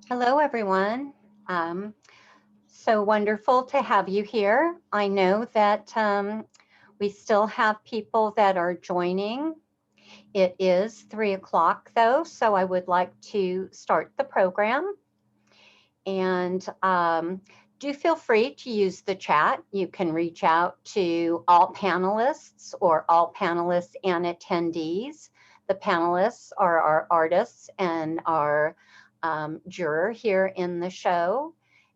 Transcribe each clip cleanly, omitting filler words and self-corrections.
Hello, everyone. So wonderful to have you here. I know that we still have people that are joining. It is 3 o'clock though, so I would like to start the program. And do feel free to use the chat. You can reach out to all panelists or all panelists and attendees. The panelists are our artists and our juror here in the show.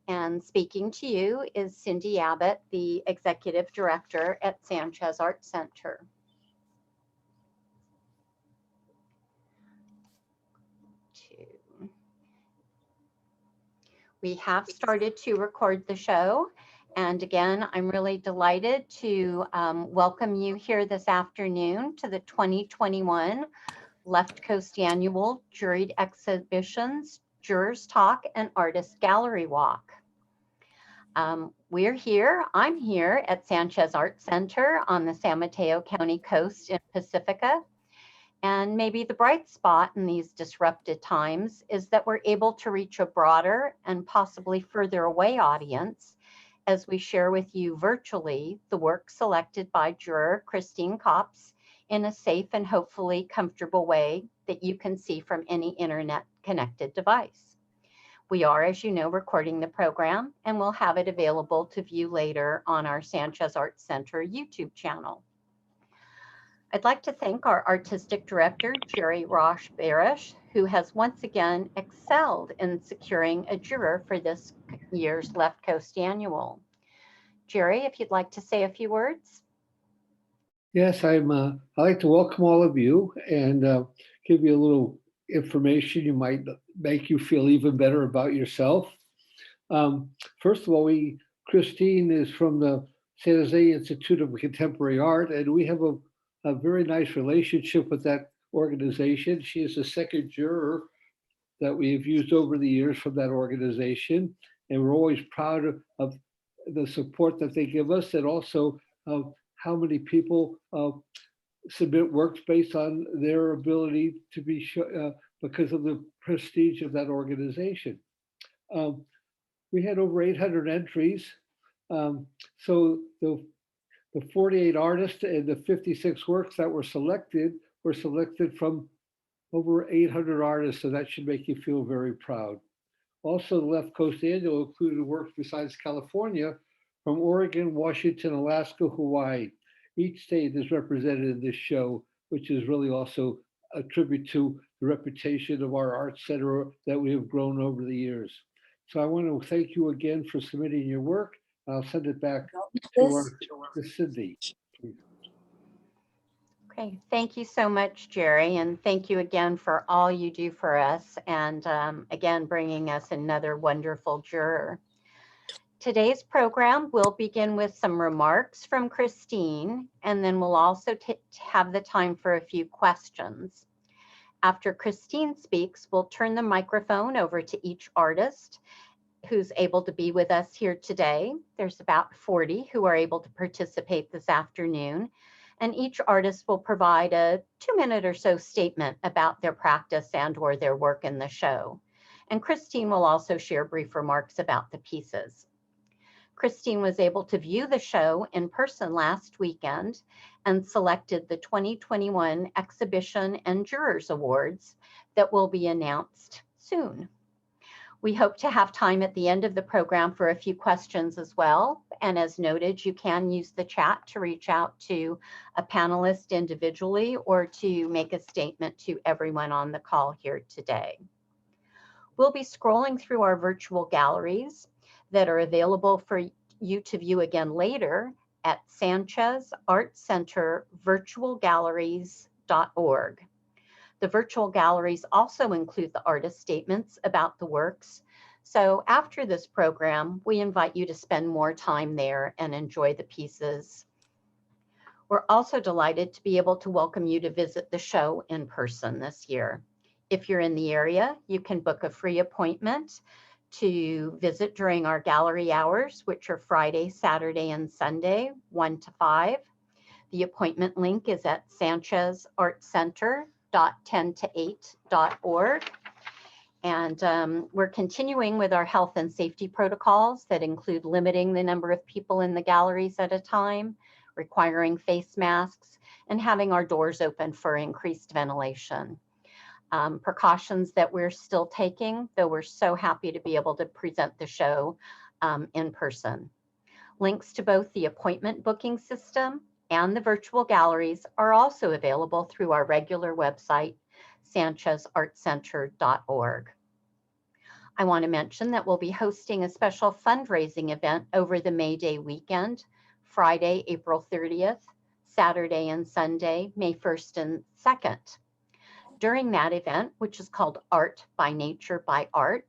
And speaking to you is Cindy Abbott, the Executive Director at Sanchez Art Center. We have started to record the show. And again, I'm really delighted to welcome you here this afternoon to the 2021 Left Coast Annual Juried Exhibitions, Jurors Talk, and Artist Gallery Walk. I'm here at Sanchez Art Center on the San Mateo County coast in Pacifica. And maybe the bright spot in these disrupted times is that we're able to reach a broader and possibly further away audience as we share with you virtually the work selected by juror Christine Koppes in a safe and hopefully comfortable way that you can see from any internet connected device. We are, as you know, recording the program and we'll have it available to view later on our Sanchez Art Center YouTube channel. I'd like to thank our artistic director, Jerry Rosh Barish, who has once again excelled in securing a juror for this year's Left Coast Annual. Jerry, if you'd like to say a few words. Yes, I'd like to welcome all of you and give you a little information you might make you feel even better about yourself. First of all, Christine is from the San Jose Institute of Contemporary Art, and we have a very nice relationship with that organization. She is the second juror that we have used over the years from that organization, and we're always proud of the support that they give us, and also of how many people submit works based on their ability to be because of the prestige of that organization. We had over 800 entries, so the 48 artists and the 56 works that were selected from over 800 artists, so that should make you feel very proud. Also, the Left Coast Annual included works besides California from Oregon, Washington, Alaska, Hawaii. Each state is represented in this show, which is really also a tribute to the reputation of our art center that we have grown over the years. So I want to thank you again for submitting your work. I'll send it back to Cindy. Okay, thank you so much, Jerry, and thank you again for all you do for us, and again, bringing us another wonderful juror. Today's program will begin with some remarks from Christine, and then we'll also have the time for a few questions. After Christine speaks, we'll turn the microphone over to each artist who's able to be with us here today. There's about 40 who are able to participate this afternoon, and each artist will provide a 2-minute or so statement about their practice and or their work in the show. And Christine will also share brief remarks about the pieces. Christine was able to view the show in person last weekend and selected the 2021 Exhibition and Jurors Awards that will be announced soon. We hope to have time at the end of the program for a few questions as well. And as noted, you can use the chat to reach out to a panelist individually or to make a statement to everyone on the call here today. We'll be scrolling through our virtual galleries that are available for you to view again later at Sanchez Art Center virtualgalleries.org. The virtual galleries also include the artist statements about the works. So after this program, we invite you to spend more time there and enjoy the pieces. We're also delighted to be able to welcome you to visit the show in person this year. If you're in the area, you can book a free appointment to visit during our gallery hours, which are Friday, Saturday, and Sunday, 1 to 5. The appointment link is at sanchezartcenter.10to8.org. And we're continuing with our health and safety protocols that include limiting the number of people in the galleries at a time, requiring face masks, and having our doors open for increased ventilation. Precautions that we're still taking, though we're so happy to be able to present the show in person. Links to both the appointment booking system and the virtual galleries are also available through our regular website, sanchezartcenter.org. I want to mention that we'll be hosting a special fundraising event over the May Day weekend, Friday, April 30th, Saturday and Sunday, May 1st and 2nd. During that event, which is called Art by Nature by Art,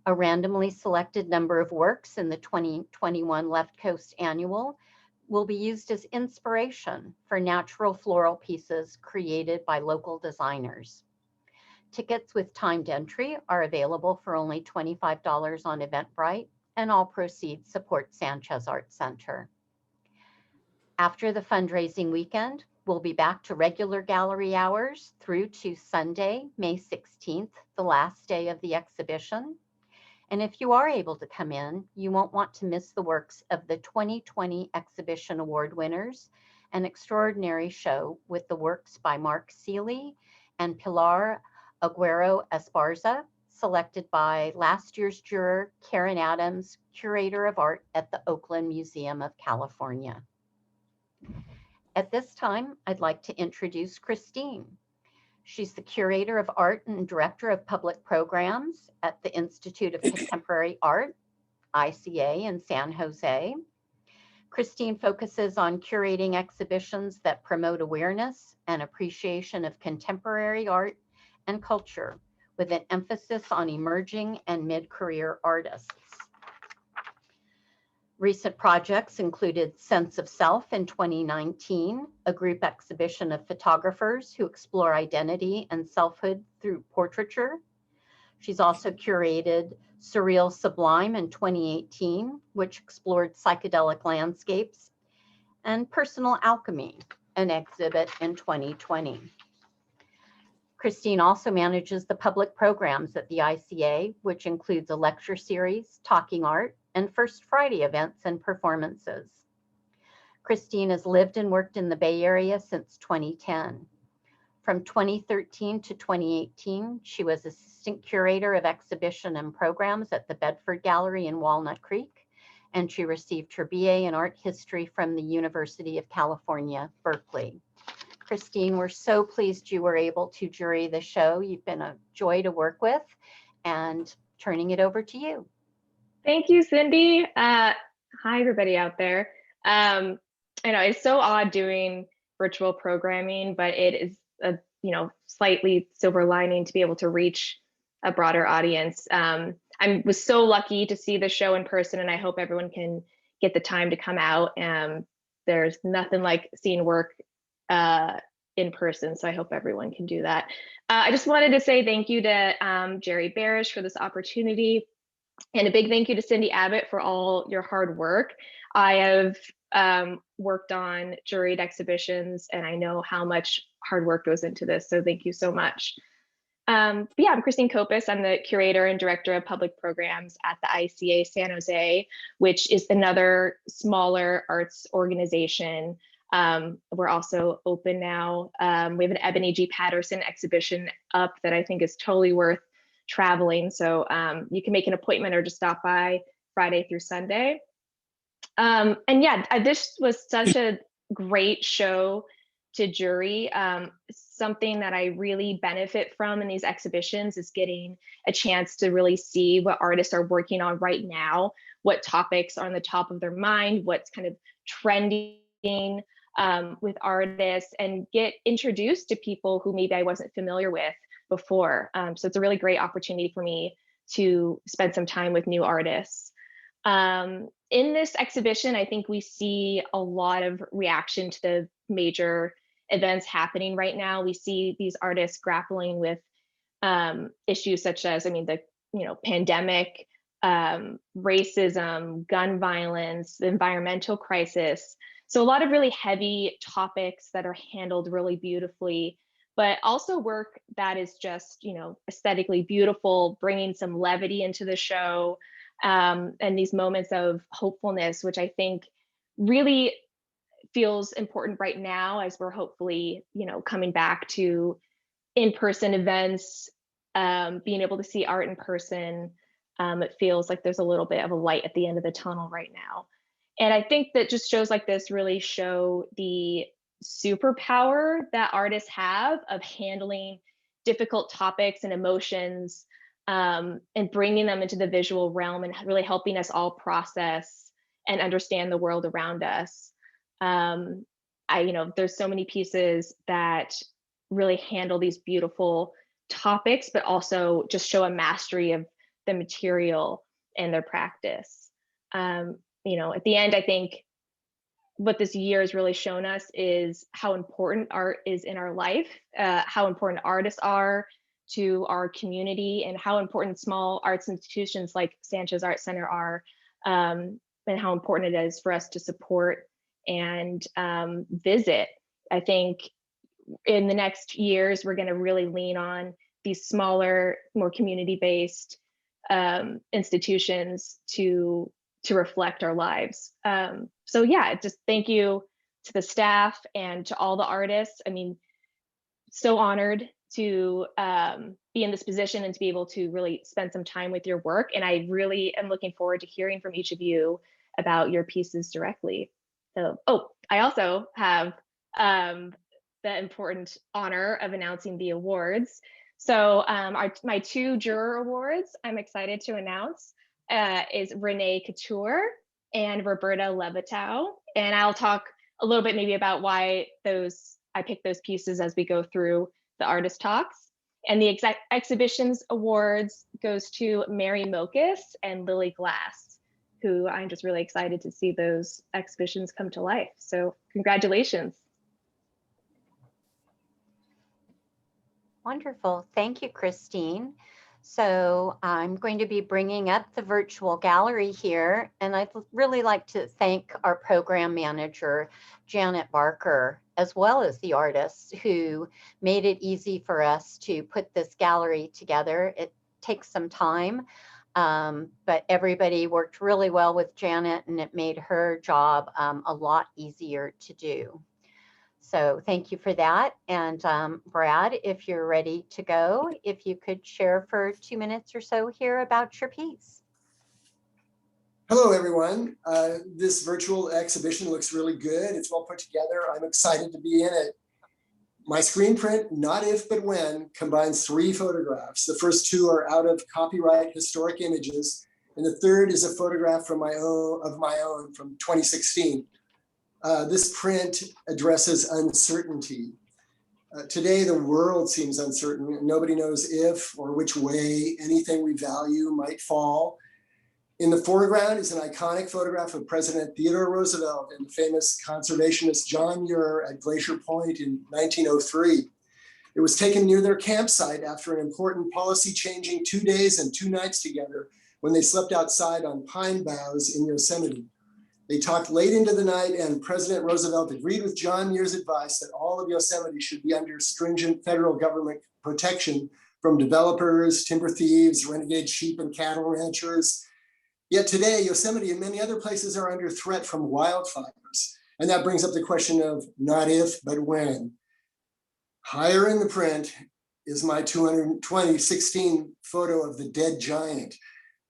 a randomly selected number of works in the 2021 Left Coast Annual will be used as inspiration for natural floral pieces created by local designers. Tickets with timed entry are available for only $25 on Eventbrite, and all proceeds support Sanchez Art Center. After the fundraising weekend, we'll be back to regular gallery hours through to Sunday, May 16th, the last day of the exhibition. And if you are able to come in, you won't want to miss the works of the 2020 Exhibition Award winners, an extraordinary show with the works by Mark Seeley and Pilar Aguero Esparza, selected by last year's juror, Karen Adams, Curator of Art at the Oakland Museum of California. At this time, I'd like to introduce Christine. She's the Curator of Art and Director of Public Programs at the Institute of Contemporary Art, ICA, in San Jose. Christine focuses on curating exhibitions that promote awareness and appreciation of contemporary art and culture, with an emphasis on emerging and mid-career artists. Recent projects included Sense of Self in 2019, a group exhibition of photographers who explore identity and selfhood through portraiture. She's also curated Surreal Sublime in 2018, which explored psychedelic landscapes, and Personal Alchemy, an exhibit in 2020. Christine also manages the public programs at the ICA, which includes a lecture series, Talking Art, and First Friday events and performances. Christine has lived and worked in the Bay Area since 2010. From 2013 to 2018, she was Assistant Curator of Exhibition and Programs at the Bedford Gallery in Walnut Creek, and she received her BA in Art History from the University of California, Berkeley. Christine, we're so pleased you were able to jury the show. You've been a joy to work with, and turning it over to you. Thank you, Cindy. Hi, everybody out there. I know it's so odd doing virtual programming, but it is a slightly silver lining to be able to reach a broader audience. I was so lucky to see the show in person, and I hope everyone can get the time to come out. There's nothing like seeing work in person, so I hope everyone can do that. I just wanted to say thank you to Jerry Barish for this opportunity, and a big thank you to Cindy Abbott for all your hard work. I have worked on juried exhibitions, and I know how much hard work goes into this, so thank you so much. But yeah, I'm Christine Koppes. I'm the Curator and Director of Public Programs at the ICA San Jose, which is another smaller arts organization. We're also open now. We have an Ebony G. Patterson exhibition up that I think is totally worth traveling. So you can make an appointment or just stop by Friday through Sunday. And yeah, this was such a great show to jury. Something that I really benefit from in these exhibitions is getting a chance to really see what artists are working on right now, what topics are on the top of their mind, what's kind of trending with artists, and get introduced to people who maybe I wasn't familiar with before. So it's a really great opportunity for me to spend some time with new artists. In this exhibition, I think we see a lot of reaction to the major events happening right now. We see these artists grappling with issues such as, the pandemic, racism, gun violence, the environmental crisis. So a lot of really heavy topics that are handled really beautifully but also work that is just, aesthetically beautiful, bringing some levity into the show, and these moments of hopefulness, which I think really feels important right now as we're hopefully, coming back to in-person events, being able to see art in person. It feels like there's a little bit of a light at the end of the tunnel right now. And I think that just shows like this really show the superpower that artists have of handling difficult topics and emotions, and bringing them into the visual realm and really helping us all process and understand the world around us. There's so many pieces that really handle these beautiful topics, but also just show a mastery of the material and their practice. At the end, I think what this year has really shown us is how important art is in our life, how important artists are to our community, and how important small arts institutions like Sanchez Art Center are, and how important it is for us to support and visit. I think in the next years, we're going to really lean on these smaller, more community-based institutions to reflect our lives. So yeah, just thank you to the staff and to all the artists. I mean, so honored to be in this position and to be able to really spend some time with your work. And I really am looking forward to hearing from each of you about your pieces directly. So, I also have the important honor of announcing the awards. So my 2 Juror Awards I'm excited to announce is Renee Couture and Roberta Levitow. And I'll talk a little bit maybe about why I picked those pieces as we go through the artist talks. And the exhibitions awards goes to Mary Mokus and Lily Glass, who I'm just really excited to see those exhibitions come to life. So congratulations. Wonderful. Thank you, Christine. So I'm going to be bringing up the virtual gallery here, and I'd really like to thank our program manager, Janet Barker, as well as the artists who made it easy for us to put this gallery together. It takes some time, but everybody worked really well with Janet, and it made her job a lot easier to do. So thank you for that. And Brad, if you're ready to go, if you could share for 2 minutes or so here about your piece. Hello, everyone. This virtual exhibition looks really good. It's well put together. I'm excited to be in it. My screen print, Not If But When, combines 3 photographs. The first 2 are out of copyright historic images, and the third is a photograph from my own from 2016. This print addresses uncertainty. Today, the world seems uncertain, and nobody knows if or which way anything we value might fall. In the foreground is an iconic photograph of President Theodore Roosevelt and the famous conservationist John Muir at Glacier Point in 1903. It was taken near their campsite after an important policy changing 2 days and 2 nights together when they slept outside on pine boughs in Yosemite. They talked late into the night, and President Roosevelt agreed with John Muir's advice that all of Yosemite should be under stringent federal government protection from developers, timber thieves, renegade sheep and cattle ranchers. Yet today, Yosemite and many other places are under threat from wildfires. And that brings up the question of not if, but when. Higher in the print is my 2016 photo of the dead giant,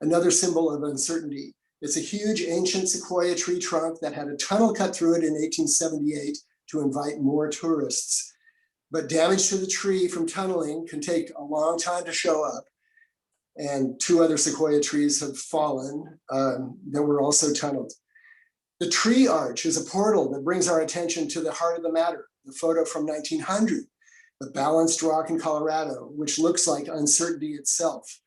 another symbol of uncertainty. It's a huge ancient sequoia tree trunk that had a tunnel cut through it in 1878 to invite more tourists. But damage to the tree from tunneling can take a long time to show up. And 2 other sequoia trees have fallen that were also tunneled. The tree arch is a portal that brings our attention to the heart of the matter, the photo from 1900, the balanced rock in Colorado, which looks like uncertainty itself.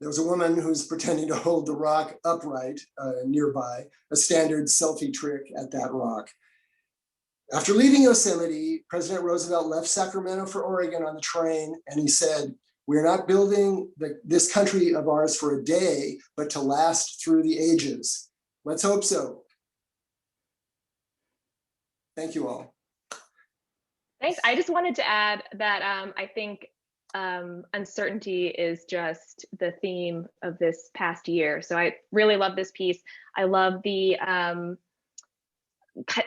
There was a woman who's pretending to hold the rock upright nearby, a standard selfie trick at that rock. After leaving Yosemite, President Roosevelt left Sacramento for Oregon on the train, and he said, "We're not building this country of ours for a day, but to last through the ages. Let's hope so." Thank you all. Thanks. I just wanted to add that I think uncertainty is just the theme of this past year. So I really love this piece. I love the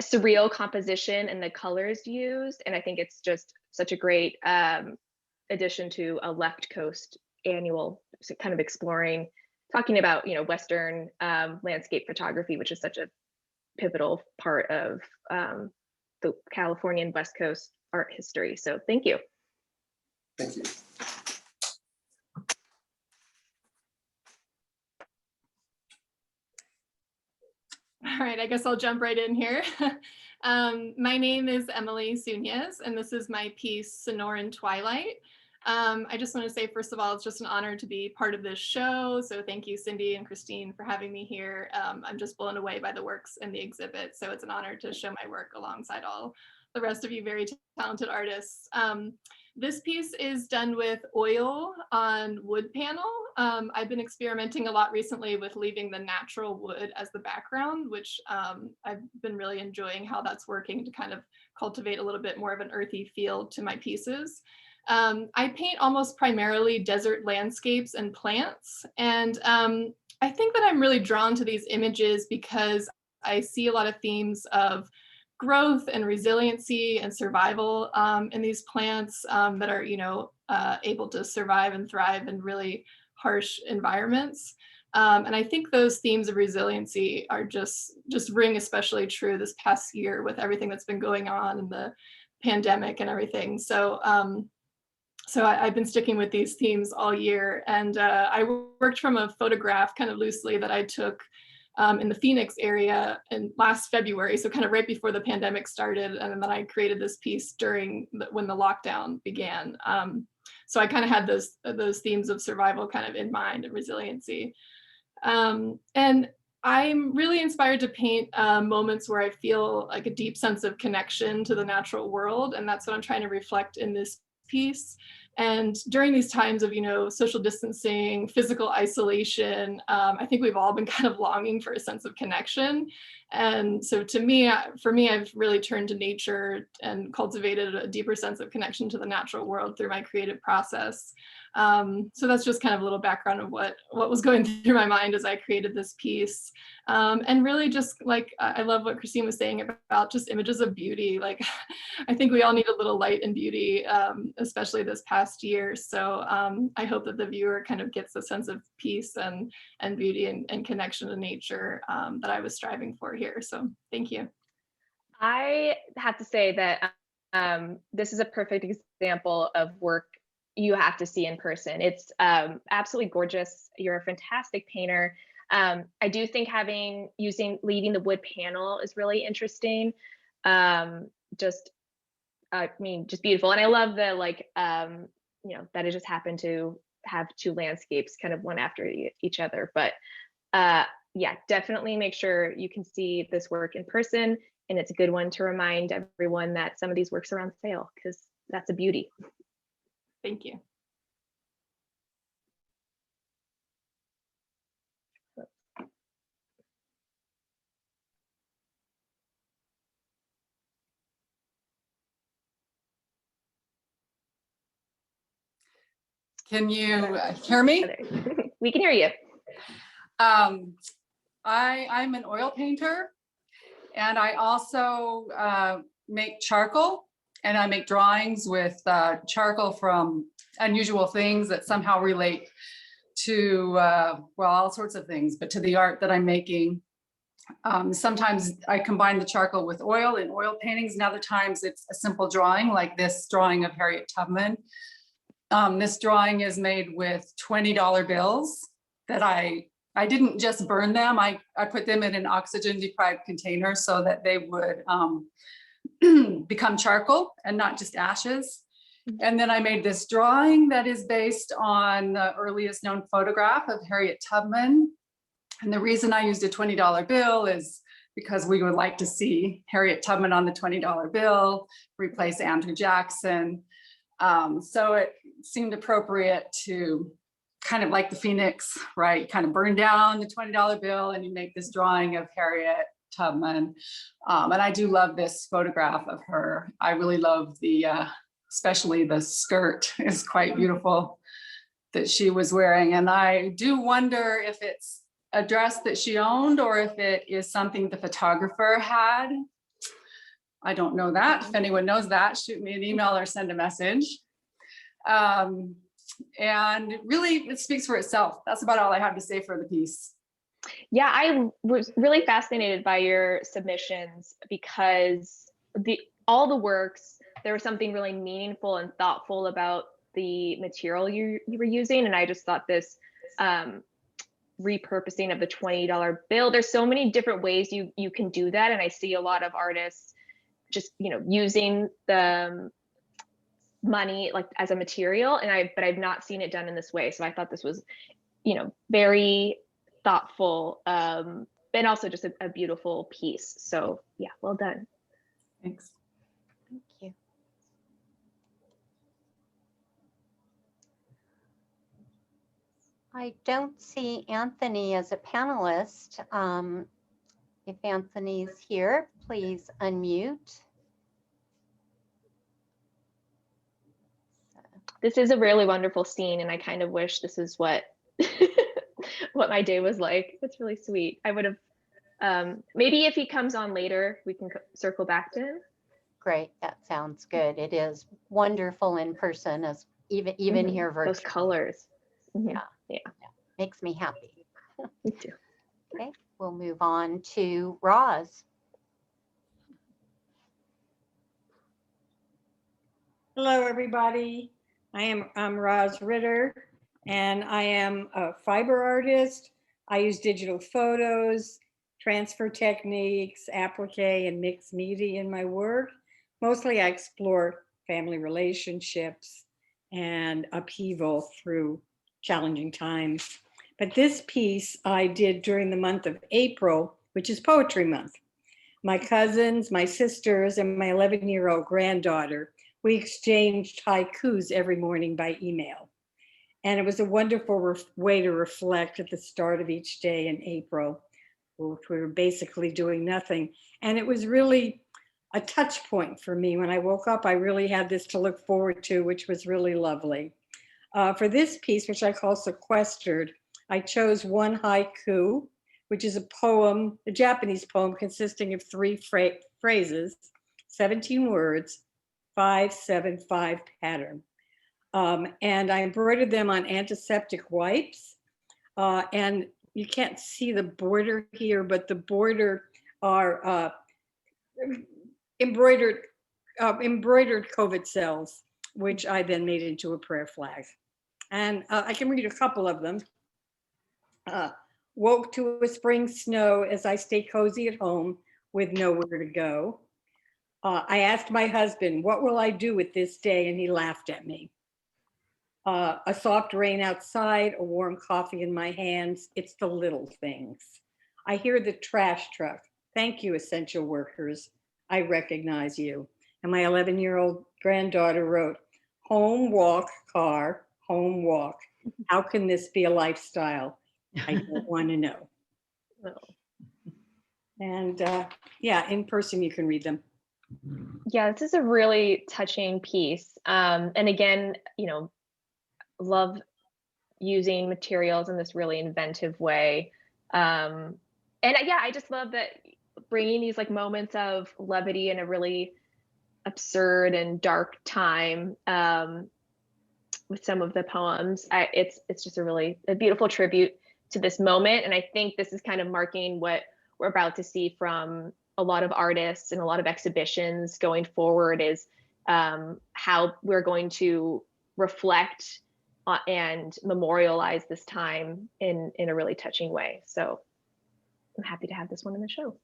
surreal composition and the colors used. And I think it's just such a great addition to a Left Coast annual, so kind of exploring, talking about, Western landscape photography, which is such a pivotal part of the Californian West Coast art history. So thank you. Thank you. All right, I guess I'll jump right in here. My name is Emily Sunies, and this is my piece, Sonoran Twilight. I just want to say, first of all, it's just an honor to be part of this show. So thank you, Cindy and Christine, for having me here. I'm just blown away by the works in the exhibit. So it's an honor to show my work alongside all the rest of you very talented artists. This piece is done with oil on wood panel. I've been experimenting a lot recently with leaving the natural wood as the background, which I've been really enjoying how that's working to kind of cultivate a little bit more of an earthy feel to my pieces. I paint almost primarily desert landscapes and plants. And I think that I'm really drawn to these images because I see a lot of themes of growth and resiliency and survival in these plants that are, able to survive and thrive in really harsh environments. And I think those themes of resiliency are just ring especially true this past year with everything that's been going on in the pandemic and everything. So I've been sticking with these themes all year. And I worked from a photograph kind of loosely that I took in the Phoenix area in last February, so kind of right before the pandemic started, and then I created this piece when the lockdown began. So I kind of had those themes of survival kind of in mind and resiliency. And I'm really inspired to paint moments where I feel like a deep sense of connection to the natural world, and that's what I'm trying to reflect in this piece. And during these times of, social distancing, physical isolation, I think we've all been kind of longing for a sense of connection. And so for me, I've really turned to nature and cultivated a deeper sense of connection to the natural world through my creative process. So that's just kind of a little background of what was going through my mind as I created this piece. And really just I love what Christine was saying about just images of beauty. Like, I think we all need a little light and beauty, especially this past year. So I hope that the viewer kind of gets a sense of peace and beauty and connection to nature that I was striving for here. So thank you. I have to say that this is a perfect example of work you have to see in person. It's absolutely gorgeous. You're a fantastic painter. I do think leaving the wood panel is really interesting. Just beautiful. And I love the that it just happened to have two landscapes kind of one after each other. But yeah, definitely make sure you can see this work in person. And it's a good one to remind everyone that some of these works are on sale, because that's a beauty. Thank you. Can you hear me? We can hear you. I'm an oil painter, and I also make charcoal, and I make drawings with charcoal from unusual things that somehow relate to, all sorts of things, but to the art that I'm making. Sometimes I combine the charcoal with oil in oil paintings, and other times it's a simple drawing like this drawing of Harriet Tubman. This drawing is made with $20 bills that I didn't just burn them. I put them in an oxygen deprived container so that they would become charcoal and not just ashes. And then I made this drawing that is based on the earliest known photograph of Harriet Tubman. And the reason I used a $20 bill is because we would like to see Harriet Tubman on the $20 bill, replace Andrew Jackson. So it seemed appropriate to kind of like the Phoenix, right? Kind of burn down the $20 bill and you make this drawing of Harriet Tubman. And I do love this photograph of her. I really love the, especially the skirt is quite beautiful that she was wearing. And I do wonder if it's a dress that she owned or if it is something the photographer had. I don't know that. If anyone knows that, shoot me an email or send a message. And really, it speaks for itself. That's about all I have to say for the piece. Yeah, I was really fascinated by your submissions because all the works, there was something really meaningful and thoughtful about the material you were using. And I just thought this repurposing of the $20 bill, there's so many different ways you can do that. And I see a lot of artists just, using the money like as a material, but I've not seen it done in this way. So I thought this was, very thoughtful, and also just a beautiful piece. So yeah, well done. Thanks. Thank you. I don't see Anthony as a panelist. If Anthony's here, please unmute. This is a really wonderful scene, and I kind of wish this is what what my day was like. It's really sweet. I would have maybe if he comes on later, we can circle back to him. Great, that sounds good. It is wonderful in person, as even here virtually. Those colors. Yeah. Makes me happy. Me too. Okay, we'll move on to Roz. Hello, everybody. I'm Roz Ritter, and I am a fiber artist. I use digital photos, transfer techniques, applique, and mixed media in my work. Mostly I explore family relationships and upheaval through challenging times. But this piece I did during the month of April, which is Poetry Month. My cousins, my sisters, and my 11-year-old granddaughter, we exchanged haikus every morning by email. And it was a wonderful way to reflect at the start of each day in April, which we were basically doing nothing. And it was really a touch point for me. When I woke up, I really had this to look forward to, which was really lovely. For this piece, which I call Sequestered, I chose one haiku, which is a poem, a Japanese poem consisting of 3 phrases, 17 words, 5-7-5 pattern. And I embroidered them on antiseptic wipes. And you can't see the border here, but the border are embroidered COVID cells, which I then made into a prayer flag. And I can read a couple of them. Woke to a spring snow as I stay cozy at home with nowhere to go. I asked my husband, what will I do with this day? And he laughed at me. A soft rain outside, a warm coffee in my hands. It's the little things. I hear the trash truck. Thank you, essential workers. I recognize you. And my 11-year-old granddaughter wrote, home, walk, car, home, walk. How can this be a lifestyle? I don't want to know. No. And yeah, in person you can read them. Yeah, this is a really touching piece. And again, love using materials in this really inventive way. And yeah, I just love that bringing these like moments of levity in a really absurd and dark time with some of the poems. It's just a beautiful tribute to this moment. And I think this is kind of marking what we're about to see from a lot of artists and a lot of exhibitions going forward is how we're going to reflect and memorialize this time in a really touching way. So I'm happy to have this one in the show.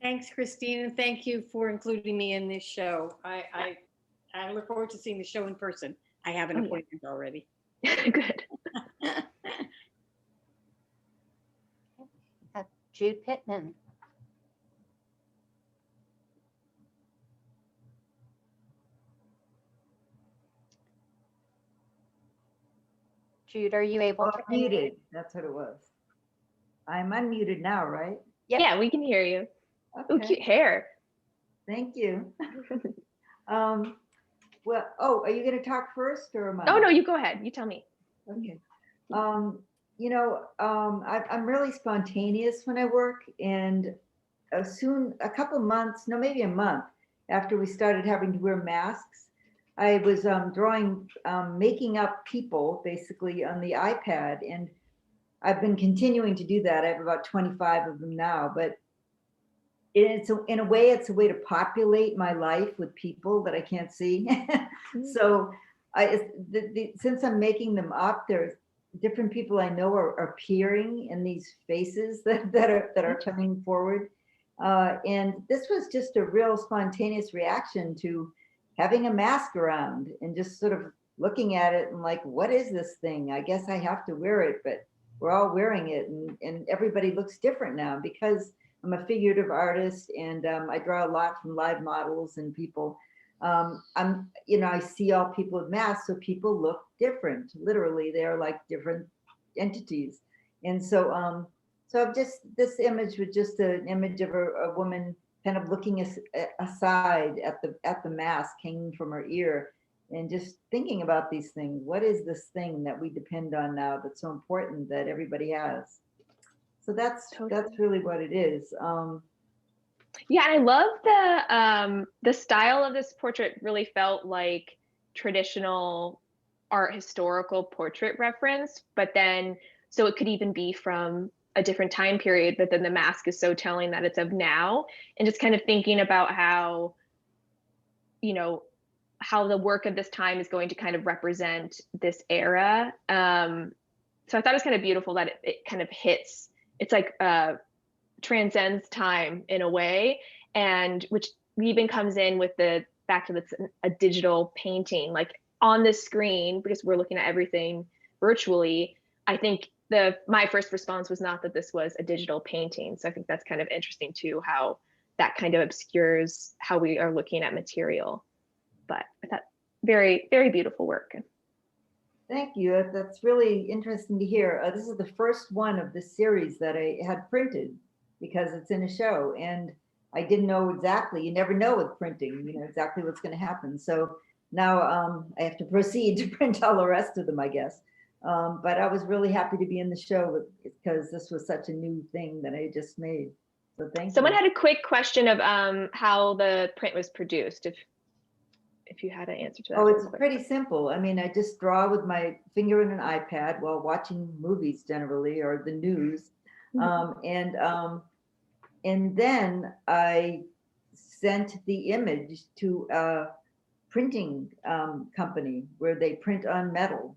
Thanks, Christine, and thank you for including me in this show. I look forward to seeing the show in person. I have an appointment already. Good. Jude Pittman. Jude, are you able to? Muted, that's what it was. I'm unmuted now, right? Yep. Yeah, we can hear you. Oh, Okay, cute hair. thank you. Well, oh, are you going to talk first or am I? Oh, no, you go ahead. You tell me. Okay. I'm really spontaneous when I work, and soon, a couple months, no, maybe a month after we started having to wear masks, I was drawing, making up people basically on the iPad, and I've been continuing to do that. I have about 25 of them now, but in a way, it's a way to populate my life with people that I can't see. So since I'm making them up, there's different people I know are appearing in these faces that are coming forward. And this was just a real spontaneous reaction to having a mask around and just sort of looking at it and like, what is this thing? I guess I have to wear it, but we're all wearing it, and everybody looks different now because I'm a figurative artist, and I draw a lot from live models and people. I see all people with masks, so people look different. Literally, they're like different entities. And so, this image was just an image of a woman kind of looking aside at the mask hanging from her ear, and just thinking about these things. What is this thing that we depend on now that's so important that everybody has? So that's really what it is. Yeah, and I love the style of this portrait. Really felt like traditional art historical portrait reference, but then so it could even be from a different time period, but then the mask is so telling that it's of now, and just kind of thinking about how the work of this time is going to kind of represent this era. So I thought it was kind of beautiful that it kind of hits. It's like transcends time in a way, and which even comes in with the fact that it's a digital painting, like on the screen, because we're looking at everything virtually. I think my first response was not that this was a digital painting. So I think that's kind of interesting too, how that kind of obscures how we are looking at material. But I thought very, very beautiful work. Thank you. That's really interesting to hear. This is the first one of this series that I had printed because it's in a show, and I didn't know exactly. You never know with printing, exactly what's going to happen. So now I have to proceed to print all the rest of them, I guess. But I was really happy to be in the show because this was such a new thing that I just made. So thank you. Someone had a quick question of how the print was produced. If you had an answer to that. Oh, it's pretty simple. I mean, I just draw with my finger in an iPad while watching movies generally, or the news. And then I sent the image to a printing company where they print on metal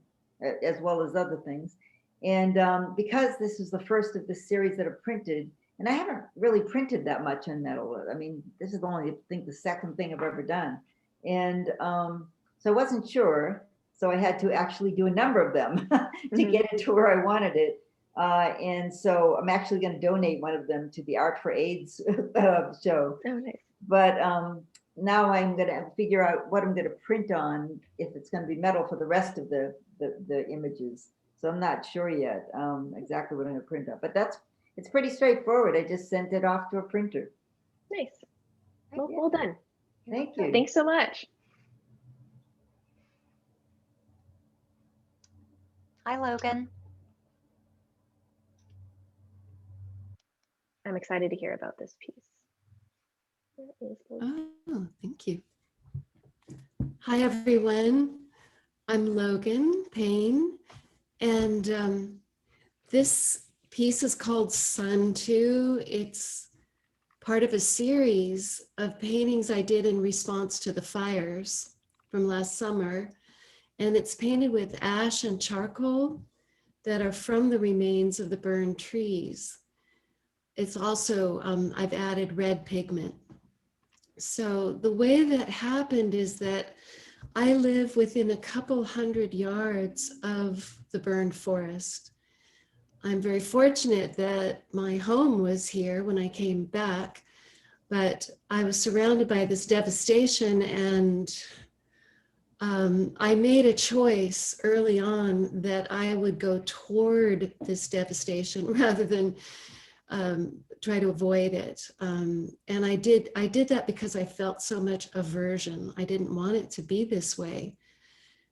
as well as other things. And because this is the first of the series that are printed, and I haven't really printed that much on metal. I mean, this is only, I think, the second thing I've ever done. And so I wasn't sure. So I had to actually do a number of them to get it to where I wanted it. And so I'm actually going to donate one of them to the Art for AIDS show. Oh, nice. But now I'm going to figure out what I'm going to print on, if it's going to be metal for the rest of the images. So I'm not sure yet exactly what I'm going to print on. But it's pretty straightforward. I just sent it off to a printer. Nice. Well done. Thank you. Thanks so much. Hi, Logan. I'm excited to hear about this piece. Oh, thank you. Hi, everyone. I'm Logan Payne, and this piece is called Sun 2. It's part of a series of paintings I did in response to the fires from last summer. And it's painted with ash and charcoal that are from the remains of the burned trees. It's also, I've added red pigment. So the way that happened is that I live within a couple 100 yards of the burned forest. I'm very fortunate that my home was here when I came back, but I was surrounded by this devastation, and I made a choice early on that I would go toward this devastation rather than try to avoid it. And I did that because I felt so much aversion. I didn't want it to be this way.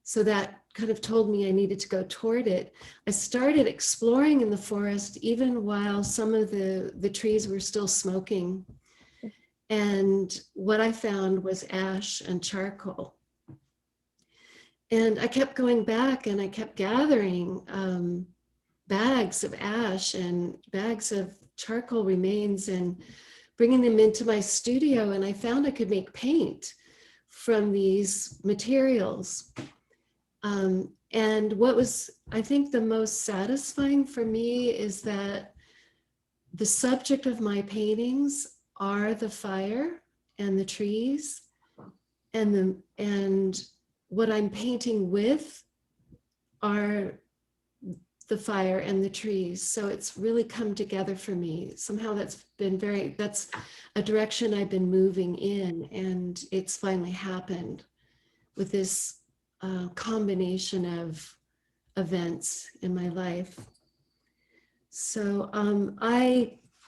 So that kind of told me I needed to go toward it. I started exploring in the forest even while some of the trees were still smoking. And what I found was ash and charcoal. And I kept going back and I kept gathering bags of ash and bags of charcoal remains and bringing them into my studio. And I found I could make paint from these materials. And what was, I think, the most satisfying for me is that the subject of my paintings are the fire and the trees, and what I'm painting with are the fire and the trees. So it's really come together for me. Somehow that's a direction I've been moving in, and it's finally happened with this combination of events in my life. So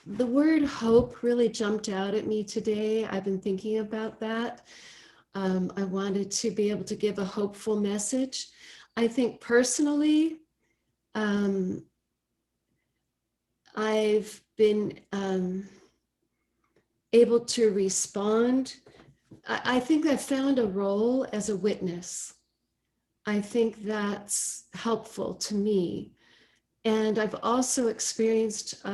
the word hope really jumped out at me today. I've been thinking about that. I wanted to be able to give a hopeful message. I think personally, I've been able to respond. I think I've found a role as a witness. I think that's helpful to me. And I've also experienced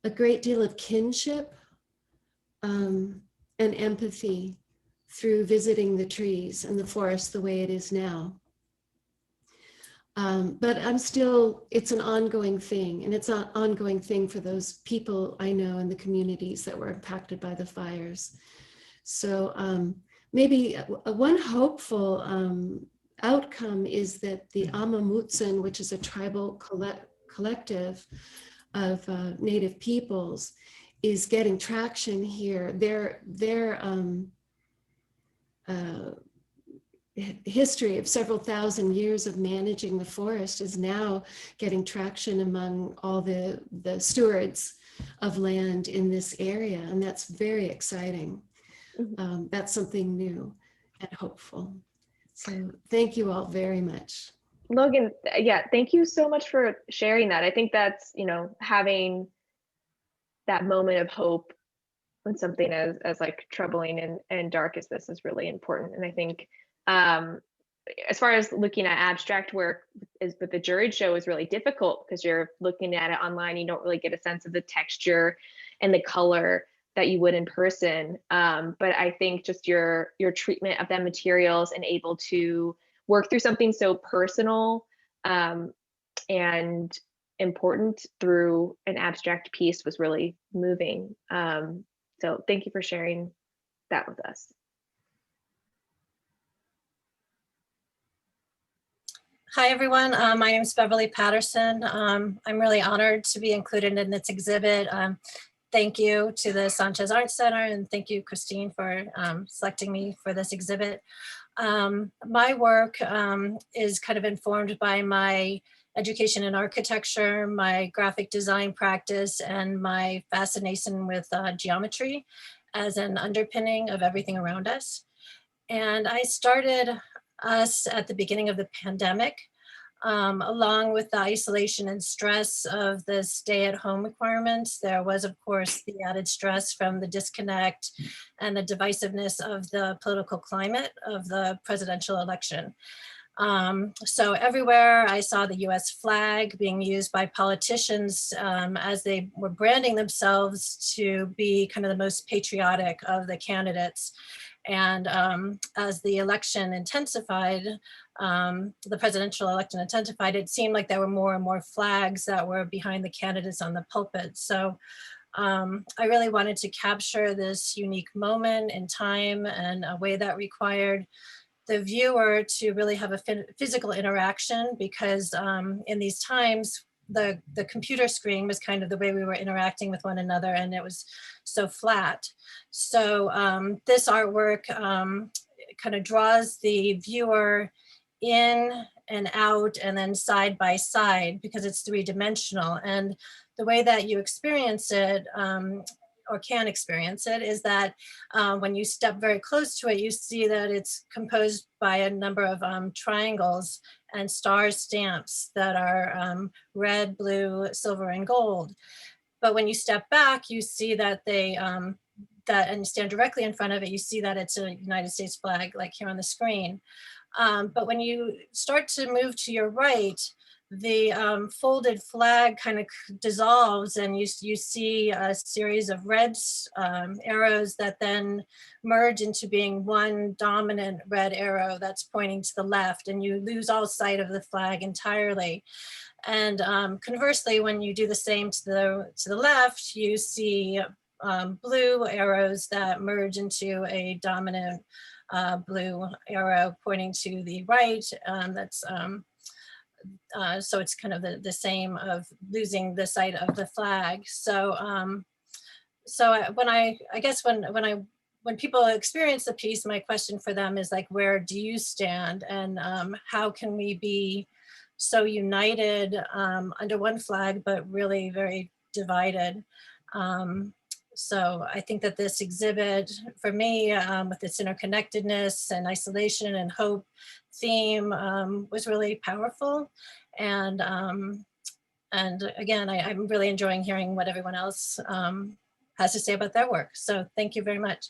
a great deal of kinship and empathy through visiting the trees and the forest the way it is now. But it's an ongoing thing, and it's an ongoing thing for those people I know in the communities that were impacted by the fires. So maybe one hopeful outcome is that the Amamutsan, which is a tribal collective of Native peoples, is getting traction here. Their history of several thousand years of managing the forest is now getting traction among all the stewards of land in this area, and that's very exciting. That's something new and hopeful. So thank you all very much. Logan, yeah, thank you so much for sharing that. I think that's, having that moment of hope when something as like troubling and dark as this is really important. And I think as far as looking at abstract work, but the juried show is really difficult because you're looking at it online, you don't really get a sense of the texture and the color that you would in person. But I think just your treatment of the materials and able to work through something so personal and important through an abstract piece was really moving. So thank you for sharing that with us. Hi, everyone. My name is Beverly Patterson. I'm really honored to be included in this exhibit. Thank you to the Sanchez Art Center, and thank you, Christine, for selecting me for this exhibit. My work is kind of informed by my education in architecture, my graphic design practice, and my fascination with geometry as an underpinning of everything around us. And I started us at the beginning of the pandemic, along with the isolation and stress of the stay-at-home requirements. There was, of course, the added stress from the disconnect and the divisiveness of the political climate of the presidential election. So everywhere I saw the US flag being used by politicians as they were branding themselves to be kind of the most patriotic of the candidates. And as the election intensified, the presidential election intensified, it seemed like there were more and more flags that were behind the candidates on the pulpit. So I really wanted to capture this unique moment in time and a way that required the viewer to really have a physical interaction, because in these times, the computer screen was kind of the way we were interacting with one another, and it was so flat. So this artwork kind of draws the viewer in and out and then side by side, because it's 3-dimensional. And the way that you experience it, or can experience it, is that when you step very close to it, you see that it's composed by a number of triangles and star stamps that are red, blue, silver, and gold. But when you step back, you see that and stand directly in front of it, you see that it's a United States flag, like here on the screen. But when you start to move to your right, the folded flag kind of dissolves, and you see a series of red arrows that then merge into being one dominant red arrow that's pointing to the left, and you lose all sight of the flag entirely. And conversely, when you do the same to the left, you see blue arrows that merge into a dominant blue arrow pointing to the right. So it's kind of the same of losing the sight of the flag. So when people experience the piece, my question for them is like, where do you stand, and how can we be so united under one flag, but really very divided? So I think that this exhibit, for me, with its interconnectedness and isolation and hope theme, was really powerful. And again, I'm really enjoying hearing what everyone else has to say about their work. So thank you very much.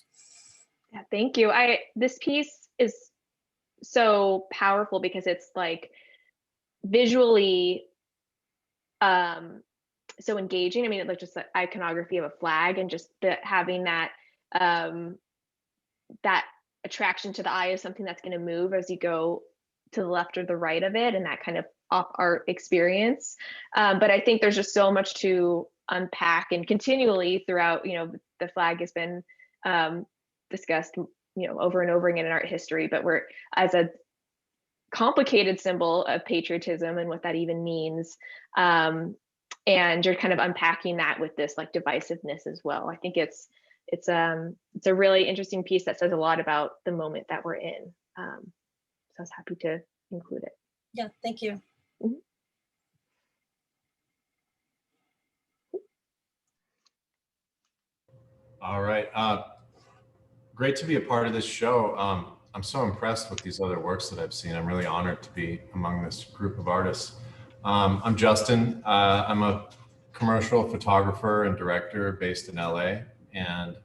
Yeah, thank you. This piece is so powerful because it's like visually so engaging. I mean, it's like just the iconography of a flag, and just having that that attraction to the eye of something that's going to move as you go to the left or the right of it, and that kind of op art experience. But I think there's just so much to unpack, and continually throughout, the flag has been discussed, over and over again in art history, but we're as a complicated symbol of patriotism and what that even means. And you're kind of unpacking that with this like divisiveness as well. I think it's a really interesting piece that says a lot about the moment that we're in. So I was happy to include it. Yeah, thank you. Mm-hmm. All right. Great to be a part of this show. I'm so impressed with these other works that I've seen. I'm really honored to be among this group of artists. I'm Justin. I'm a commercial photographer and director based in LA. And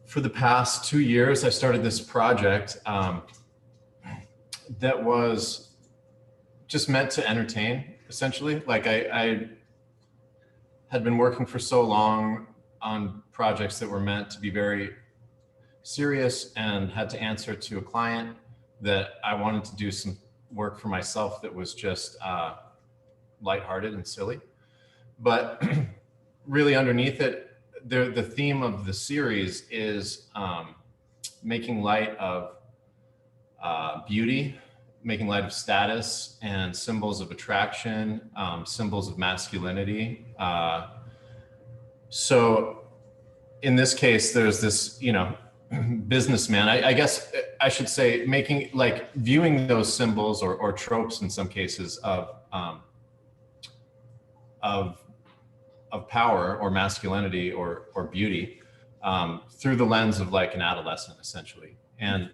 for the past 2 years, I started this project that was just meant to entertain, essentially. Like I had been working for so long on projects that were meant to be very serious and had to answer to a client, that I wanted to do some work for myself that was just lighthearted and silly. But really underneath it, the theme of the series is making light of beauty, making light of status and symbols of attraction, symbols of masculinity. So in this case, there's this, businessman, I guess I should say, making, like, viewing those symbols or tropes in some cases of power or masculinity or beauty through the lens of like an adolescent, essentially. And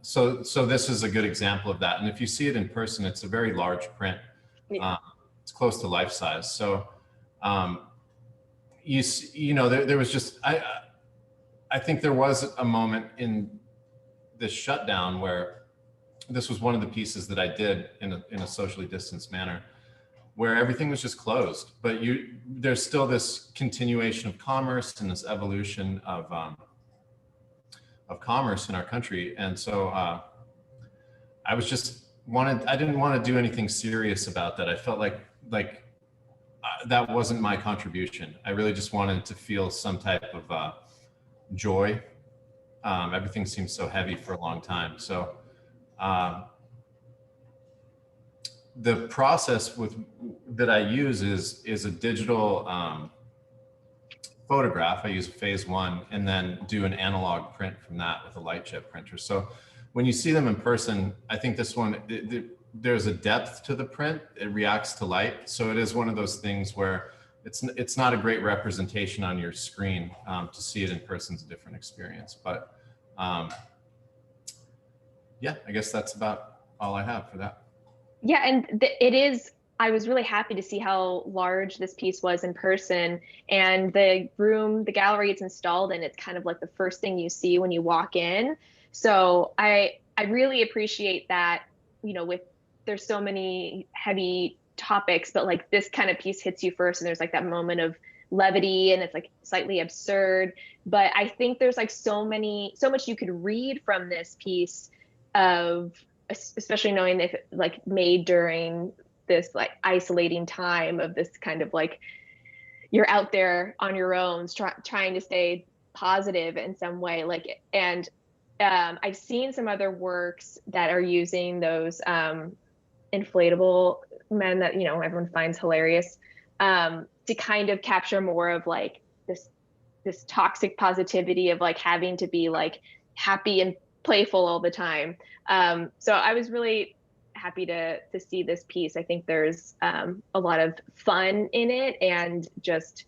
so this is a good example of that. And if you see it in person, it's a very large print. It's close to life size. So there was just, I think there was a moment in this shutdown where this was one of the pieces that I did in a socially distanced manner, where everything was just closed, but there's still this continuation of commerce and this evolution of commerce in our country. And so I didn't want to do anything serious about that. I felt like that wasn't my contribution. I really just wanted to feel some type of joy. Everything seemed so heavy for a long time. So the process that I use is a digital photograph. I use a phase 1 and then do an analog print from that with a light jet printer. So when you see them in person, I think this one, there's a depth to the print. It reacts to light. So it is one of those things where it's not a great representation on your screen. To see it in person is a different experience. But yeah, I guess that's about all I have for that. Yeah, and it is, I was really happy to see how large this piece was in person, and the room, the gallery it's installed in, it's kind of like the first thing you see when you walk in. So I really appreciate that, you know, with there's so many heavy topics, but like this kind of piece hits you first, and there's like that moment of levity, and it's like slightly absurd. But I think there's like so much you could read from this piece of, especially knowing if like made during this like isolating time of this kind of like you're out there on your own trying to stay positive in some way, like, and I've seen some other works that are using those inflatable men that, you know, everyone finds hilarious, to kind of capture more of like this toxic positivity of like having to be like happy and playful all the time. So I was really happy to see this piece. I think there's a lot of fun in it, and just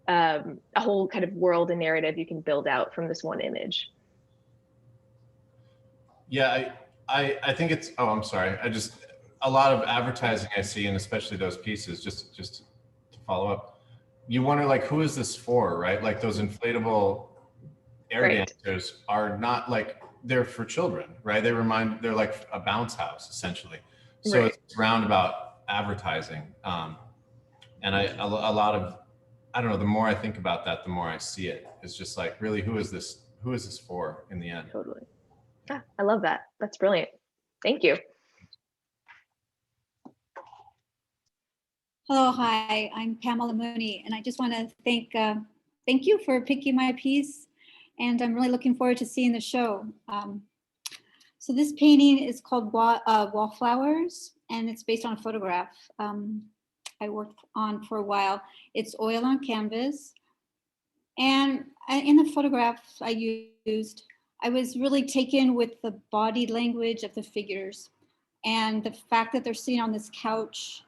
a whole kind of world and narrative you can build out from this one image. Yeah, I think it's, oh, I'm sorry. A lot of advertising I see, and especially those pieces, just to follow up, you wonder like, who is this for, right? Like those inflatable air dancers are not like, they're for children, right? They're like a bounce house essentially. So it's roundabout advertising. And a lot of, I don't know, the more I think about that, the more I see it. It's just like, really, who is this for in the end? Totally. Yeah, I love that. That's brilliant. Thank you. Hello, hi, I'm Pamela Mooney, and I just want to thank you for picking my piece, and I'm really looking forward to seeing the show. So this painting is called Wallflowers, and it's based on a photograph I worked on for a while. It's oil on canvas, and in the photograph I used, I was really taken with the body language of the figures and the fact that they're sitting on this couch,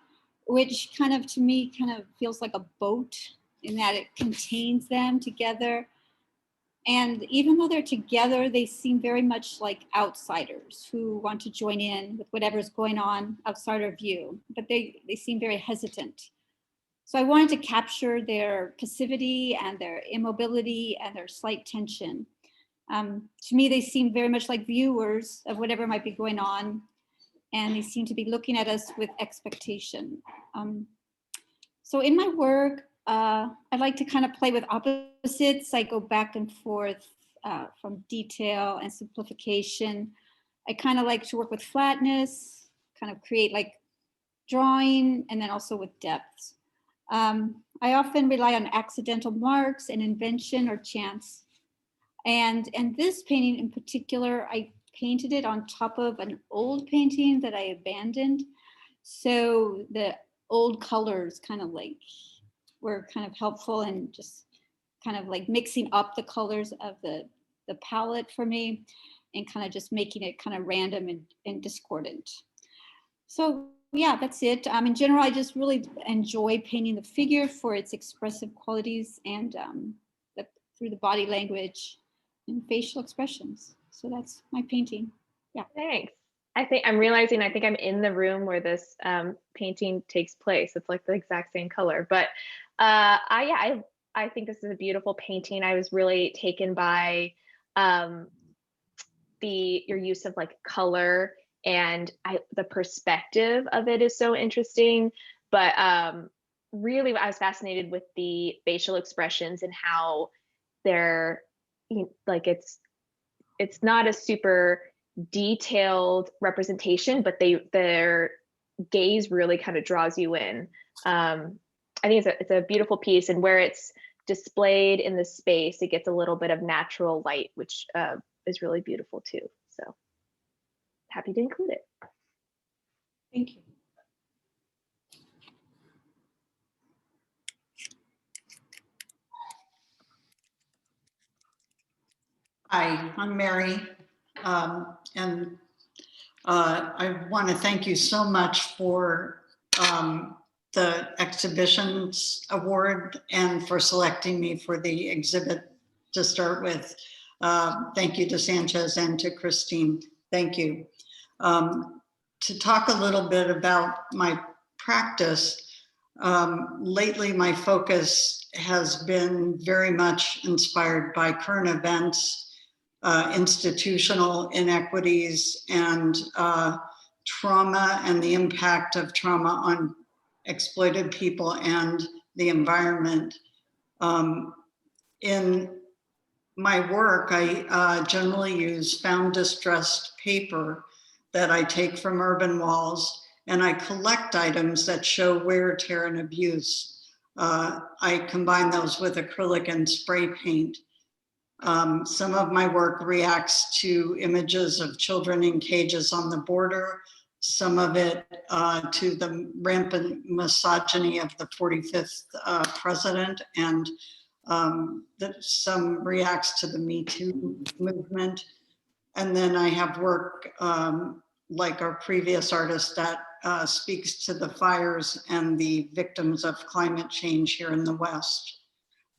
which kind of, to me, kind of feels like a boat in that it contains them together. And even though they're together, they seem very much like outsiders who want to join in with whatever's going on outside our view, but they seem very hesitant. So I wanted to capture their passivity and their immobility and their slight tension. To me, they seem very much like viewers of whatever might be going on, and they seem to be looking at us with expectation. So in my work, I like to kind of play with opposites. I go back and forth from detail and simplification. I kind of like to work with flatness, kind of create like drawing, and then also with depth. I often rely on accidental marks and invention or chance. And this painting in particular, I painted it on top of an old painting that I abandoned. So the old colors kind of like were kind of helpful and just kind of like mixing up the colors of the palette for me and kind of just making it kind of random and discordant. So yeah, that's it. In general, I just really enjoy painting the figure for its expressive qualities and through the body language and facial expressions. So that's my painting. Yeah. Thanks. I think I'm realizing I'm in the room where this painting takes place. It's like the exact same color, but I think this is a beautiful painting. I was really taken by your use of like color, and the perspective of it is so interesting. But really, I was fascinated with the facial expressions and how they're like it's not a super detailed representation, but their gaze really kind of draws you in. I think it's a beautiful piece, and where it's displayed in the space, it gets a little bit of natural light, which is really beautiful too. So happy to include it. Thank you. Hi, I'm Mary. And I want to thank you so much for the exhibitions award and for selecting me for the exhibit to start with. Thank you to Sanchez and to Christine. Thank you. To talk a little bit about my practice, lately my focus has been very much inspired by current events, institutional inequities, and trauma and the impact of trauma on exploited people and the environment. In my work, I generally use found distressed paper that I take from urban walls, and I collect items that show wear, tear, and abuse. I combine those with acrylic and spray paint. Some of my work reacts to images of children in cages on the border, some of it to the rampant misogyny of the 45th president, and some reacts to the Me Too movement. And then I have work like our previous artist that speaks to the fires and the victims of climate change here in the West.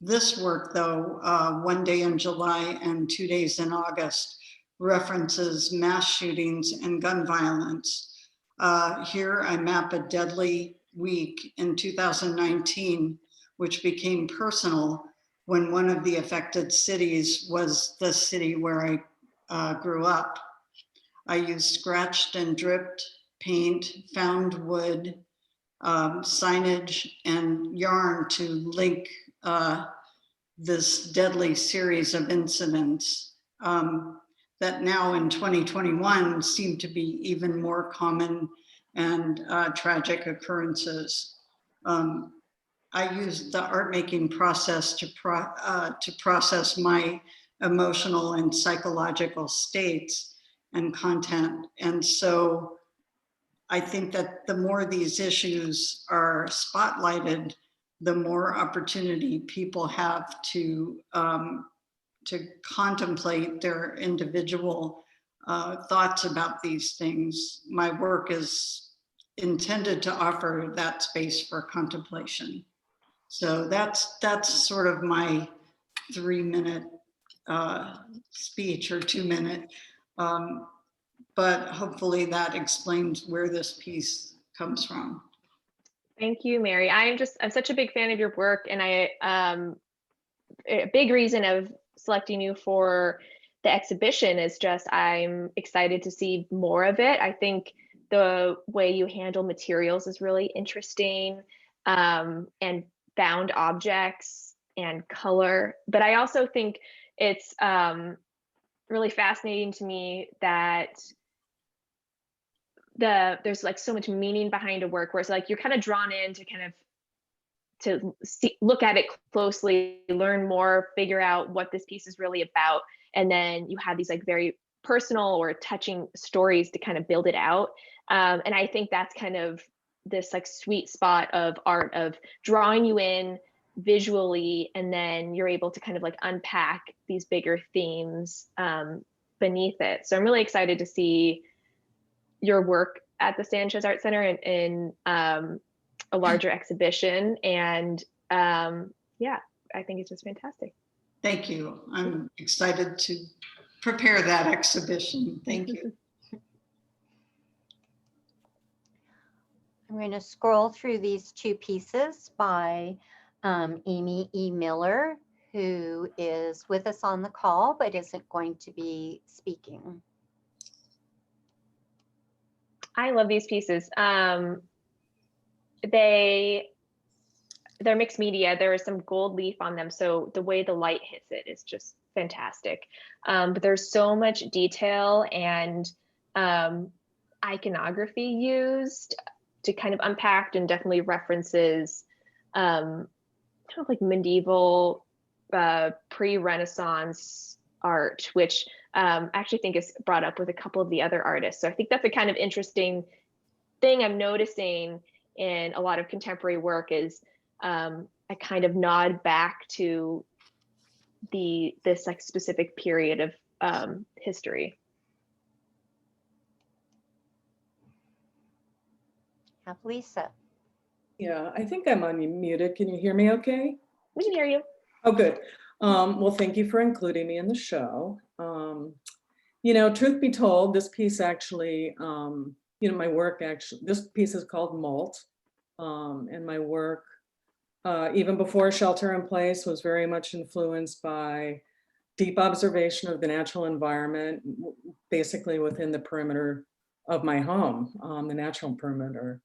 This work, though, one day in July and 2 days in August, references mass shootings and gun violence. Here I map a deadly week in 2019, which became personal when one of the affected cities was the city where I grew up. I used scratched and dripped paint, found wood, signage, and yarn to link this deadly series of incidents that now in 2021 seem to be even more common and tragic occurrences. I used the art making process to process my emotional and psychological states and content. And so I think that the more these issues are spotlighted, the more opportunity people have to contemplate their individual thoughts about these things. My work is intended to offer that space for contemplation. So that's sort of my 3-minute speech, or 2-minute, but hopefully that explains where this piece comes from. Thank you, Mary. I'm such a big fan of your work, and a big reason of selecting you for the exhibition is just I'm excited to see more of it. I think the way you handle materials is really interesting, and found objects and color. But I also think it's really fascinating to me that there's like so much meaning behind a work where it's like you're kind of drawn in to look at it closely, learn more, figure out what this piece is really about, and then you have these like very personal or touching stories to kind of build it out. And I think that's kind of this like sweet spot of art, of drawing you in visually, and then you're able to kind of like unpack these bigger themes beneath it. So I'm really excited to see your work at the Sanchez Art Center in a larger exhibition. And yeah, I think it's just fantastic. Thank you. I'm excited to prepare that exhibition. Thank you. I'm going to scroll through these two pieces by Amy E. Miller, who is with us on the call, but isn't going to be speaking. I love these pieces. They're mixed media. There is some gold leaf on them, so the way the light hits it is just fantastic. But there's so much detail and iconography used to kind of unpack, and definitely references kind of like medieval, pre-Renaissance art, which I actually think is brought up with a couple of the other artists. So I think that's a kind of interesting thing I'm noticing in a lot of contemporary work is a kind of nod back to this like specific period of history. have Lisa. Yeah, I think I'm unmuted. Can you hear me okay? We can hear you. Oh, good. Well, thank you for including me in the show. You know, truth be told, this piece actually, you know, my work actually, this piece is called Molt. And my work, even before Shelter in Place, was very much influenced by deep observation of the natural environment, basically within the perimeter of my home, the natural perimeter.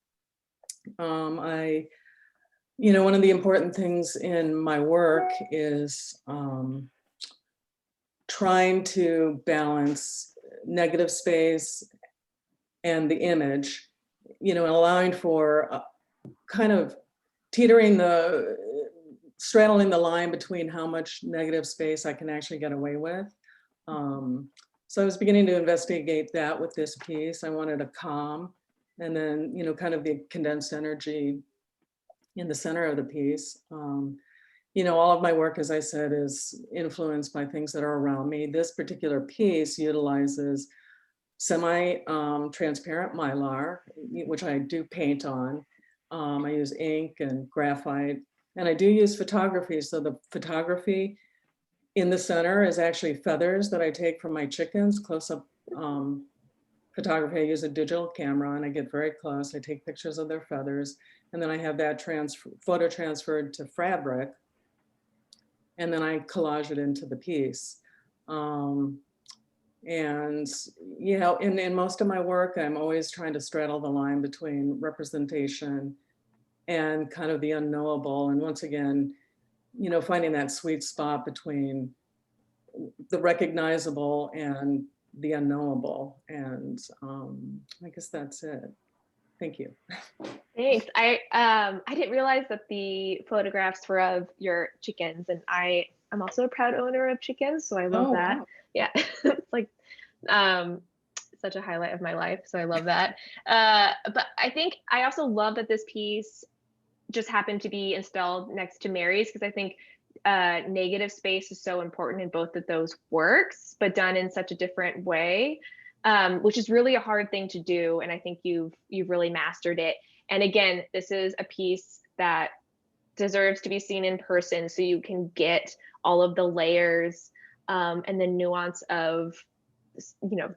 You know, one of the important things in my work is trying to balance negative space and the image, you know, and allowing for kind of straddling the line between how much negative space I can actually get away with. So I was beginning to investigate that with this piece. I wanted a calm, and then, you know, kind of the condensed energy in the center of the piece. You know, all of my work, as I said, is influenced by things that are around me. This particular piece utilizes semi-transparent mylar, which I do paint on. I use ink and graphite, and I do use photography. So the photography in the center is actually feathers that I take from my chickens, close-up photography. I use a digital camera and I get very close. I take pictures of their feathers, and then I have that photo transferred to fabric, and then I collage it into the piece. And, you know, in most of my work, I'm always trying to straddle the line between representation and kind of the unknowable. And once again, you know, finding that sweet spot between the recognizable and the unknowable. And I guess that's it. Thank you. Thanks. I didn't realize that the photographs were of your chickens, and I'm also a proud owner of chickens, so I love that. Wow. Yeah, it's like such a highlight of my life, so I love that. But I think I also love that this piece just happened to be installed next to Mary's, because I think negative space is so important in both of those works, but done in such a different way, which is really a hard thing to do. And I think you've really mastered it. And again, this is a piece that deserves to be seen in person, so you can get all of the layers and the nuance of, you know,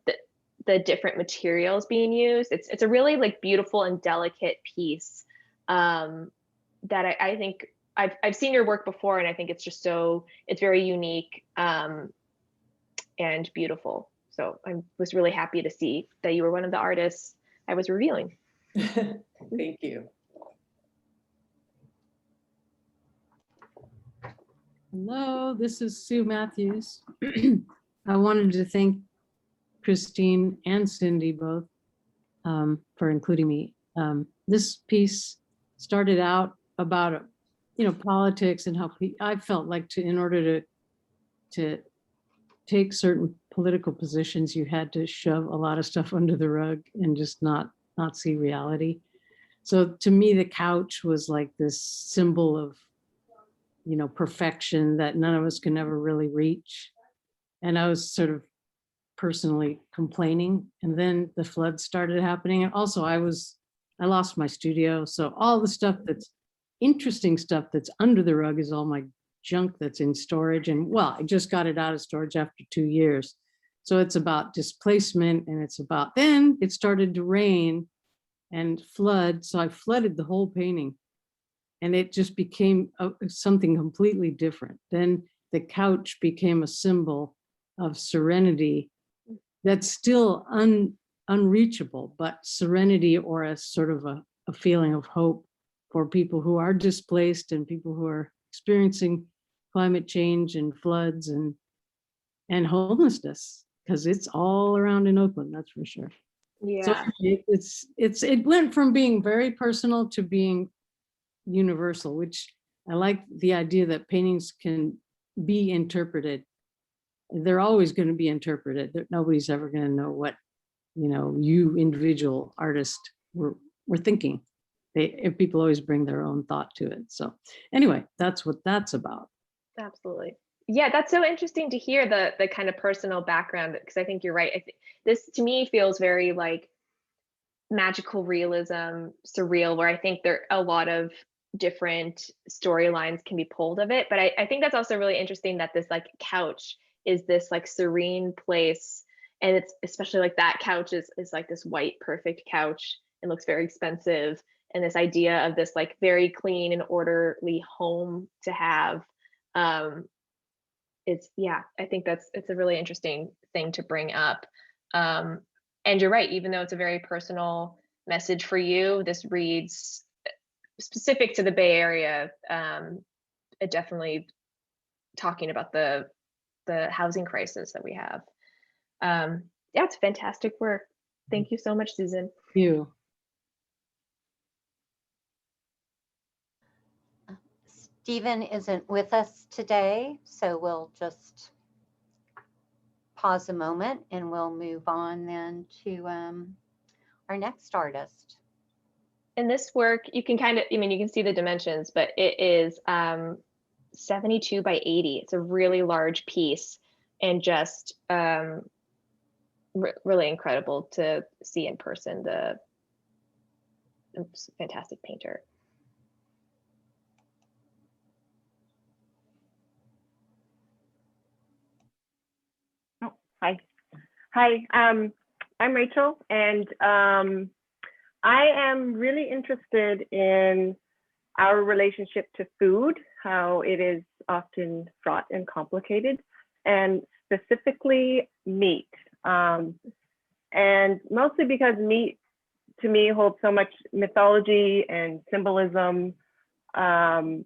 the different materials being used. It's a really like beautiful and delicate piece that I think I've seen your work before, and I think it's just it's very unique and beautiful. So I was really happy to see that you were one of the artists I was revealing. Thank you. Hello, this is Sue Matthews. I wanted to thank Christine and Cindy both for including me. This piece started out about, you know, politics and how I felt like in order to take certain political positions, you had to shove a lot of stuff under the rug and just not see reality. So to me, the couch was like this symbol of, you know, perfection that none of us can ever really reach. And I was sort of personally complaining, and then the flood started happening. And also I lost my studio. So all the stuff that's interesting stuff that's under the rug is all my junk that's in storage. And well, I just got it out of storage after 2 years. So it's about displacement, and it's about, then it started to rain and flood. So I flooded the whole painting, and it just became something completely different. Then the couch became a symbol of serenity that's still unreachable, but serenity, or a sort of a feeling of hope for people who are displaced and people who are experiencing climate change and floods and homelessness, because it's all around in Oakland, that's for sure. Yeah. So it went from being very personal to being universal, which I like the idea that paintings can be interpreted. They're always going to be interpreted. Nobody's ever going to know what, you know, you individual artist were thinking. If people always bring their own thought to it. So anyway, that's what that's about. Absolutely. Yeah, that's so interesting to hear the kind of personal background, because I think you're right. This to me feels very like magical realism, surreal, where I think there are a lot of different storylines can be pulled of it. But I think that's also really interesting that this like couch is this like serene place. And it's especially like that couch is like this white, perfect couch and looks very expensive. And this idea of this like very clean and orderly home to have, it's, yeah, I think it's a really interesting thing to bring up. And you're right, even though it's a very personal message for you, this reads specific to the Bay Area, it definitely talking about the housing crisis that we have. Yeah, it's fantastic work. Thank you so much, Susan. Thank you. Stephen isn't with us today, so we'll just pause a moment and we'll move on then to our next artist. In this work, you can kind of, I mean, you can see the dimensions, but it is 72 by 80. It's a really large piece and just really incredible to see in person. Fantastic painter. Hi, I'm Rachel, and I am really interested in our relationship to food, how it is often fraught and complicated, and specifically meat. And mostly because meat to me holds so much mythology and symbolism. And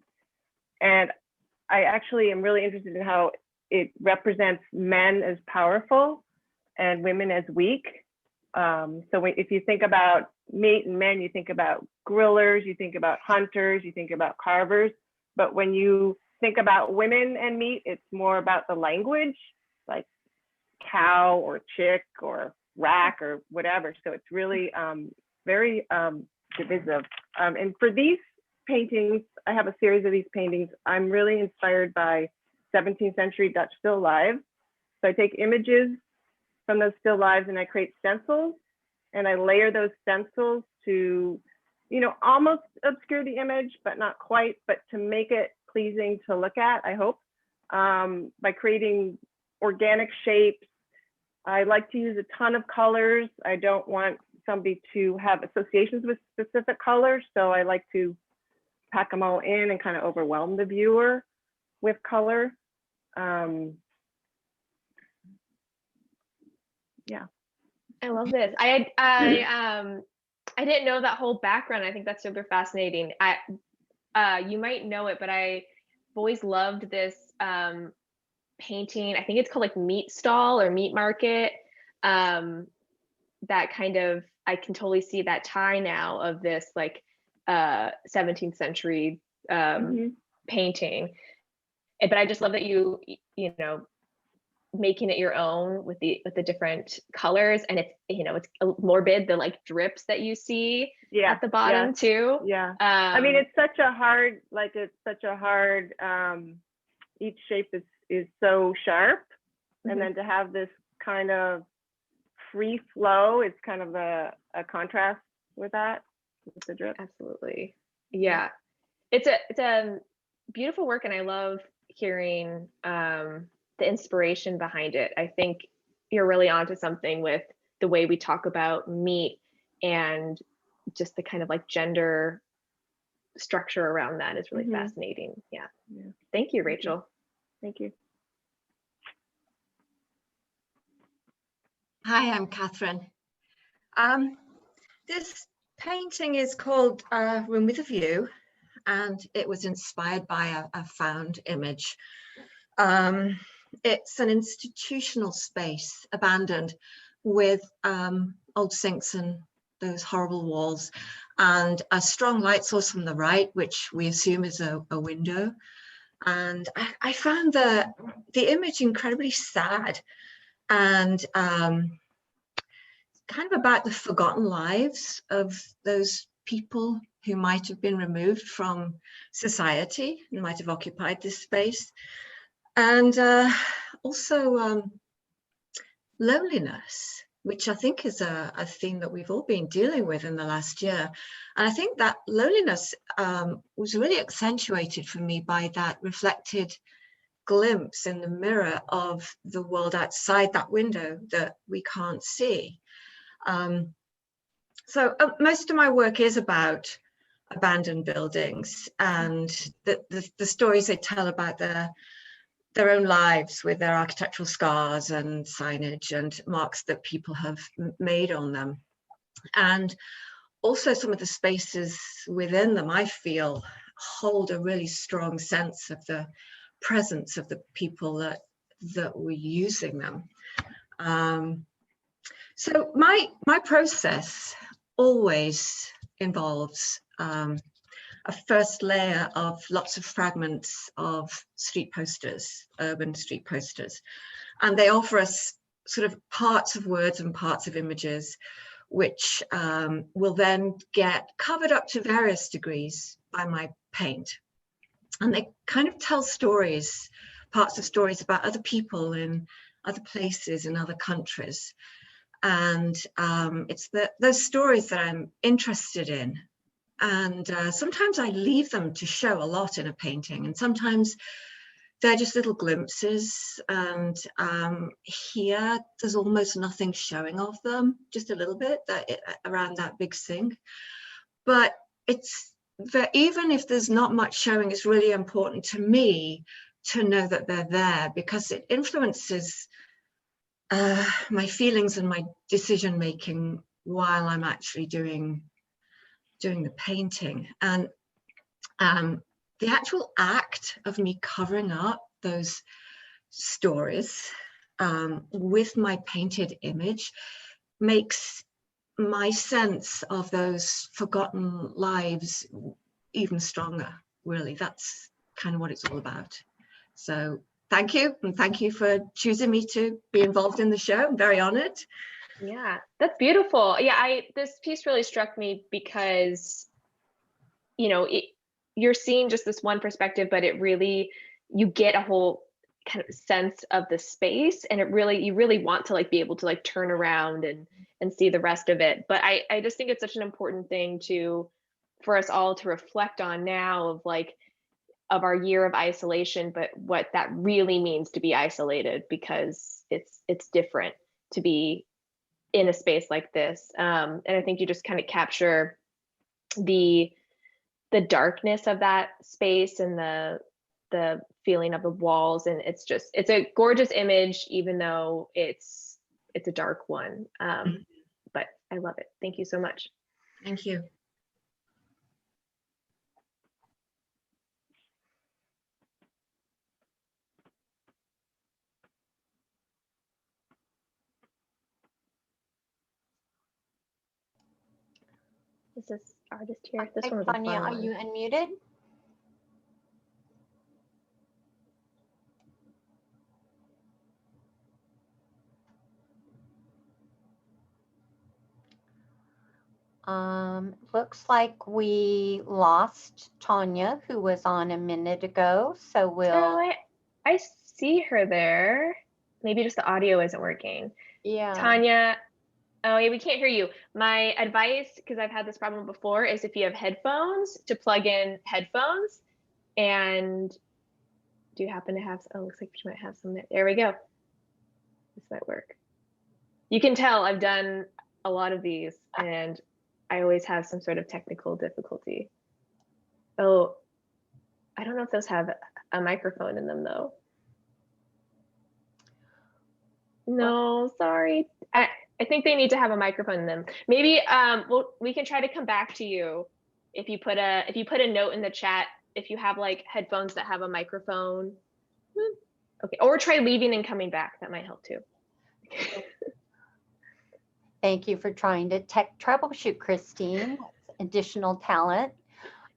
I actually am really interested in how it represents men as powerful and women as weak. So if you think about meat and men, you think about grillers, you think about hunters, you think about carvers. But when you think about women and meat, it's more about the language, like cow or chick or rack or whatever. So it's really very divisive. And for these paintings, I have a series of these paintings. I'm really inspired by 17th century Dutch still lives. So I take images from those still lives and I create stencils, and I layer those stencils to, you know, almost obscure the image, but not quite, but to make it pleasing to look at, I hope, by creating organic shapes. I like to use a ton of colors. I don't want somebody to have associations with specific colors, so I like to pack them all in and kind of overwhelm the viewer with color. Yeah. I love this. I didn't know that whole background. I think that's super fascinating. You might know it, but I've always loved this painting. I think it's called like Meat Stall or Meat Market. That kind of, I can totally see that tie now of this like 17th century painting. But I just love that you know, making it your own with the different colors, and it's, you know, it's morbid, the like drips that you see at the bottom too. Yeah. I mean, it's such a hard, each shape is so sharp, and then to have this kind of free flow, it's kind of a contrast with that, with the drip. Absolutely. Yeah. It's a beautiful work, and I love hearing the inspiration behind it. I think you're really onto something with the way we talk about meat and just the kind of like gender structure around that is really fascinating. Yeah. Thank you, Rachel. Thank you. Hi, I'm Catherine. This painting is called Room with a View, and it was inspired by a found image. It's an institutional space, abandoned, with old sinks and those horrible walls, and a strong light source from the right, which we assume is a window. And I found the image incredibly sad, and kind of about the forgotten lives of those people who might have been removed from society and might have occupied this space. And also loneliness, which I think is a theme that we've all been dealing with in the last year. And I think that loneliness was really accentuated for me by that reflected glimpse in the mirror of the world outside that window that we can't see. So most of my work is about abandoned buildings and the stories they tell about their own lives with their architectural scars and signage and marks that people have made on them. And also some of the spaces within them, I feel, hold a really strong sense of the presence of the people that were using them. So my process always involves a first layer of lots of fragments of street posters, urban street posters. And they offer us sort of parts of words and parts of images, which will then get covered up to various degrees by my paint. And they kind of tell stories, parts of stories about other people in other places in other countries. And it's those stories that I'm interested in. And sometimes I leave them to show a lot in a painting, and sometimes they're just little glimpses. And here there's almost nothing showing of them, just a little bit around that big sink. But it's even if there's not much showing, it's really important to me to know that they're there, because it influences my feelings and my decision making while I'm actually doing the painting. And the actual act of me covering up those stories with my painted image makes my sense of those forgotten lives even stronger, really. That's kind of what it's all about. So thank you, and thank you for choosing me to be involved in the show. I'm very honored. Yeah, that's beautiful. Yeah, this piece really struck me because, you know, you're seeing just this one perspective, but it really, you get a whole kind of sense of the space, and you really want to like be able to like turn around and see the rest of it. But I just think it's such an important thing for us all to reflect on now of our year of isolation, but what that really means to be isolated, because it's different to be in a space like this. And I think you just kind of capture the darkness of that space and the feeling of the walls. And it's a gorgeous image, even though it's a dark one. But I love it. Thank you so much. Thank you. Is this artist here? This Hi, one was a Tanya, fun are one. you unmuted? Looks like we lost Tanya, who was on a minute ago. So we'll. Oh, I see her there. Maybe just the audio isn't working. Yeah. Tanya. Oh yeah, we can't hear you. My advice, because I've had this problem before, is if you have headphones, to plug in headphones. And do you happen to have, oh, looks like you might have some there. There we go. This might work. You can tell I've done a lot of these and I always have some sort of technical difficulty. Oh, I don't know if those have a microphone in them though. No, sorry. I think they need to have a microphone in them. Maybe we can try to come back to you if you put a note in the chat if you have like headphones that have a microphone. Okay, or try leaving and coming back. That might help too. Thank you for trying to tech troubleshoot, Christine. That's additional talent.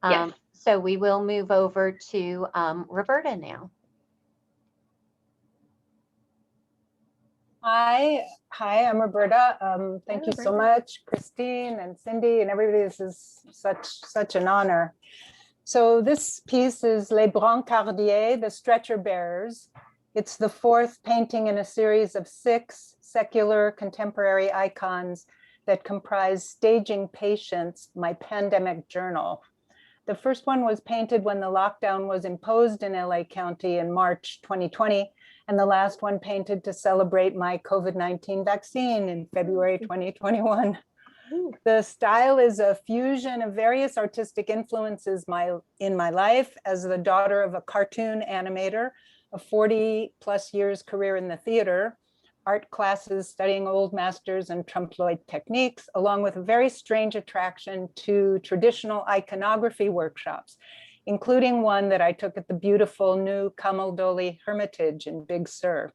Yes. So we will move over to Roberta now. Hi, I'm Roberta. Thank you so much, Christine and Cindy and everybody. This is such an honor. So this piece is Les Brancardiers, the Stretcher Bearers. It's the fourth painting in a series of 6 secular contemporary icons that comprise Staging Patients, my pandemic journal. The first one was painted when the lockdown was imposed in LA County in March 2020, and the last one painted to celebrate my COVID-19 vaccine in February 2021. The style is a fusion of various artistic influences in my life as the daughter of a cartoon animator, a 40+ years career in the theater, art classes studying old masters and trompe-l'oeil techniques, along with a very strange attraction to traditional iconography workshops, including one that I took at the beautiful new Camaldoli Hermitage in Big Sur.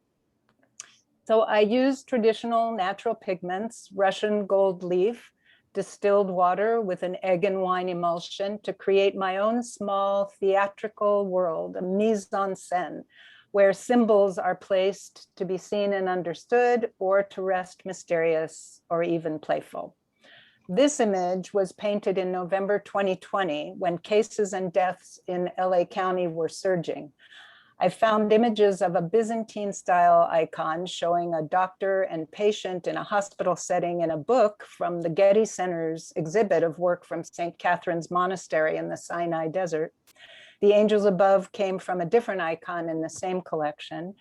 So I used traditional natural pigments, Russian gold leaf, distilled water with an egg and wine emulsion to create my own small theatrical world, a mise-en-scène, where symbols are placed to be seen and understood or to rest mysterious or even playful. This image was painted in November 2020 when cases and deaths in LA County were surging. I found images of a Byzantine style icon showing a doctor and patient in a hospital setting in a book from the Getty Center's exhibit of work from St. Catherine's Monastery in the Sinai Desert. The angels above came from a different icon in the same collection.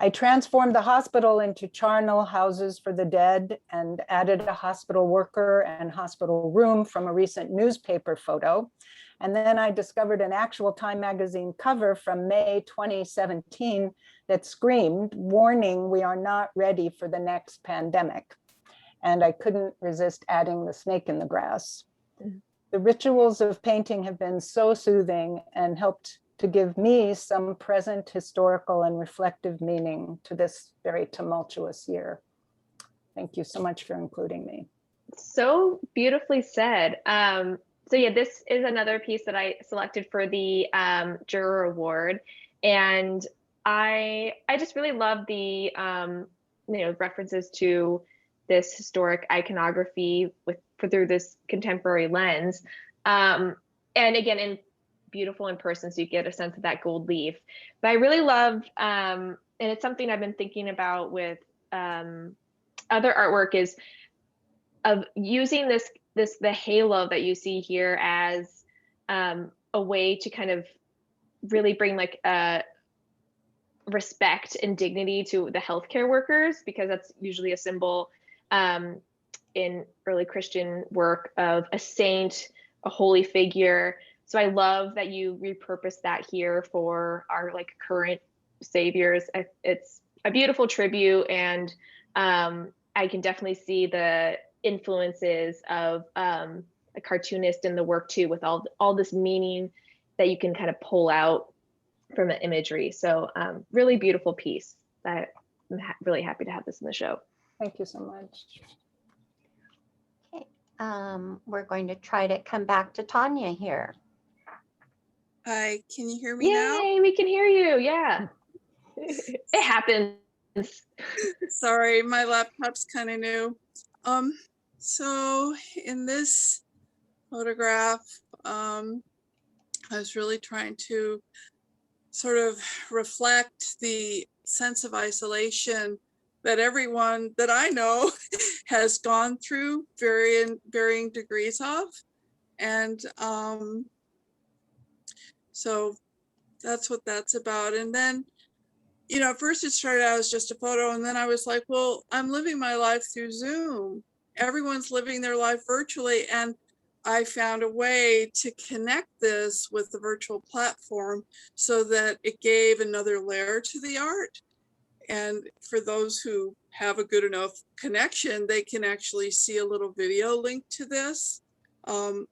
I transformed the hospital into charnel houses for the dead and added a hospital worker and hospital room from a recent newspaper photo. And then I discovered an actual Time magazine cover from May 2017 that screamed, "Warning, we are not ready for the next pandemic." And I couldn't resist adding the snake in the grass. The rituals of painting have been so soothing and helped to give me some present historical and reflective meaning to this very tumultuous year. Thank you so much for including me. So beautifully said. So yeah, this is another piece that I selected for the Juror Award. And I just really love the references to this historic iconography through this contemporary lens. And again, in beautiful in person, so you get a sense of that gold leaf. But I really love, and it's something I've been thinking about with other artwork, is of using the halo that you see here as a way to kind of really bring like respect and dignity to the healthcare workers, because that's usually a symbol in early Christian work of a saint, a holy figure. So I love that you repurpose that here for our like current saviors. It's a beautiful tribute, and I can definitely see the influences of a cartoonist in the work too, with all this meaning that you can kind of pull out from the imagery. So really beautiful piece that I'm really happy to have this in the show. Thank you so much. Okay, we're going to try to come back to Tanya here. Hi, can you hear me now? Yay, we can hear you. Yeah, it happens. Sorry, my laptop's kind of new. So in this photograph, I was really trying to sort of reflect the sense of isolation that everyone that I know has gone through varying degrees of. And so that's what that's about. And then, at first it started out as just a photo, and then I was like, well, I'm living my life through Zoom. Everyone's living their life virtually, and I found a way to connect this with the virtual platform so that it gave another layer to the art. And for those who have a good enough connection, they can actually see a little video linked to this,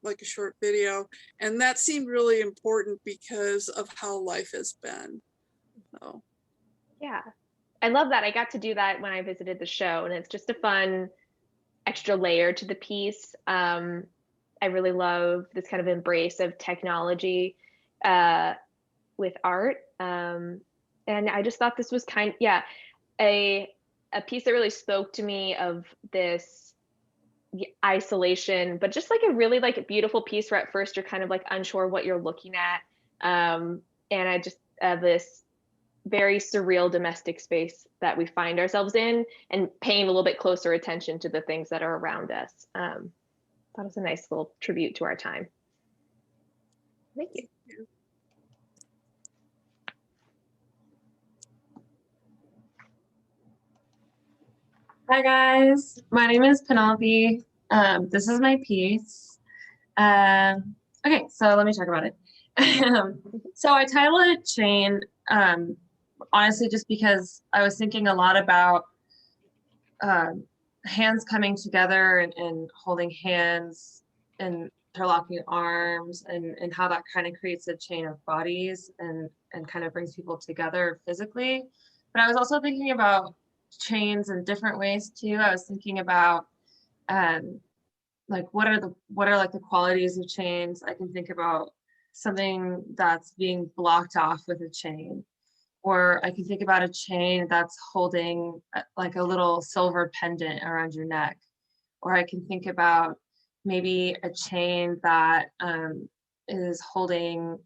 like a short video. And that seemed really important because of how life has been. So. Yeah, I love that. I got to do that when I visited the show, and it's just a fun extra layer to the piece. I really love this kind of embrace of technology with art. And I just thought this was a piece that really spoke to me of this isolation, but just like a really like beautiful piece where at first you're kind of like unsure what you're looking at. And I just this very surreal domestic space that we find ourselves in, and paying a little bit closer attention to the things that are around us. That was a nice little tribute to our time. Thank you. Hi guys, my name is Penelope. This is my piece. Okay, so let me talk about it. So I titled it Chain, honestly, just because I was thinking a lot about hands coming together and holding hands and interlocking arms, and how that kind of creates a chain of bodies and kind of brings people together physically. But I was also thinking about chains in different ways too. I was thinking about like what are like the qualities of chains. I can think about something that's being blocked off with a chain, or I can think about a chain that's holding like a little silver pendant around your neck, or I can think about maybe a chain that is holding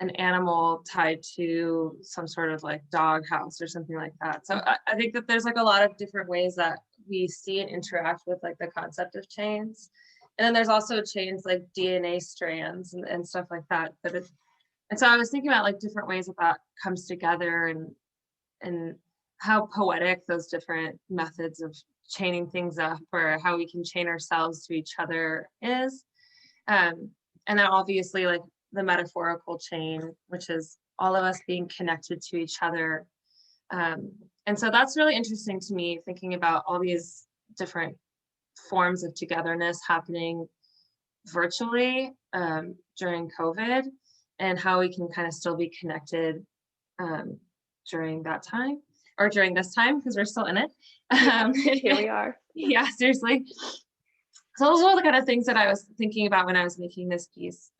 an animal tied to some sort of like dog house or something like that. So I think that there's like a lot of different ways that we see and interact with like the concept of chains. And then there's also chains like DNA strands and stuff like that. And so I was thinking about like different ways that comes together, and how poetic those different methods of chaining things up, or how we can chain ourselves to each other is. And then obviously like the metaphorical chain, which is all of us being connected to each other. And so that's really interesting to me, thinking about all these different forms of togetherness happening virtually during COVID, and how we can kind of still be connected during that time, or during this time, because we're still in it. Here we are. Yeah, seriously. So those are the kind of things that I was thinking about when I was making this piece.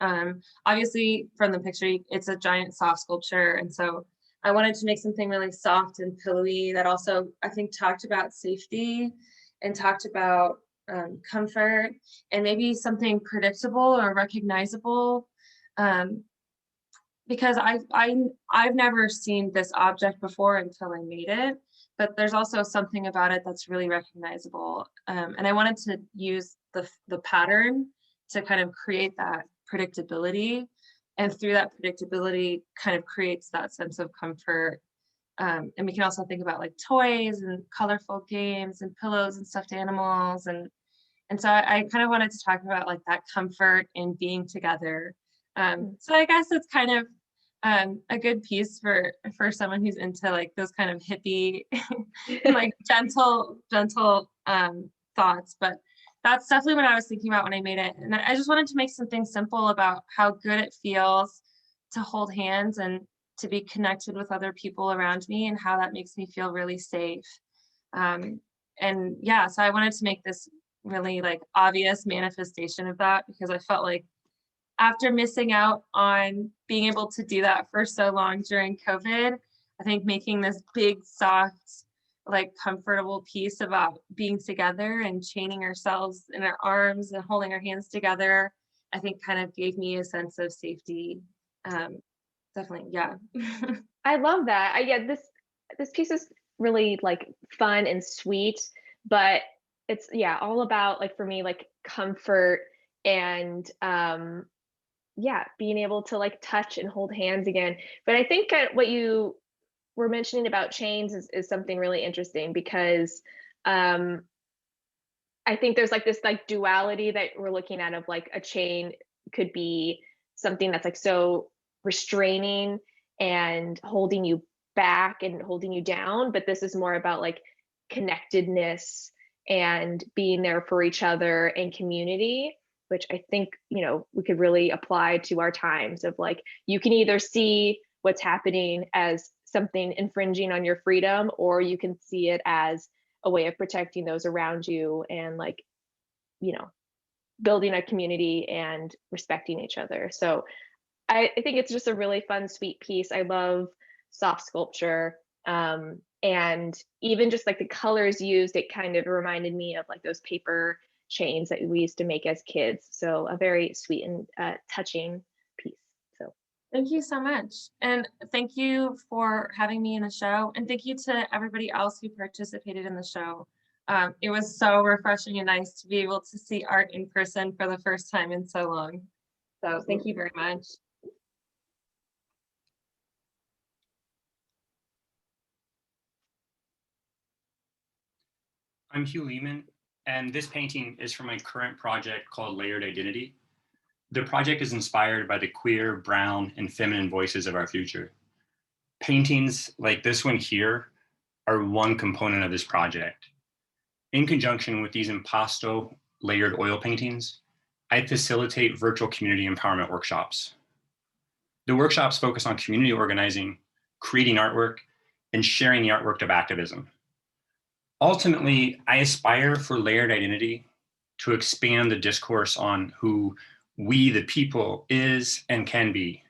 Obviously, from the picture, it's a giant soft sculpture. And so I wanted to make something really soft and pillowy that also, I think, talked about safety and talked about comfort, and maybe something predictable or recognizable. Because I've never seen this object before until I made it, but there's also something about it that's really recognizable. And I wanted to use the pattern to kind of create that predictability, and through that predictability kind of creates that sense of comfort. And we can also think about like toys and colorful games and pillows and stuffed animals. And so I kind of wanted to talk about like that comfort in being together. So I guess it's kind of a good piece for someone who's into like those kind of hippie, like gentle thoughts. But that's definitely what I was thinking about when I made it. And I just wanted to make something simple about how good it feels to hold hands and to be connected with other people around me, and how that makes me feel really safe. And yeah, so I wanted to make this really like obvious manifestation of that, because I felt like after missing out on being able to do that for so long during COVID, I think making this big, soft, like comfortable piece about being together and chaining ourselves in our arms and holding our hands together, I think kind of gave me a sense of safety. Definitely, yeah. I love that. Yeah, this piece is really like fun and sweet, but it's all about, like, for me, like comfort and being able to like touch and hold hands again. But I think what you were mentioning about chains is something really interesting, because I think there's like this like duality that we're looking at of like a chain could be something that's like so restraining and holding you back and holding you down, but this is more about like connectedness and being there for each other and community, which I think, we could really apply to our times of like, you can either see what's happening as something infringing on your freedom, or you can see it as a way of protecting those around you and like, building a community and respecting each other. So I think it's just a really fun, sweet piece. I love soft sculpture. And even just like the colors used, it kind of reminded me of like those paper chains that we used to make as kids. So a very sweet and touching piece. So Thank you so much. And thank you for having me in the show. And thank you to everybody else who participated in the show. It was so refreshing and nice to be able to see art in person for the first time in so long. So thank you very much. I'm Hugh Lehman, and this painting is from my current project called Layered Identity. The project is inspired by the queer, brown, and feminine voices of our future. Paintings like this one here are one component of this project. In conjunction with these impasto layered oil paintings, I facilitate virtual community empowerment workshops. The workshops focus on community organizing, creating artwork, and sharing the artwork of activism. Ultimately, I aspire for layered identity to expand the discourse on who we, the people, is and can be.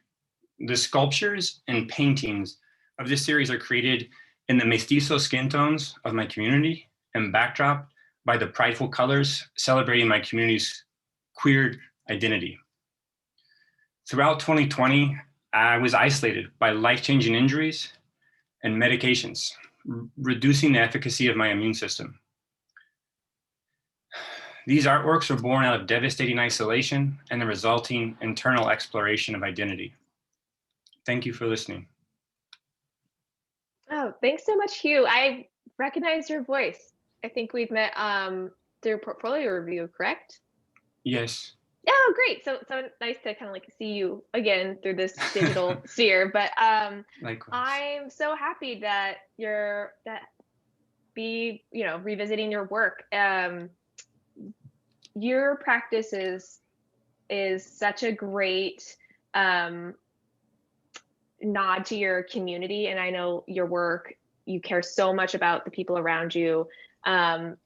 The sculptures and paintings of this series are created in the mestizo skin tones of my community and backdrop by the prideful colors celebrating my community's queer identity. Throughout 2020, I was isolated by life-changing injuries and medications, reducing the efficacy of my immune system. These artworks were born out of devastating isolation and the resulting internal exploration of identity. Thank you for listening. Oh, thanks so much, Hugh. I recognize your voice. I think we've met through portfolio review, correct? Yes. Oh, great. So nice to kind of like see you again through this digital sphere. But Likewise. I'm so happy that revisiting your work. Your practice is such a great nod to your community, and I know your work, you care so much about the people around you.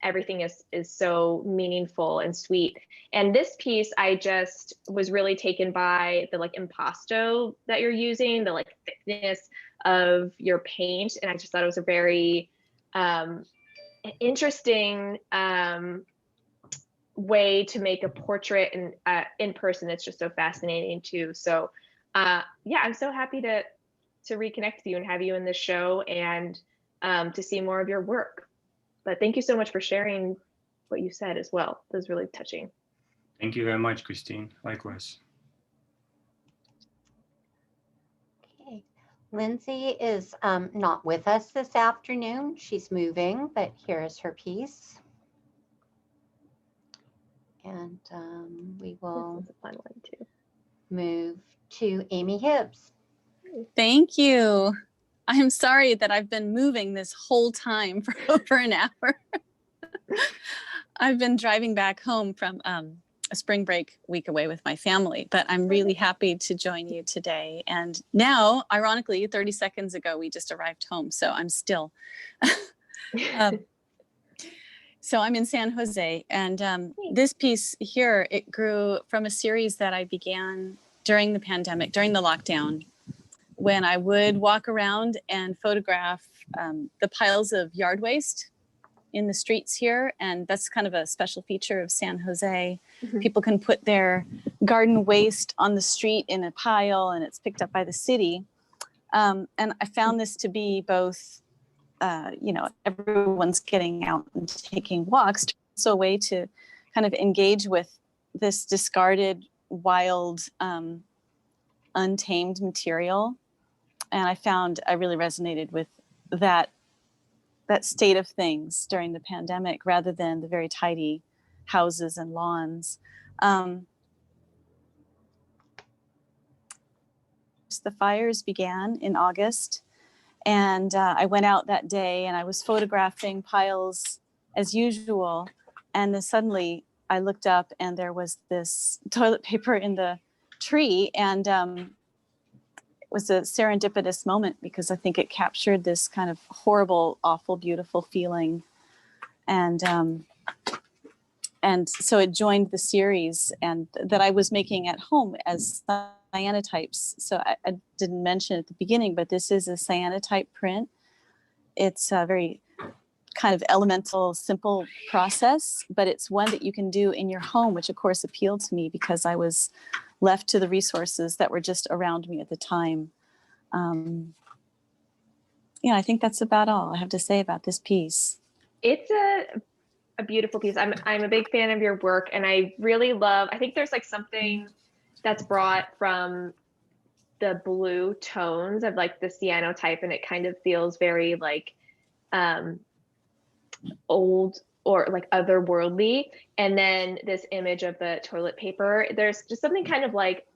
Everything is so meaningful and sweet. And this piece, I just was really taken by the like impasto that you're using, the like thickness of your paint, and I just thought it was a very interesting way to make a portrait in person. It's just so fascinating too. So yeah, I'm so happy to reconnect with you and have you in this show and to see more of your work. But thank you so much for sharing what you said as well. It was really touching. Thank you very much, Christine. Likewise. Okay. Lindsay is not with us this afternoon. She's moving, but here is her piece. And we will move to Amy Hibbs. Thank you. I'm sorry that I've been moving this whole time for over an hour. I've been driving back home from a spring break week away with my family, but I'm really happy to join you today. And now, ironically, 30 seconds ago, we just arrived home, so I'm still. So I'm in San Jose, and this piece here, it grew from a series that I began during the pandemic, during the lockdown, when I would walk around and photograph the piles of yard waste in the streets here. And that's kind of a special feature of San Jose. Mm-hmm. People can put their garden waste on the street in a pile and it's picked up by the city. And I found this to be both, everyone's getting out and taking walks. So a way to kind of engage with this discarded, wild, untamed material. And I really resonated with that state of things during the pandemic rather than the very tidy houses and lawns. The fires began in August, and I went out that day and I was photographing piles as usual. And then suddenly I looked up and there was this toilet paper in the tree, and it was a serendipitous moment because I think it captured this kind of horrible, awful, beautiful feeling. And so it joined the series and that I was making at home as cyanotypes. So I didn't mention at the beginning, but this is a cyanotype print. It's very kind of elemental, simple process, but it's one that you can do in your home, which of course appealed to me because I was left to the resources that were just around me at the time. Yeah, I think that's about all I have to say about this piece. It's a beautiful piece. I'm a big fan of your work, and I really love, I think there's like something that's brought from the blue tones of like the cyanotype, and it kind of feels very like old or like otherworldly. And then this image of the toilet paper, there's just something kind of like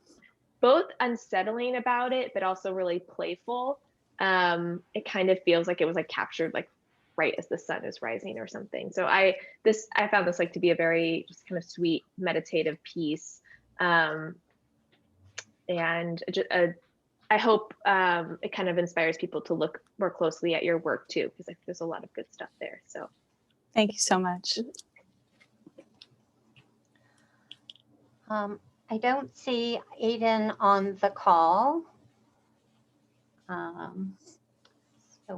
both unsettling about it, but also really playful. It kind of feels like it was like captured like right as the sun is rising or something. So I found this like to be a very just kind of sweet meditative piece. And I hope it kind of inspires people to look more closely at your work too, because there's a lot of good stuff there. So thank you so much. I don't see Aiden on the call.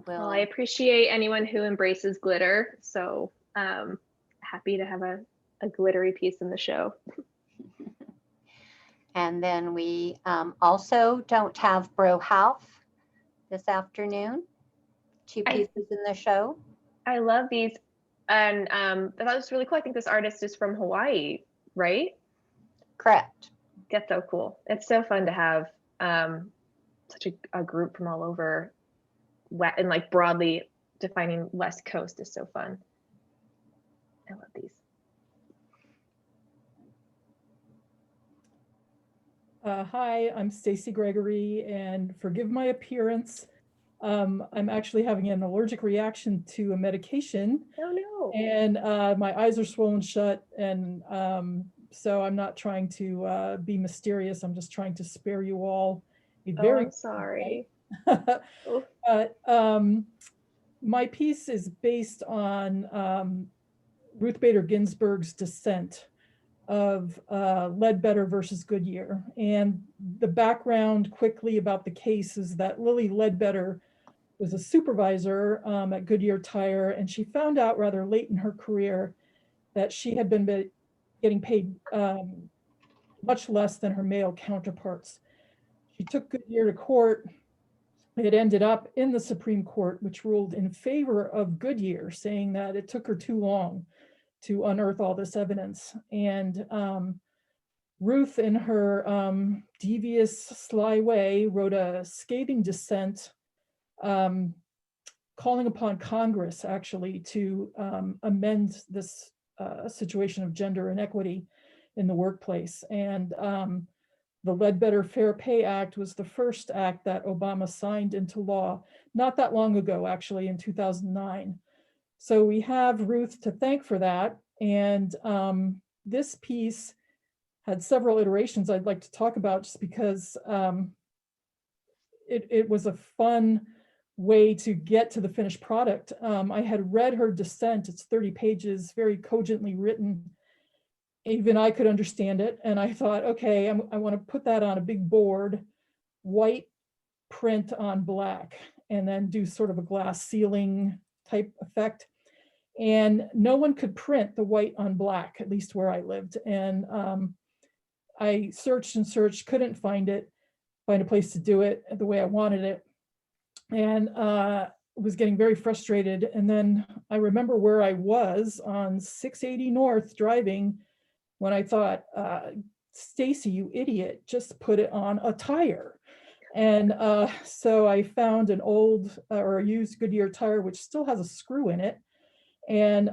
Well, I appreciate anyone who embraces glitter. So happy to have a glittery piece in the show. And then we also don't have Bro Half this afternoon. 2 pieces in the show. I love these. And that was really cool. I think this artist is from Hawaii, right? Correct. That's so cool. It's so fun to have such a group from all over, and like broadly defining West Coast is so fun. I love these. Hi, I'm Stacy Gregory, and forgive my appearance. I'm actually having an allergic reaction to a medication. Oh no. And my eyes are swollen shut, and so I'm not trying to be mysterious. I'm just trying to spare you all. I'm sorry. My piece is based on Ruth Bader Ginsburg's dissent of Ledbetter versus Goodyear. And the background quickly about the case is that Lily Ledbetter was a supervisor at Goodyear Tire, and she found out rather late in her career that she had been getting paid much less than her male counterparts. She took Goodyear to court. It ended up in the Supreme Court, which ruled in favor of Goodyear, saying that it took her too long to unearth all this evidence. And Ruth, in her devious, sly way, wrote a scathing dissent calling upon Congress actually to amend this situation of gender inequity in the workplace. And the Ledbetter Fair Pay Act was the first act that Obama signed into law, not that long ago, actually, in 2009. So we have Ruth to thank for that. And this piece had several iterations I'd like to talk about, just because it was a fun way to get to the finished product. I had read her dissent. It's 30 pages, very cogently written. Even I could understand it. And I thought, okay, I want to put that on a big board, white print on black, and then do sort of a glass ceiling type effect. And no one could print the white on black, at least where I lived. And I searched and searched, couldn't find a place to do it the way I wanted it. And was getting very frustrated. And then I remember where I was on 680 North driving when I thought, Stacy, you idiot, just put it on a tire. And so I found an old or a used Goodyear tire, which still has a screw in it, and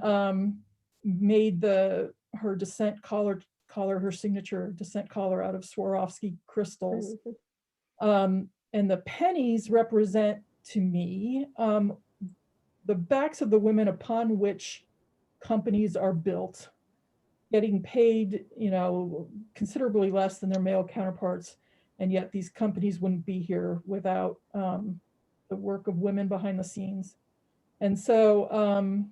made her dissent collar, her signature dissent collar out of Swarovski crystals. And the pennies represent to me the backs of the women upon which companies are built, getting paid, considerably less than their male counterparts, and yet these companies wouldn't be here without the work of women behind the scenes. And so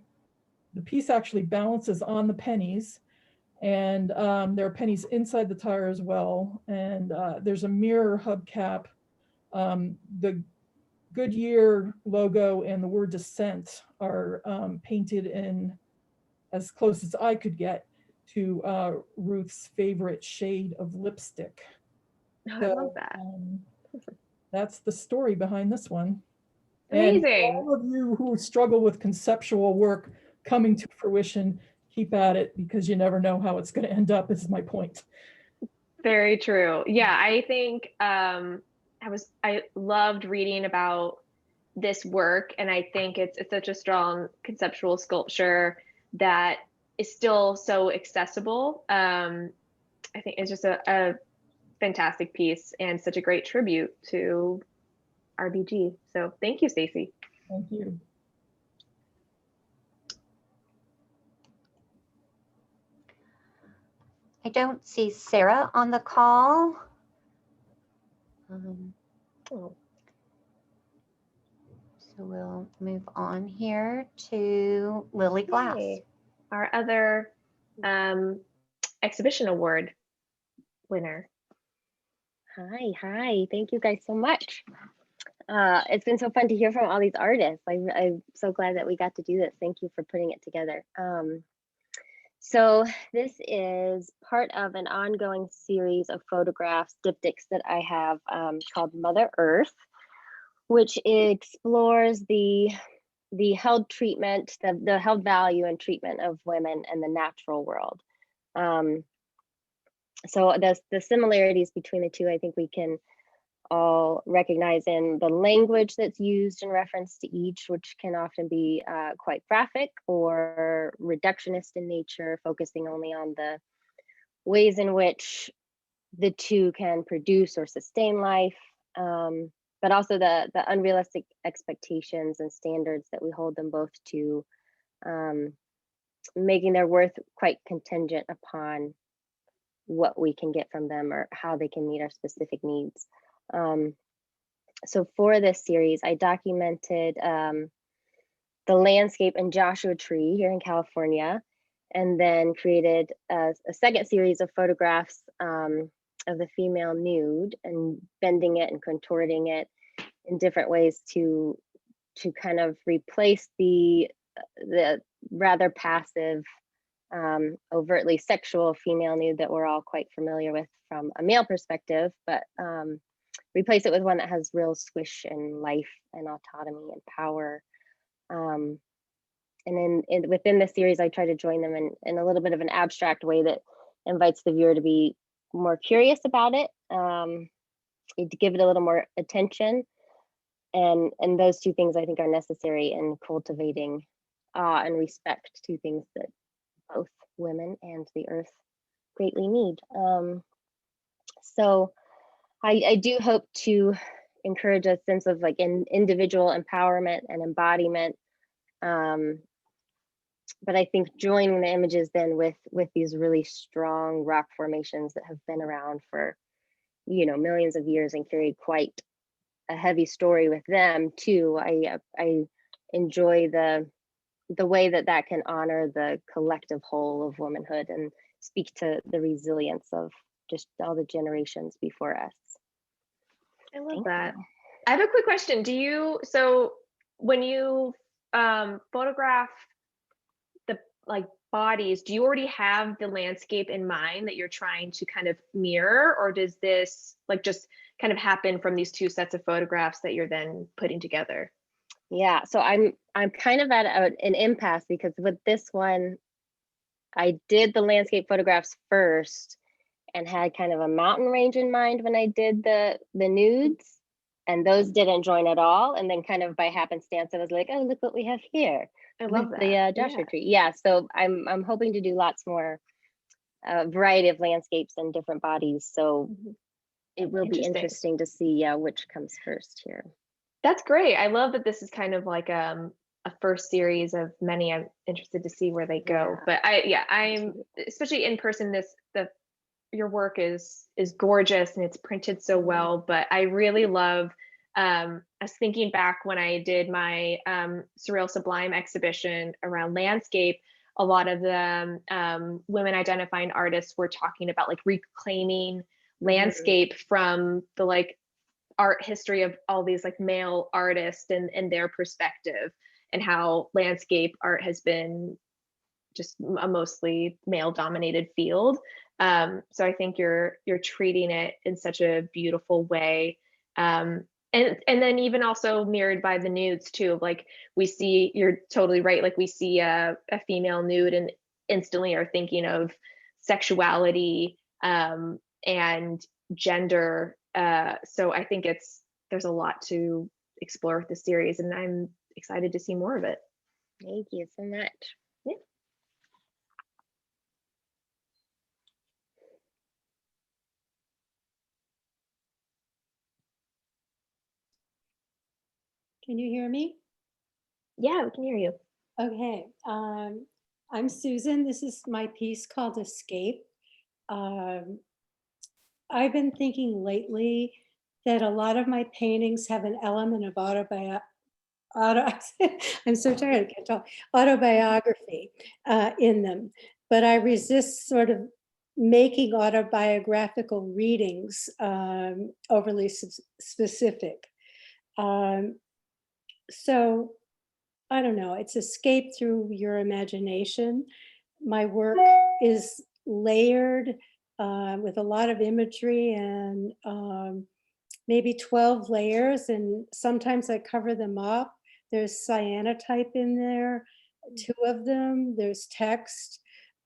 the piece actually balances on the pennies, and there are pennies inside the tire as well. And there's a mirror hubcap. The Goodyear logo and the word descent are painted in as close as I could get to Ruth's favorite shade of lipstick. Oh, I love that. That's the story behind this one. Amazing. And all of you who struggle with conceptual work coming to fruition, keep at it, because you never know how it's going to end up, is my point. Very true. Yeah, I think I loved reading about this work, and I think it's such a strong conceptual sculpture that is still so accessible. I think it's just a fantastic piece and such a great tribute to RBG. So thank you, Stacy. Thank you. I don't see Sarah on the call. So we'll move on here to Lily Glass. Yay. Our other exhibition award winner. Hi. Thank you guys so much. It's been so fun to hear from all these artists. I'm so glad that we got to do this. Thank you for putting it together. So this is part of an ongoing series of photographs, diptychs that I have called Mother Earth, which explores the held treatment, the held value and treatment of women in the natural world. So the similarities between the two, I think we can all recognize in the language that's used in reference to each, which can often be quite graphic or reductionist in nature, focusing only on the ways in which the two can produce or sustain life, but also the unrealistic expectations and standards that we hold them both to, making their worth quite contingent upon what we can get from them or how they can meet our specific needs. So for this series, I documented the landscape in Joshua Tree here in California, and then created a second series of photographs of the female nude and bending it and contorting it in different ways to kind of replace the rather passive, overtly sexual female nude that we're all quite familiar with from a male perspective, but replace it with one that has real squish and life and autonomy and power. And then within the series, I try to join them in a little bit of an abstract way that invites the viewer to be more curious about it, to give it a little more attention. And those two things I think are necessary in cultivating awe and respect to things that both women and the earth greatly need. So I do hope to encourage a sense of like individual empowerment and embodiment. But I think joining the images then with these really strong rock formations that have been around for, millions of years and carry quite a heavy story with them too. I enjoy the way that can honor the collective whole of womanhood and speak to the resilience of just all the generations before us. I love that. I have a quick question. So when you photograph the bodies, do you already have the landscape in mind that you're trying to kind of mirror, or does this just kind of happen from these two sets of photographs that you're then putting together? Yeah, so I'm kind of at an impasse, because with this one, I did the landscape photographs first and had kind of a mountain range in mind when I did the nudes, and those didn't join at all. And then kind of by happenstance, I was like, oh, look what we have here. I love that. The Joshua Tree. Yeah, so I'm hoping to do lots more variety of landscapes and different bodies. So it will be interesting to see which comes first here. That's great. I love that this is kind of like a first series of many. I'm interested to see where they go. But I'm especially in person. Your work is gorgeous and it's printed so well. But I really love. I was thinking back when I did my Surreal Sublime exhibition around landscape. A lot of the women identifying artists were talking about reclaiming landscape from the art history of all these like male artists and their perspective, and how landscape art has been just a mostly male dominated field. So I think you're treating it in such a beautiful way. And then even also mirrored by the nudes too. Like we see, you're totally right. Like we see a female nude and instantly are thinking of sexuality and gender. So I think there's a lot to explore with the series, and I'm excited to see more of it. Thank you so much. Yeah. Can you hear me? Yeah, we can hear you. Okay. I'm Susan. This is my piece called Escape. I've been thinking lately that a lot of my paintings have an element of I'm so tired, I can't talk, autobiography in them, but I resist sort of making autobiographical readings overly specific. So I don't know, it's escape through your imagination. My work is layered with a lot of imagery and maybe 12 layers, and sometimes I cover them up. There's cyanotype in there, 2 of them. There's text.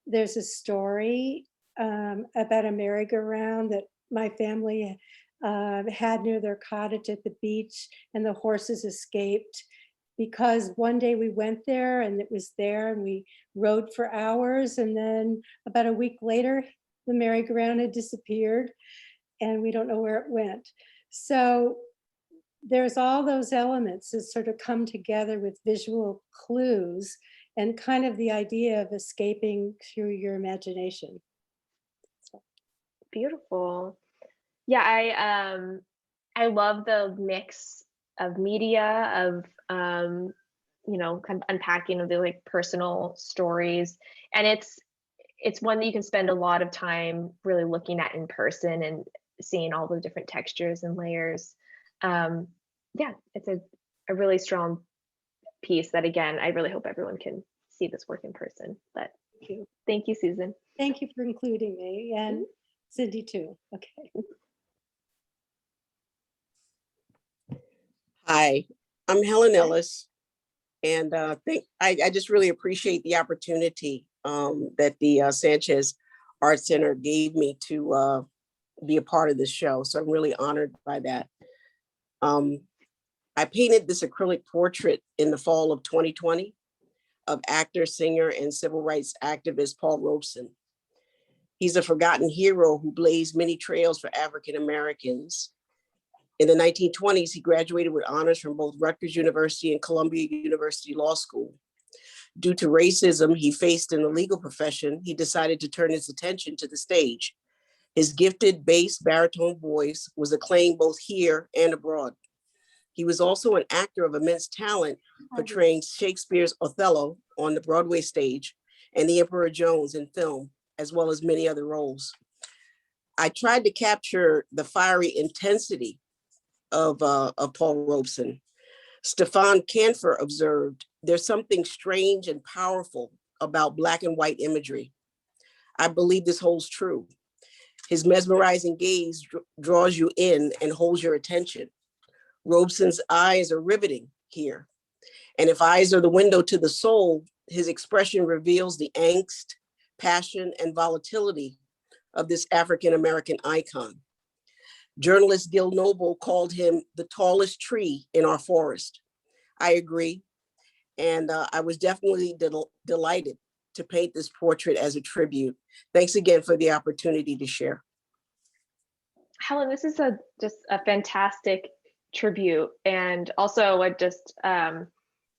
There's a story about a merry-go-round that my family had near their cottage at the beach, and the horses escaped because one day we went there and it was there and we rode for hours, and then about a week later the merry-go-round had disappeared and we don't know where it went. So there's all those elements that sort of come together with visual clues and kind of the idea of escaping through your imagination. Beautiful. Yeah, I love the mix of media, of you know, kind of unpacking of the like personal stories, and it's one that you can spend a lot of time really looking at in person and seeing all the different textures and layers. Yeah, it's a really strong piece that, again, I really hope everyone can see this work in person. But thank you, Susan. Thank you for including me, and Cindy too. Okay. Hi, I'm Helen Ellis, and I just really appreciate the opportunity that the Sanchez Art Center gave me to be a part of this show. So I'm really honored by that. I painted this acrylic portrait in the fall of 2020 of actor, singer, and civil rights activist Paul Robeson. He's a forgotten hero who blazed many trails for African Americans. In the 1920s, he graduated with honors from both Rutgers University and Columbia University Law School. Due to racism he faced in the legal profession, he decided to turn his attention to the stage. His gifted bass baritone voice was acclaimed both here and abroad. He was also an actor of immense talent, portraying Shakespeare's Othello on the Broadway stage and the Emperor Jones in film, as well as many other roles. I tried to capture the fiery intensity of Paul Robeson. Stefan Canfer observed, "There's something strange and powerful about Black and white imagery." I believe this holds true. His mesmerizing gaze draws you in and holds your attention. Robeson's eyes are riveting here. And if eyes are the window to the soul, his expression reveals the angst, passion, and volatility of this African-American icon. Journalist Gil Noble called him the tallest tree in our forest. I agree. And I was definitely delighted to paint this portrait as a tribute. Thanks again for the opportunity to share. Helen, this is just a fantastic tribute, and also I just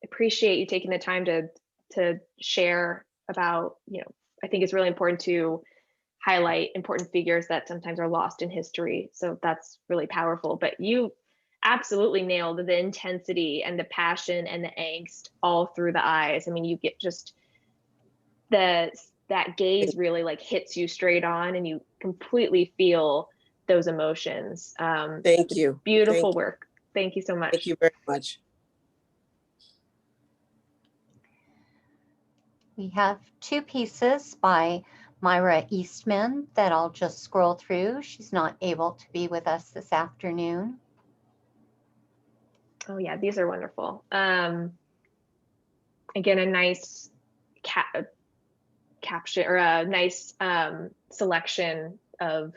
appreciate you taking the time to share about, you know, I think it's really important to highlight important figures that sometimes are lost in history. So that's really powerful. But you absolutely nailed the intensity and the passion and the angst all through the eyes. I mean, you get just that gaze really like hits you straight on, and you completely feel those emotions. Thank you. Beautiful work. Thank you so much. Thank you very much. We have two pieces by Myra Eastman that I'll just scroll through. She's not able to be with us this afternoon. Oh yeah, these are wonderful. Again, a nice caption or a nice selection of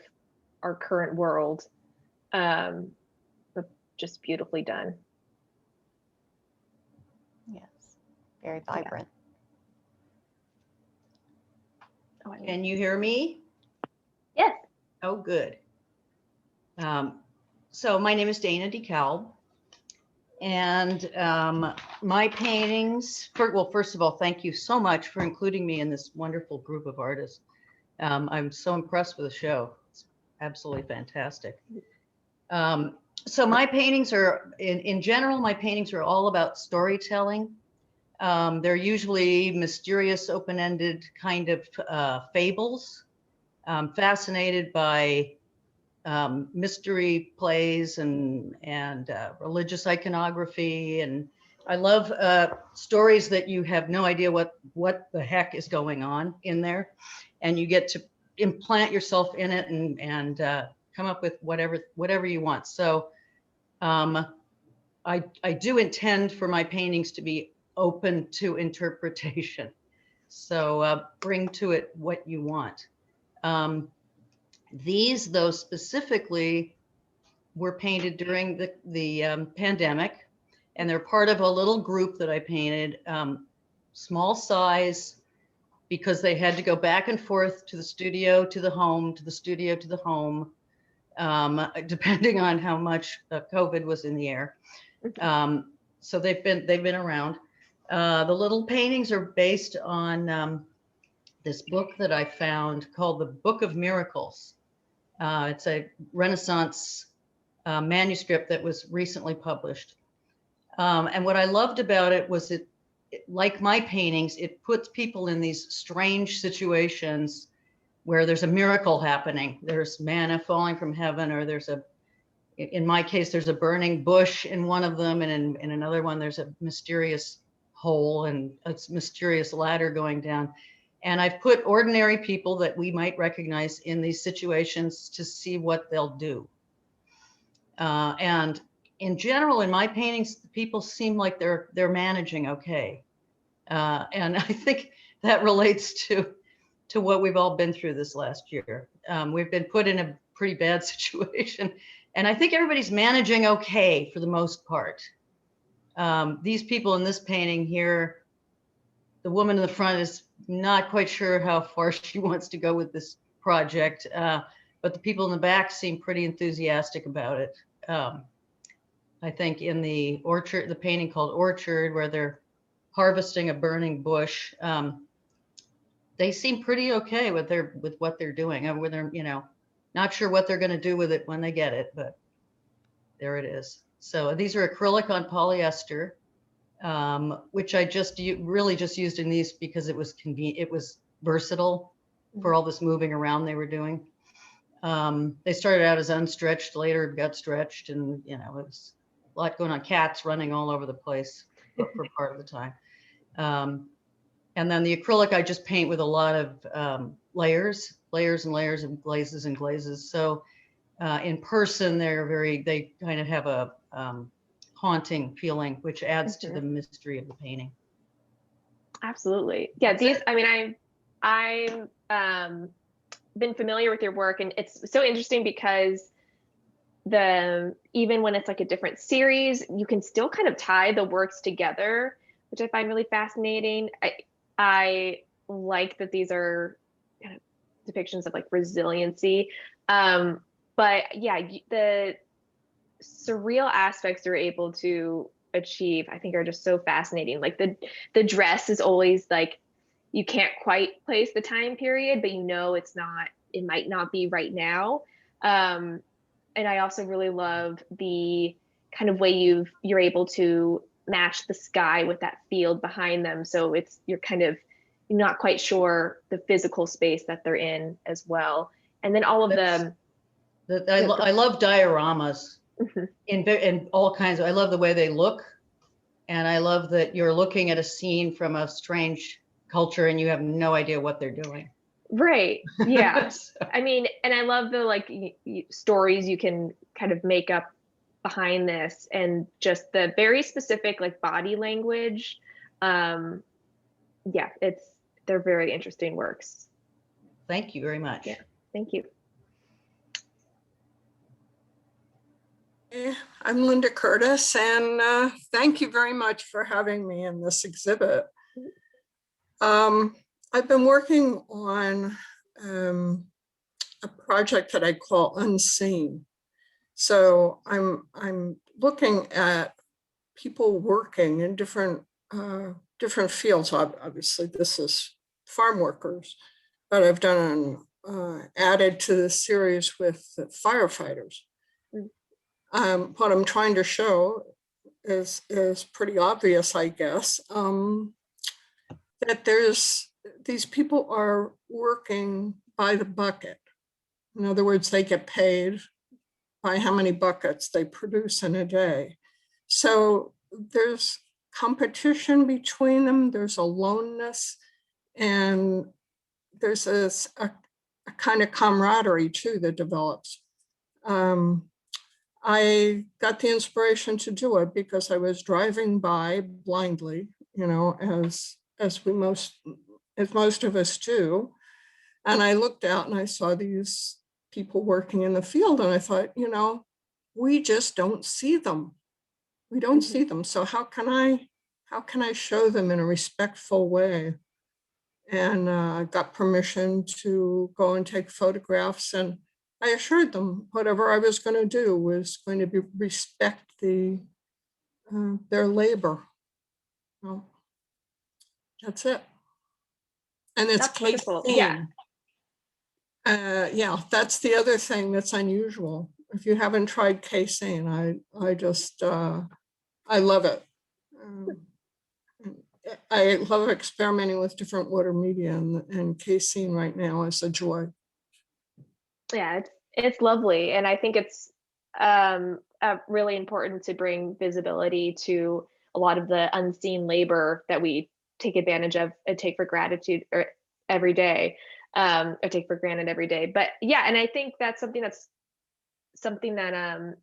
our current world, but just beautifully done. Yes, very vibrant. Yeah. Can you hear me? Yes. Oh, good. So my name is Dana DeKalb, and my paintings, first of all, thank you so much for including me in this wonderful group of artists. I'm so impressed with the show. It's absolutely fantastic. So my paintings are, in general, my paintings are all about storytelling. They're usually mysterious, open-ended kind of fables. I'm fascinated by mystery plays and religious iconography, and I love stories that you have no idea what the heck is going on in there, and you get to implant yourself in it and come up with whatever you want. So I do intend for my paintings to be open to interpretation. So bring to it what you want. These, though, specifically were painted during the pandemic, and they're part of a little group that I painted, small size, because they had to go back and forth to the studio, to the home, to the studio, to the home, depending on how much COVID was in the air. So they've been around. The little paintings are based on this book that I found called The Book of Miracles. It's a Renaissance manuscript that was recently published. And what I loved about it was it, like my paintings, it puts people in these strange situations where there's a miracle happening. There's manna falling from heaven, or in my case, there's a burning bush in one of them, and in another one, there's a mysterious hole and a mysterious ladder going down. And I've put ordinary people that we might recognize in these situations to see what they'll do. And in general, in my paintings, people seem like they're managing okay. And I think that relates to what we've all been through this last year. We've been put in a pretty bad situation, and I think everybody's managing okay for the most part. These people in this painting here, the woman in the front is not quite sure how far she wants to go with this project, but the people in the back seem pretty enthusiastic about it. I think in the orchard, the painting called Orchard, where they're harvesting a burning bush, they seem pretty okay with what they're doing. And they're, not sure what they're going to do with it when they get it, but there it is. So these are acrylic on polyester, which I really just used in these because it was convenient. It was versatile for all this moving around they were doing. They started out as unstretched, later got stretched, and it was a lot going on. Cats running all over the place for part of the time. And then the acrylic I just paint with a lot of layers and layers of glazes and glazes. So in person, they kind of have a haunting feeling, which adds to the mystery of the painting. Absolutely. Yeah, these, I mean, I've been familiar with your work, and it's so interesting because even when it's like a different series, you can still kind of tie the works together, which I find really fascinating. I like that these are kind of depictions of like resiliency. But yeah, the surreal aspects you're able to achieve, I think, are just so fascinating. Like the dress is always like, you can't quite place the time period, but it might not be right now. And I also really love the kind of way you're able to match the sky with that field behind them. So you're not quite sure the physical space that they're in as well. And then all of I love dioramas in all kinds of, I love the way they look. And I love that you're looking at a scene from a strange culture and you have no idea what they're doing. Right. Yeah. I mean, and I love the like stories you can kind of make up behind this, and just the very specific like body language. Yeah, they're very interesting works. Thank you very much. Yeah. Thank you. I'm Linda Curtis, and thank you very much for having me in this exhibit. I've been working on a project that I call Unseen. So I'm looking at people working in different fields. Obviously, this is farm workers, but I've done added to the series with the firefighters. What I'm trying to show is pretty obvious, I guess, that these people are working by the bucket. In other words, they get paid by how many buckets they produce in a day. So there's competition between them, there's aloneness, and there's a kind of camaraderie too that develops. I got the inspiration to do it because I was driving by blindly, you know, as most of us do. And I looked out and I saw these people working in the field, and I thought, you know, we just don't see them. We don't see them. So how can I show them in a respectful way? And I got permission to go and take photographs, and I assured them whatever I was going to do was going to be respect their labor. Well, that's it. And it's wonderful. casein. Yeah, that's the other thing that's unusual. If you haven't tried casein, I just I love it. I love experimenting with different water media, and casein right now is a joy. Yeah, it's lovely, and I think it's really important to bring visibility to a lot of the unseen labor that we take advantage of and take for gratitude or every day, or take for granted every day. But yeah, and I think that's something that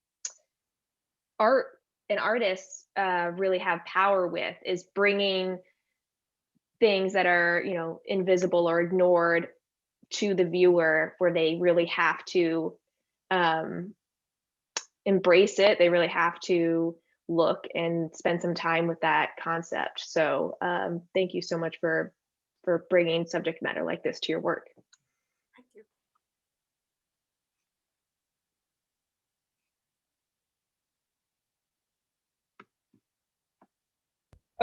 art and artists really have power with, is bringing things that are, you know, invisible or ignored to the viewer, where they really have to embrace it. They really have to look and spend some time with that concept. So thank you so much for bringing subject matter like this to your work. Thank you.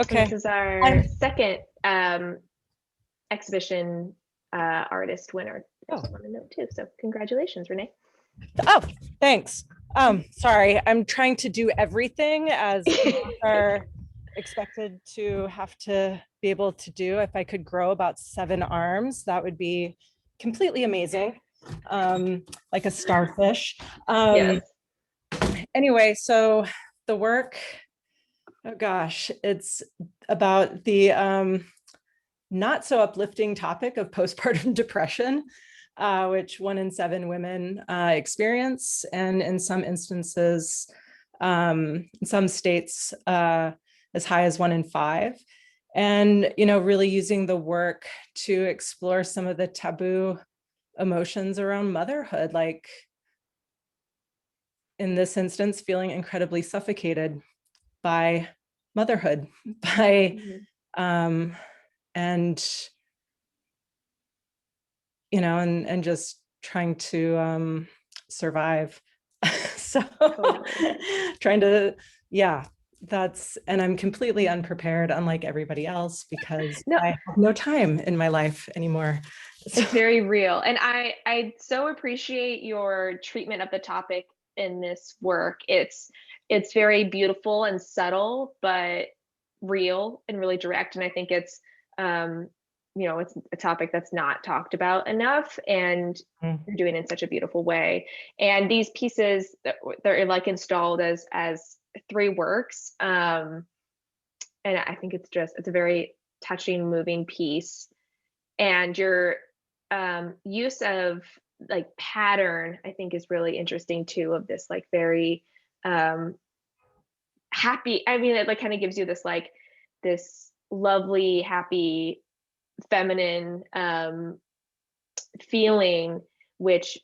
Okay. This is our second exhibition artist winner. I just want to note too. So congratulations, Renee. Oh, thanks. Sorry, I'm trying to do everything as are expected to have to be able to do. If I could grow about 7 arms, that would be completely amazing, like a starfish. Yes. Anyway, so the work, oh gosh, it's about the not so uplifting topic of postpartum depression, which 1 in 7 women experience, and in some instances, in some states, as high as 1 in 5. And, you know, really using the work to explore some of the taboo emotions around motherhood, like in this instance, feeling incredibly suffocated by motherhood, by, and, you know, and just trying to survive. So trying to, yeah, and I'm completely unprepared, unlike everybody else, because I have no time in my life anymore. It's very real. And I so appreciate your treatment of the topic in this work. It's very beautiful and subtle, but real and really direct. And I think it's you know, it's a topic that's not talked about enough, and you're doing it in such a beautiful way. And these pieces, they're like installed as 3 works. And I think it's a very touching, moving piece. And your use of like pattern, I think, is really interesting too, of this like very happy, I mean, it like kind of gives you this like this lovely, happy, feminine feeling, which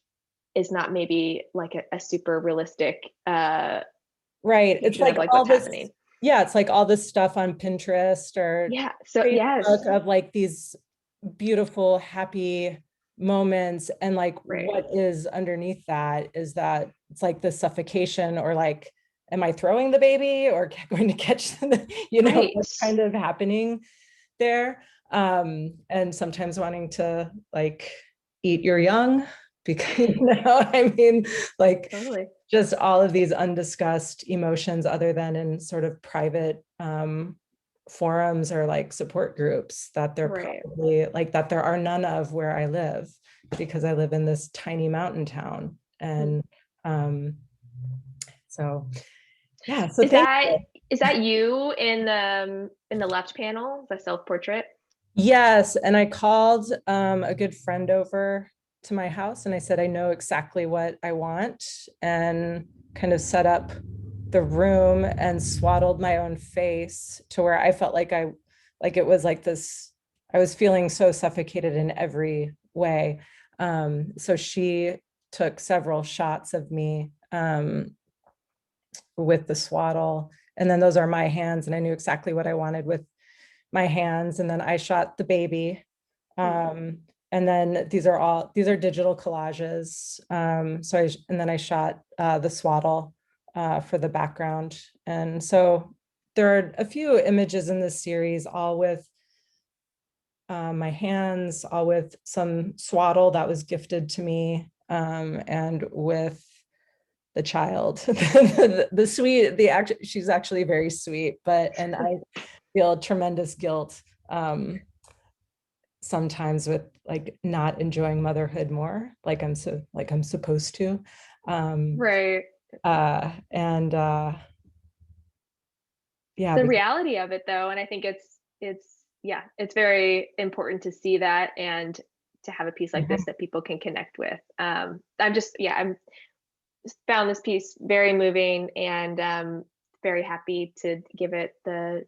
is not maybe like a super realistic right. It's like like all what's this happening. Yeah, it's like all this stuff on Pinterest or So Facebook of like these beautiful, happy moments, and like what is underneath that is that it's like the suffocation, or like, am I throwing the baby or going to catch the, you know, what's kind of happening there. And sometimes wanting to like eat your young, because, you know, I mean, like just all of these undiscussed emotions other than in sort of private forums or like support groups that they're probably like, that there are none of where I live, because I live in this tiny mountain town. And so, yeah. So is that you in the left panel, the self-portrait? Yes. And I called a good friend over to my house, and I said, I know exactly what I want, and kind of set up the room and swaddled my own face to where I felt like it was like this, I was feeling so suffocated in every way. So she took several shots of me with the swaddle, and then those are my hands, and I knew exactly what I wanted with my hands. And then I shot the baby. And then these are digital collages. And then I shot the swaddle for the background. And so there are a few images in this series, all with my hands, all with some swaddle that was gifted to me, and with the child, she's actually very sweet, and I feel tremendous guilt sometimes with like not enjoying motherhood more, like I'm supposed to. The reality of it though, and I think it's very important to see that, and to have a piece like this that people can connect with. I'm found this piece very moving, and very happy to give it the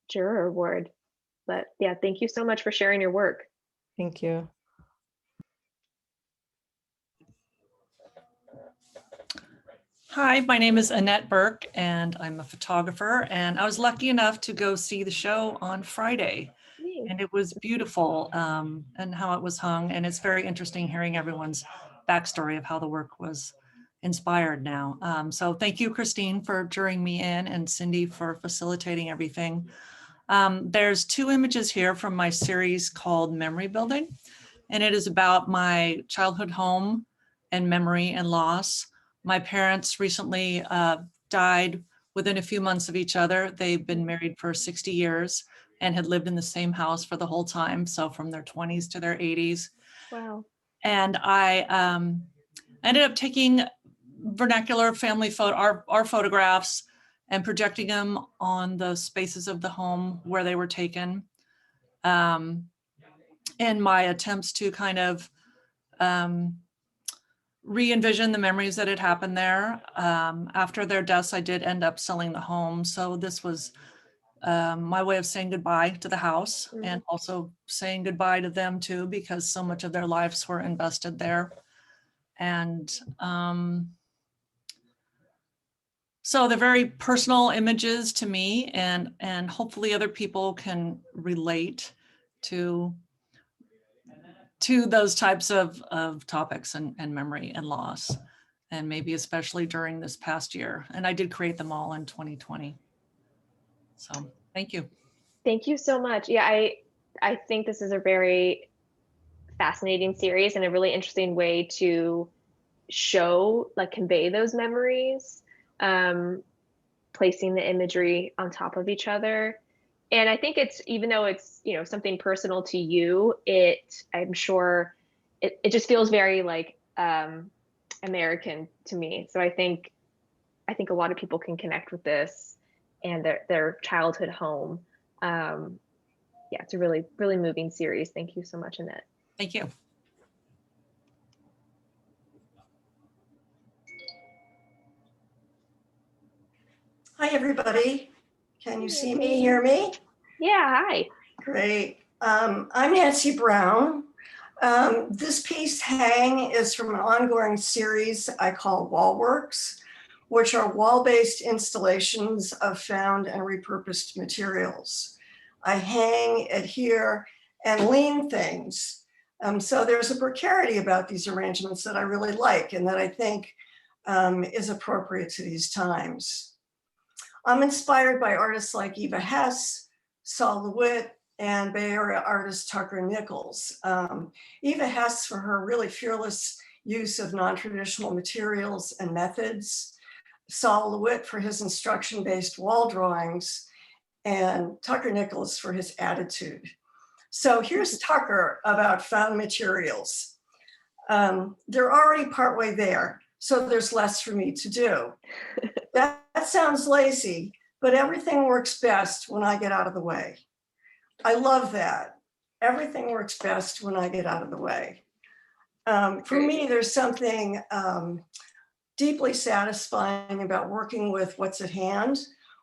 Juror Award. But yeah, thank you so much for sharing your work. Thank you. Hi, my name is Annette Burke, and I'm a photographer, and I was lucky enough to go see the show on Friday, and it was beautiful, and how it was hung, and it's very interesting hearing everyone's backstory of how the work was inspired now. So thank you, Christine, for juring me in, and Cindy for facilitating everything. There's 2 images here from my series called Memory Building, and it is about my childhood home and memory and loss. My parents recently died within a few months of each other. They've been married for 60 years and had lived in the same house for the whole time, so from their 20s to their 80s. Wow. And I ended up taking vernacular family our photographs and projecting them on the spaces of the home where they were taken. In my attempts to kind of re-envision the memories that had happened there. After their deaths, I did end up selling the home. So this was my way of saying goodbye to the house, and also saying goodbye to them too, because so much of their lives were invested there. And so they're very personal images to me, and hopefully other people can relate to those types of topics and memory and loss, and maybe especially during this past year. And I did create them all in 2020. So thank you. Thank you so much. Yeah, I think this is a very fascinating series and a really interesting way to show, like convey those memories, placing the imagery on top of each other. And I think it's, even though it's, you know, something personal to you, I'm sure it just feels very like American to me. So I think a lot of people can connect with this and their childhood home. Yeah, it's a really, really moving series. Thank you so much, Annette. Thank you. Hi, everybody. Can you see me, hear me? Yeah, hi. Great. I'm Nancy Brown. This piece, Hang, is from an ongoing series I call Wall Works, which are wall-based installations of found and repurposed materials. I hang, adhere, and lean things. So there's a precarity about these arrangements that I really like and that I think is appropriate to these times. I'm inspired by artists like Eva Hess, Sol LeWitt, and Bay Area artist Tucker Nichols. Eva Hess for her really fearless use of non-traditional materials and methods, Sol LeWitt for his instruction-based wall drawings, and Tucker Nichols for his attitude. So here's Tucker about found materials. They're already partway there, so there's less for me to do. That sounds lazy, but everything works best when I get out of the way. I love that. Everything works best when I get out of the way. For me, there's something deeply satisfying about working with what's at hand,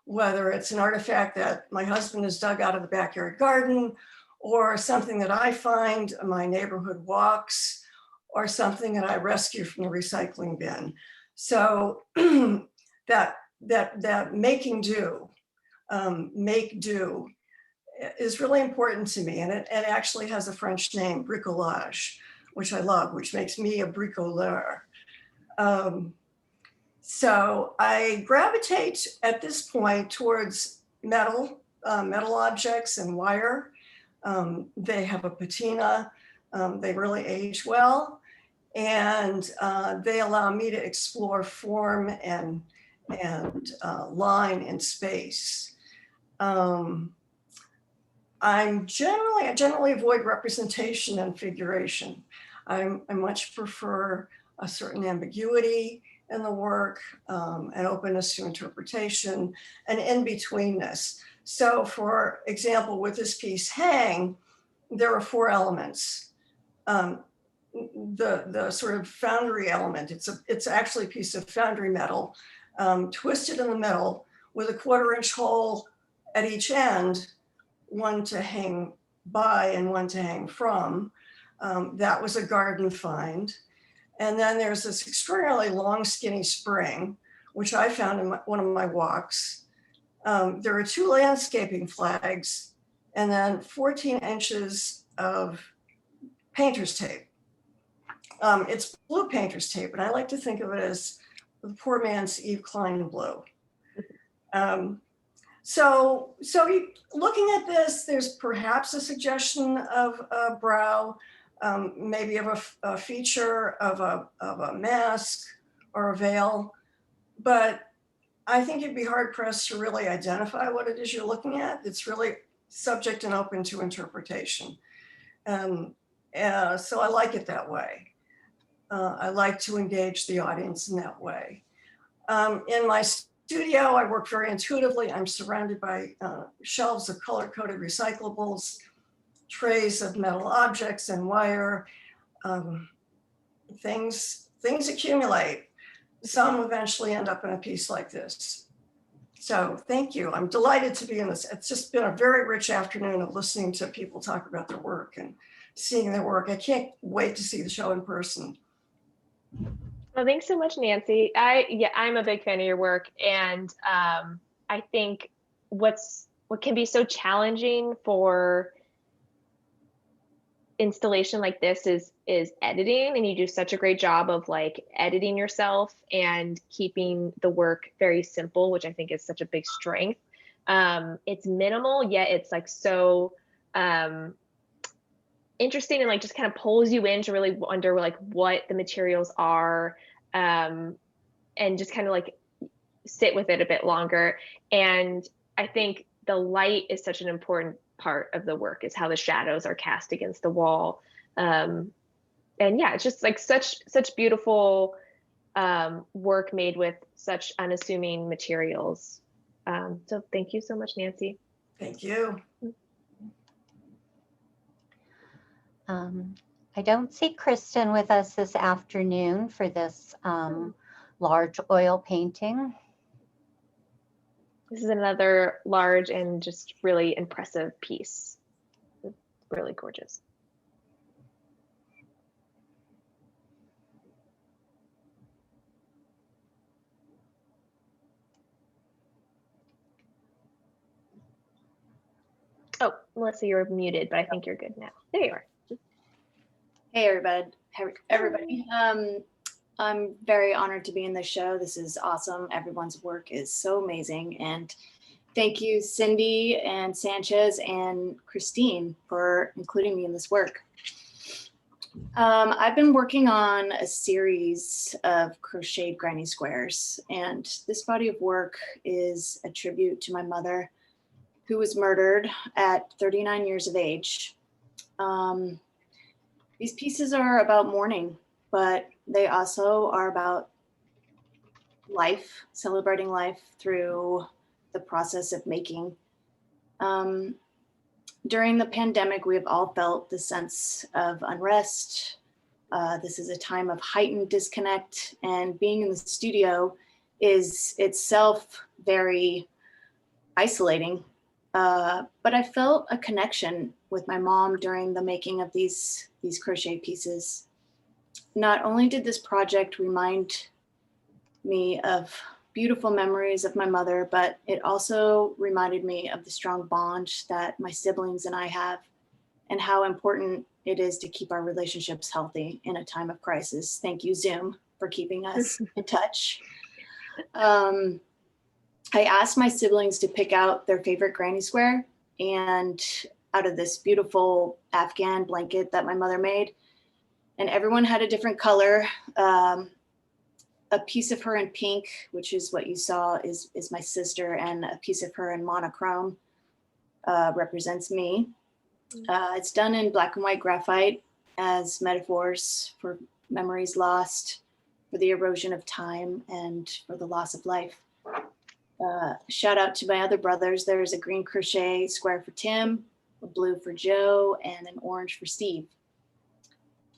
whether it's an artifact that my husband has dug out of the backyard garden, or something that I find on my neighborhood walks, or something that I rescue from the recycling bin. So that making do, make do, is really important to me. And it actually has a French name, bricolage, which I love, which makes me a bricoleur. So I gravitate at this point towards metal objects and wire. They have a patina, they really age well, and they allow me to explore form and line and space. I generally avoid representation and figuration. I much prefer a certain ambiguity in the work, an openness to interpretation, and in-betweenness. So for example, with this piece, Hang, there are 4 elements. The sort of foundry element, it's actually a piece of foundry metal, twisted in the middle with a 1/4-inch hole at each end, one to hang by and one to hang from. That was a garden find. And then there's this extraordinarily long, skinny spring, which I found in one of my walks. There are 2 landscaping flags and then 14 inches of painter's tape. It's blue painter's tape, and I like to think of it as the poor man's Yves Klein blue. So looking at this, there's perhaps a suggestion of a brow, maybe of a feature of a mask or a veil, but I think you'd be hard pressed to really identify what it is you're looking at. It's really subject and open to interpretation. So I like it that way. I like to engage the audience in that way. In my studio, I work very intuitively. I'm surrounded by shelves of color-coded recyclables, trays of metal objects and wire. Things accumulate. Some eventually end up in a piece like this. So thank you. I'm delighted to be in this. It's just been a very rich afternoon of listening to people talk about their work and seeing their work. I can't wait to see the show in person. Well, thanks so much, Nancy. I'm a big fan of your work, and I think what can be so challenging for installation like this is editing, and you do such a great job of like editing yourself and keeping the work very simple, which I think is such a big strength. It's minimal, yet it's like so interesting and like just kind of pulls you in to really wonder like what the materials are, and just kind of like sit with it a bit longer. And I think the light is such an important part of the work, is how the shadows are cast against the wall. And yeah, it's just like such beautiful work made with such unassuming materials. So thank you so much, Nancy. Thank you. I don't see Kristen with us this afternoon for this large oil painting. This is another large and just really impressive piece. It's really gorgeous. Oh, Melissa, you're muted, but I think you're good now. There you are. Hey, everybody. I'm very honored to be in this show. This is awesome. Everyone's work is so amazing. And thank you, Cindy and Sanchez and Christine, for including me in this work. I've been working on a series of crocheted granny squares, and this body of work is a tribute to my mother, who was murdered at 39 years of age. These pieces are about mourning, but they also are about life, celebrating life through the process of making. During the pandemic, we have all felt the sense of unrest. This is a time of heightened disconnect, and being in the studio is itself very isolating. But I felt a connection with my mom during the making of these crochet pieces. Not only did this project remind me of beautiful memories of my mother, but it also reminded me of the strong bond that my siblings and I have, and how important it is to keep our relationships healthy in a time of crisis. Thank you, Zoom, for keeping us in touch. I asked my siblings to pick out their favorite granny square, and out of this beautiful Afghan blanket that my mother made, and everyone had a different color. A piece of her in pink, which is what you saw, is my sister, and a piece of her in monochrome represents me. It's done in black and white graphite as metaphors for memories lost, for the erosion of time, and for the loss of life. Shout out to my other brothers. There's a green crochet square for Tim, a blue for Joe, and an orange for Steve.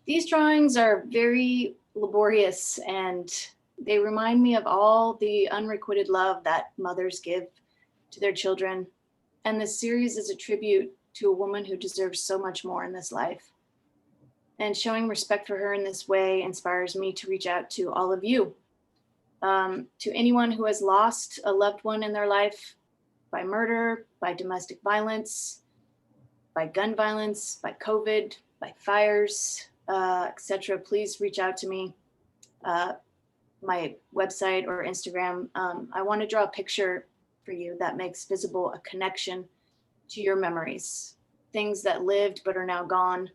These drawings are very laborious, and they remind me of all the unrequited love that mothers give to their children. And this series is a tribute to a woman who deserves so much more in this life. And showing respect for her in this way inspires me to reach out to all of you. To anyone who has lost a loved one in their life by murder, by domestic violence, by gun violence, by COVID, by fires, etc., please reach out to me. My website or Instagram. I want to draw a picture for you that makes visible a connection to your memories, things that lived but are now gone.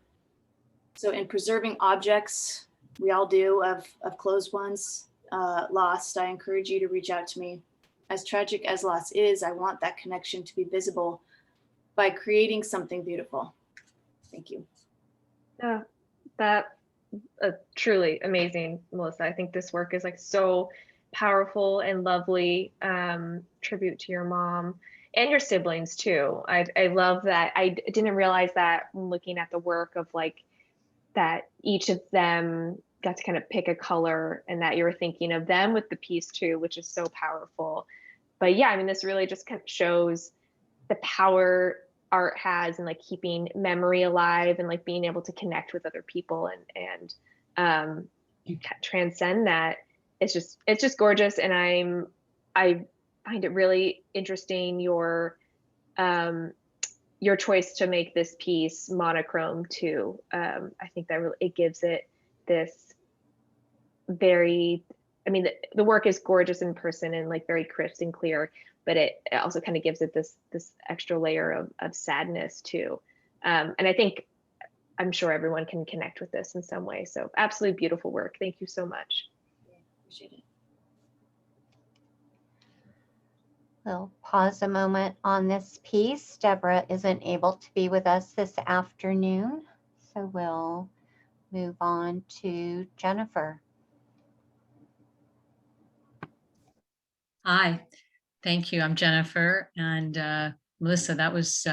So in preserving objects, we all do, of close ones lost, I encourage you to reach out to me. As tragic as loss is, I want that connection to be visible by creating something beautiful. Thank you. Yeah, that truly amazing, Melissa. I think this work is like so powerful and lovely. Tribute to your mom and your siblings too. I love that. I didn't realize that when looking at the work of like that each of them got to kind of pick a color, and that you were thinking of them with the piece too, which is so powerful. But yeah, I mean, this really just kind of shows the power art has in like keeping memory alive and like being able to connect with other people and transcend that. It's just gorgeous. And I find it really interesting your choice to make this piece monochrome too. I think that really, it gives it this very, I mean, the work is gorgeous in person and like very crisp and clear, but it also kind of gives it this extra layer of sadness too. And I think, I'm sure everyone can connect with this in some way. So absolutely beautiful work. Thank you so much. Appreciate it. We'll pause a moment on this piece. Deborah isn't able to be with us this afternoon, so we'll move on to Jennifer. Hi, thank you. I'm Jennifer, and Melissa, that was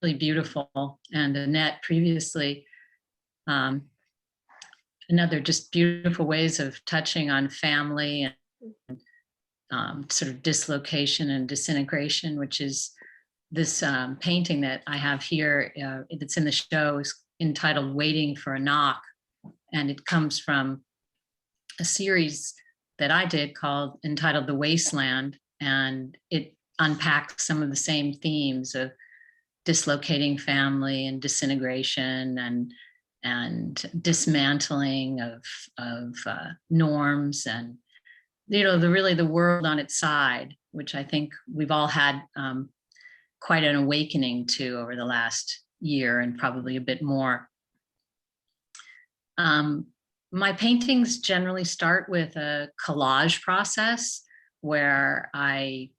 really beautiful. And Annette previously, another just beautiful ways of touching on family and sort of dislocation and disintegration, which is this painting that I have here. That's in the show is entitled Waiting for a Knock. And it comes from a series that I did called entitled The Wasteland. And it unpacks some of the same themes of dislocating family and disintegration and dismantling of norms and, you know, the world on its side, which I think we've all had quite an awakening to over the last year and probably a bit more. My paintings generally start with a collage process where I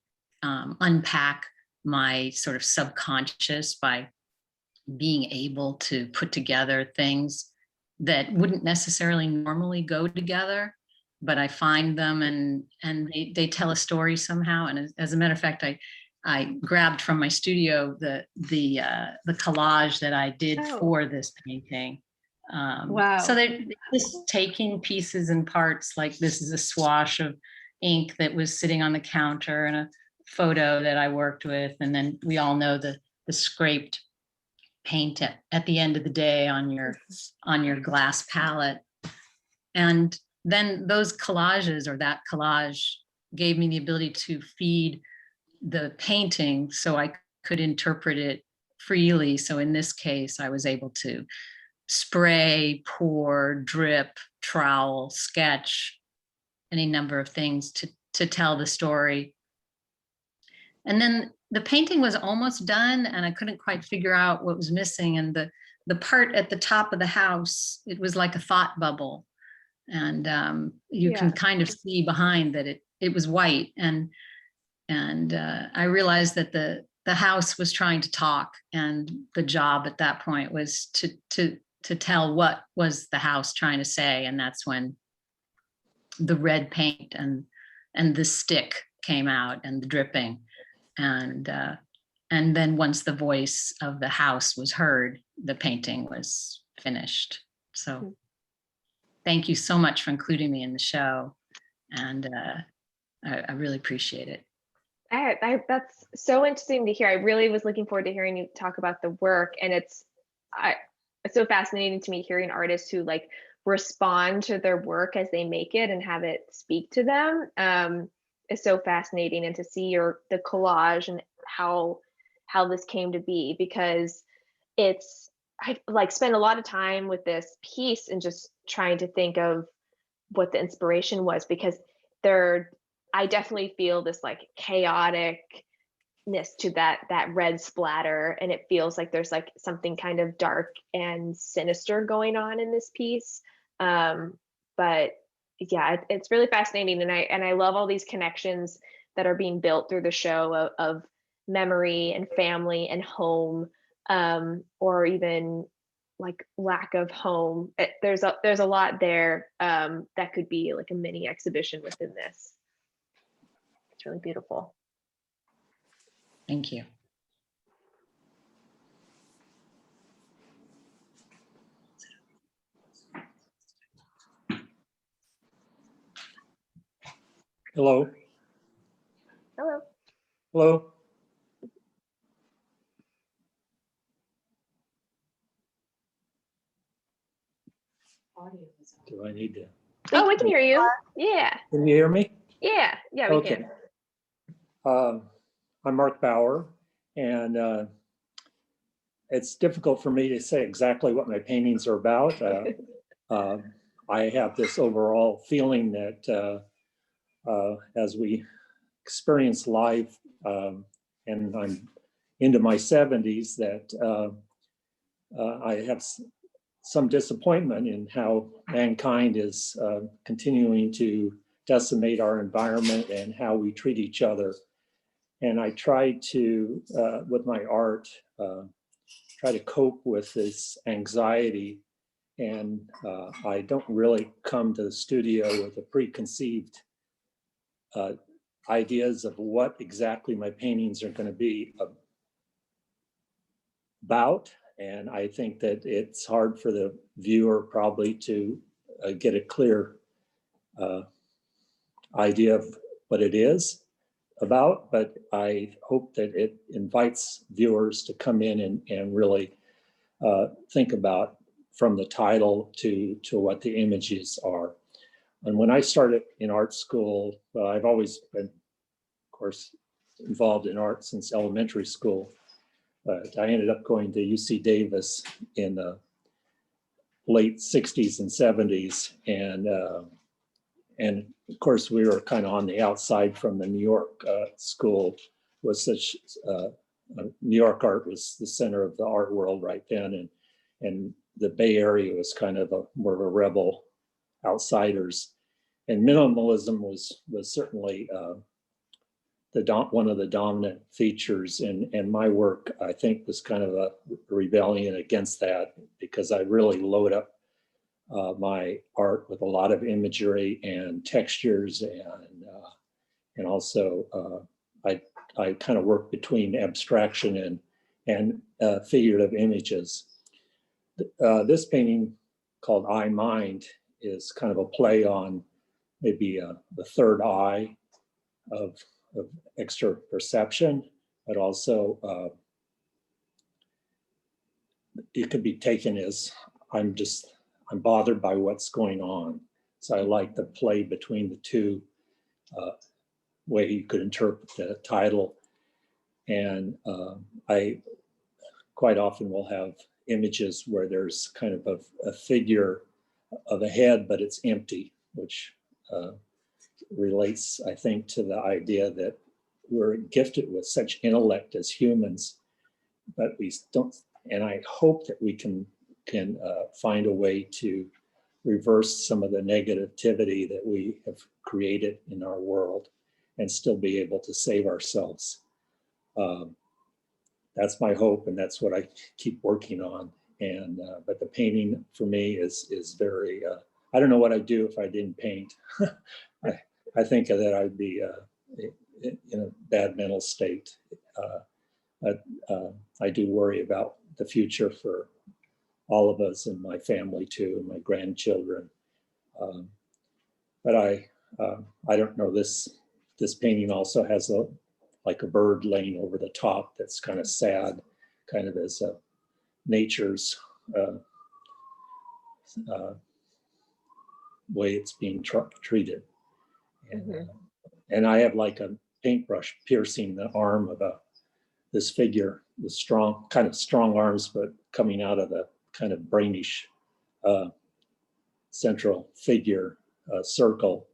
unpack my sort of subconscious by being able to put together things that wouldn't necessarily normally go together, but I find them and they tell a story somehow. And as a matter of fact, I grabbed from my studio the collage that I did for this painting. Wow. So they're just taking pieces and parts, like this is a swash of ink that was sitting on the counter and a photo that I worked with. And then we all know the scraped paint at the end of the day on your glass palette. And then those collages, or that collage, gave me the ability to feed the painting so I could interpret it freely. So in this case, I was able to spray, pour, drip, trowel, sketch, any number of things to tell the story. And then the painting was almost done and I couldn't quite figure out what was missing. And the part at the top of the house, it was like a thought bubble. And you can kind of see behind that it was white. And I realized that the house was trying to talk, and the job at that point was to tell what was the house trying to say. And that's when the red paint and the stick came out and the dripping. And then once the voice of the house was heard, the painting was finished. So thank you so much for including me in the show. And I really appreciate it. That's so interesting to hear. I really was looking forward to hearing you talk about the work. And it's so fascinating to me hearing artists who like respond to their work as they make it and have it speak to them. Is so fascinating, and to see the collage and how this came to be, because I like spent a lot of time with this piece and just trying to think of what the inspiration was, because I definitely feel this like chaoticness to that red splatter, and it feels like there's like something kind of dark and sinister going on in this piece. But yeah, it's really fascinating, and I love all these connections that are being built through the show of memory and family and home, or even like lack of home. There's a lot there that could be like a mini exhibition within this. It's really beautiful. Thank you. Hello. Hello. Hello. Do I need to? Oh, we can hear you. Yeah. Can you hear me? Yeah. Yeah, we Okay. can. I'm Mark Bauer, and it's difficult for me to say exactly what my paintings are about. I have this overall feeling that as we experience life, and I'm into my 70s, that I have some disappointment in how mankind is continuing to decimate our environment and how we treat each other. And I try to, with my art, try to cope with this anxiety. And I don't really come to the studio with a preconceived ideas of what exactly my paintings are going to be about. And I think that it's hard for the viewer probably to get a clear idea of what it is about, but I hope that it invites viewers to come in and really think about from the title to what the images are. And when I started in art school, I've always been, of course, involved in art since elementary school. But I ended up going to UC Davis in the late 60s and 70s. And of course, we were kind of on the outside from the New York school. Was such New York art was the center of the art world right then. And the Bay Area was kind of more of a rebel outsiders. And minimalism was certainly one of the dominant features, and my work, I think, was kind of a rebellion against that, because I really load up my art with a lot of imagery and textures, and also I kind of work between abstraction and figurative images. This painting called I Mind is kind of a play on maybe the third eye of extra perception, but also it could be taken as I'm bothered by what's going on. So I like the play between the two, way you could interpret the title. And I quite often will have images where there's kind of a figure of a head, but it's empty, which relates, I think, to the idea that we're gifted with such intellect as humans, but we don't, and I hope that we can find a way to reverse some of the negativity that we have created in our world and still be able to save ourselves. That's my hope, and that's what I keep working on. And but the painting for me is very, I don't know what I'd do if I didn't paint. I think that I'd be in a bad mental state. But I do worry about the future for all of us and my family too, and my grandchildren. But I don't know, this painting also has like a bird laying over the top that's kind of sad, kind of as nature's way it's being treated. And I have like a paintbrush piercing the arm of this figure with strong arms, but coming out of the kind of brainish central figure circle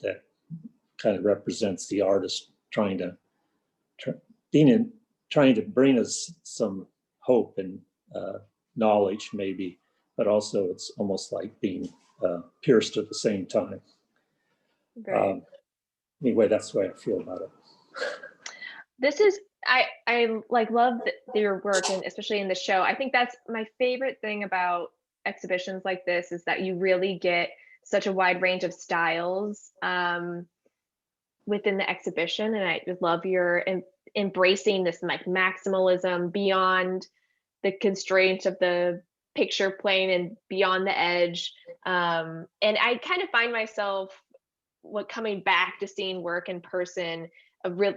that kind of represents the artist trying to bring us some hope and knowledge, maybe, but also it's almost like being pierced at the same time. Anyway, that's the way I feel about it. This is, I like love your work, and especially in the show. I think that's my favorite thing about exhibitions like this, is that you really get such a wide range of styles within the exhibition. And I just love your embracing this like maximalism beyond the constraints of the picture plane and beyond the edge. And I kind of find myself coming back to seeing work in person,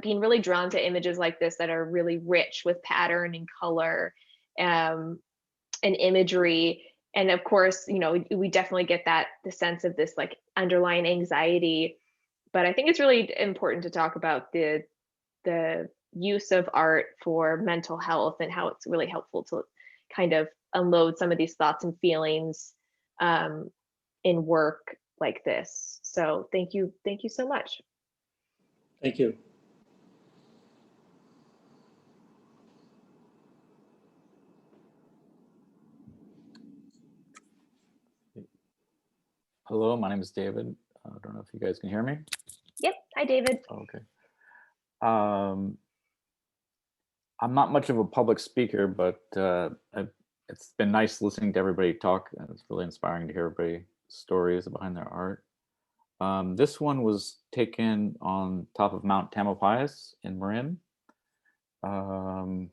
being really drawn to images like this that are really rich with pattern and color and imagery. And of course, you know, we definitely get the sense of this like underlying anxiety. But I think it's really important to talk about the use of art for mental health and how it's really helpful to kind of unload some of these thoughts and feelings in work like this. So thank you so much. Thank you. Hello, my name is David. I don't know if you guys can hear me. Yep. Hi, David. Okay. I'm not much of a public speaker, but it's been nice listening to everybody talk. It's really inspiring to hear everybody's stories behind their art. This one was taken on top of Mount Tamalpais in Marin. I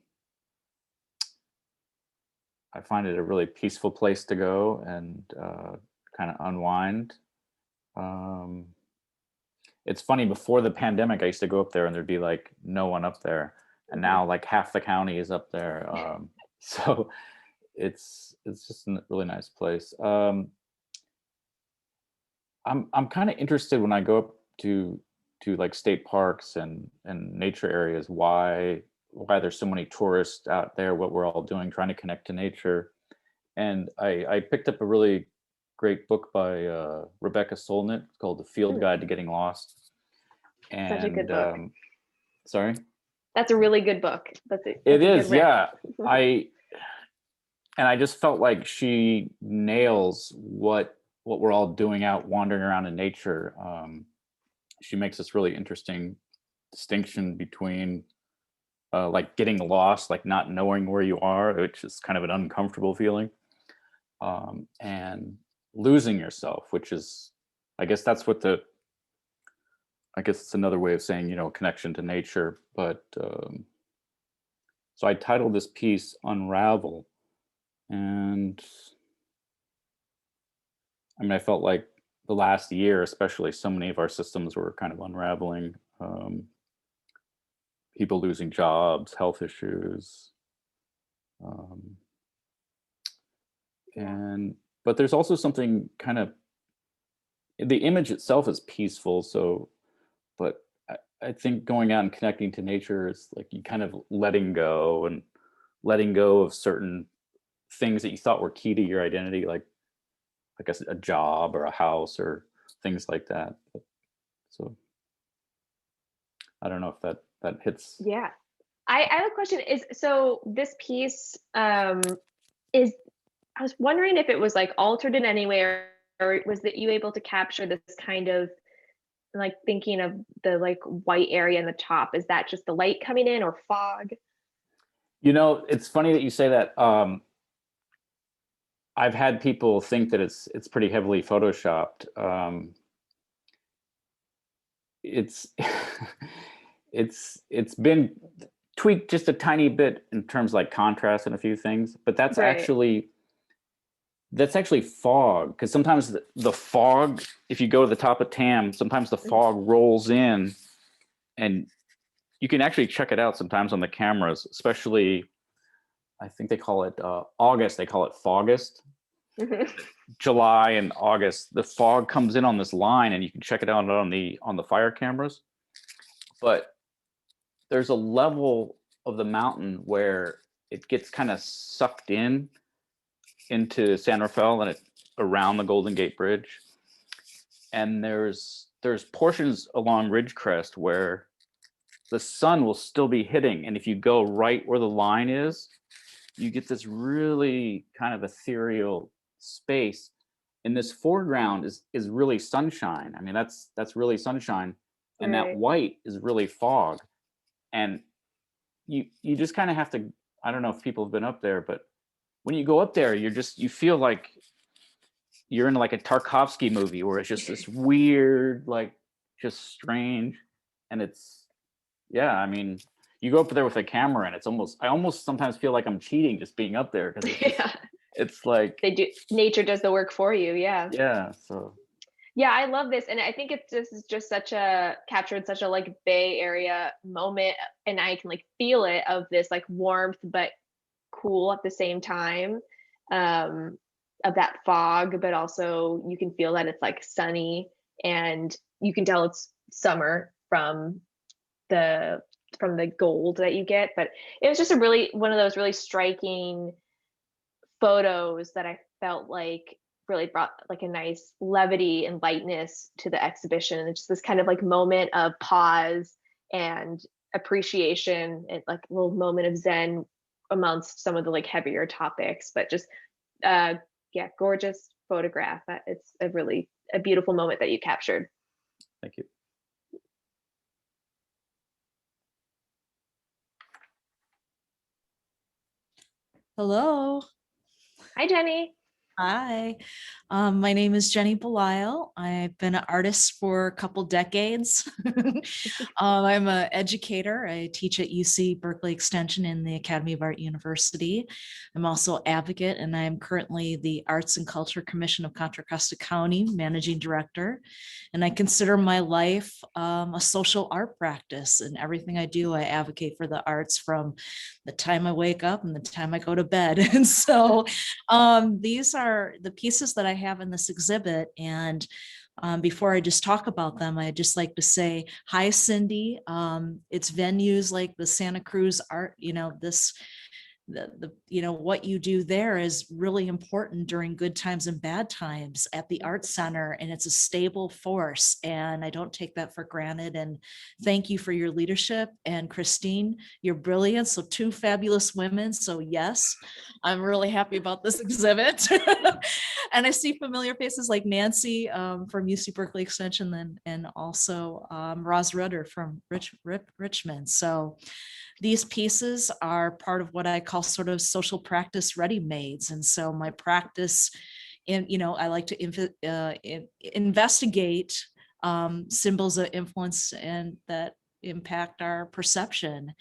find it a really peaceful place to go and kind of unwind. It's funny, before the pandemic, I used to go up there and there'd be like no one up there. And now like half the county is up there. So it's just a really nice place. I'm kind of interested when I go up to like state parks and nature areas, why there's so many tourists out there, what we're all doing, trying to connect to nature. And I picked up a really great book by Rebecca Solnit called The Field Guide to Getting Lost. And, such a good book. Sorry? That's a really good book. It is, yeah. I just felt like she nails what we're all doing out wandering around in nature. She makes this really interesting distinction between like getting lost, like not knowing where you are, which is kind of an uncomfortable feeling, and losing yourself, which is, I guess it's another way of saying, connection to nature. But so I titled this piece Unravel. And I mean, I felt like the last year, especially, so many of our systems were kind of unraveling. People losing jobs, health issues. But there's also something kind of, the image itself is peaceful. So, but I think going out and connecting to nature is like you kind of letting go of certain things that you thought were key to your identity, like a job or a house or things like that. So I don't know if that hits. Yeah. I have a question. So this piece I was wondering if it was like altered in any way, or was that you able to capture this kind of like thinking of the like white area in the top? Is that just the light coming in or fog? It's funny that you say that. I've had people think that it's pretty heavily photoshopped. It's been tweaked just a tiny bit in terms of like contrast and a few things, but that's Right. that's actually fog, because sometimes the fog, if you go to the top of Tam, sometimes the fog rolls in, and you can actually check it out sometimes on the cameras, especially, I think they call it August, they call it Fogust. July and August, the fog comes in on this line, and you can check it out on the fire cameras. But there's a level of the mountain where it gets kind of sucked into San Rafael and around the Golden Gate Bridge. And there's portions along Ridgecrest where the sun will still be hitting. And if you go right where the line is, you get this really kind of ethereal space. And this foreground is really sunshine. I mean, that's really sunshine. And Right. that white is really fog. And you just kind of have to, I don't know if people have been up there, but when you go up there, you feel like you're in like a Tarkovsky movie where it's just this weird, like just strange. And I mean, you go up there with a camera and I almost sometimes feel like I'm cheating just being up there, because it's like nature does the work for you. Yeah. So yeah, I love this. And I think it's just captured such a like Bay Area moment. And I can like feel it, of this like warmth, but cool at the same time, of that fog, but also you can feel that it's like sunny, and you can tell it's summer from the gold that you get. But it was just one of those really striking photos that I felt like really brought like a nice levity and lightness to the exhibition. And it's just this kind of like moment of pause and appreciation, and like a little moment of zen amongst some of the like heavier topics. But just gorgeous photograph. It's a beautiful moment that you captured. Thank you. Hello. Hi, Jenny. Hi. My name is Jenny Belial. I've been an artist for a couple decades. I'm an educator. I teach at UC Berkeley Extension in the Academy of Art University. I'm also advocate, and I'm currently the Arts and Culture Commission of Contra Costa County Managing Director. And I consider my life a social art practice. And everything I do, I advocate for the arts from the time I wake up and the time I go to bed. And so these are the pieces that I have in this exhibit. And before I just talk about them, I'd just like to say, hi, Cindy. It's venues like the Santa Cruz Art, what you do there is really important during good times and bad times at the Art Center, and it's a stable force, and I don't take that for granted. And thank you for your leadership, and Christine, you're brilliant. So 2 fabulous women. So yes, I'm really happy about this exhibit. And I see familiar faces like Nancy from UC Berkeley Extension, and also Roz Rudder from Richmond. So these pieces are part of what I call sort of social practice ready-mades. And so my practice, I like to investigate symbols of influence and that impact our perception.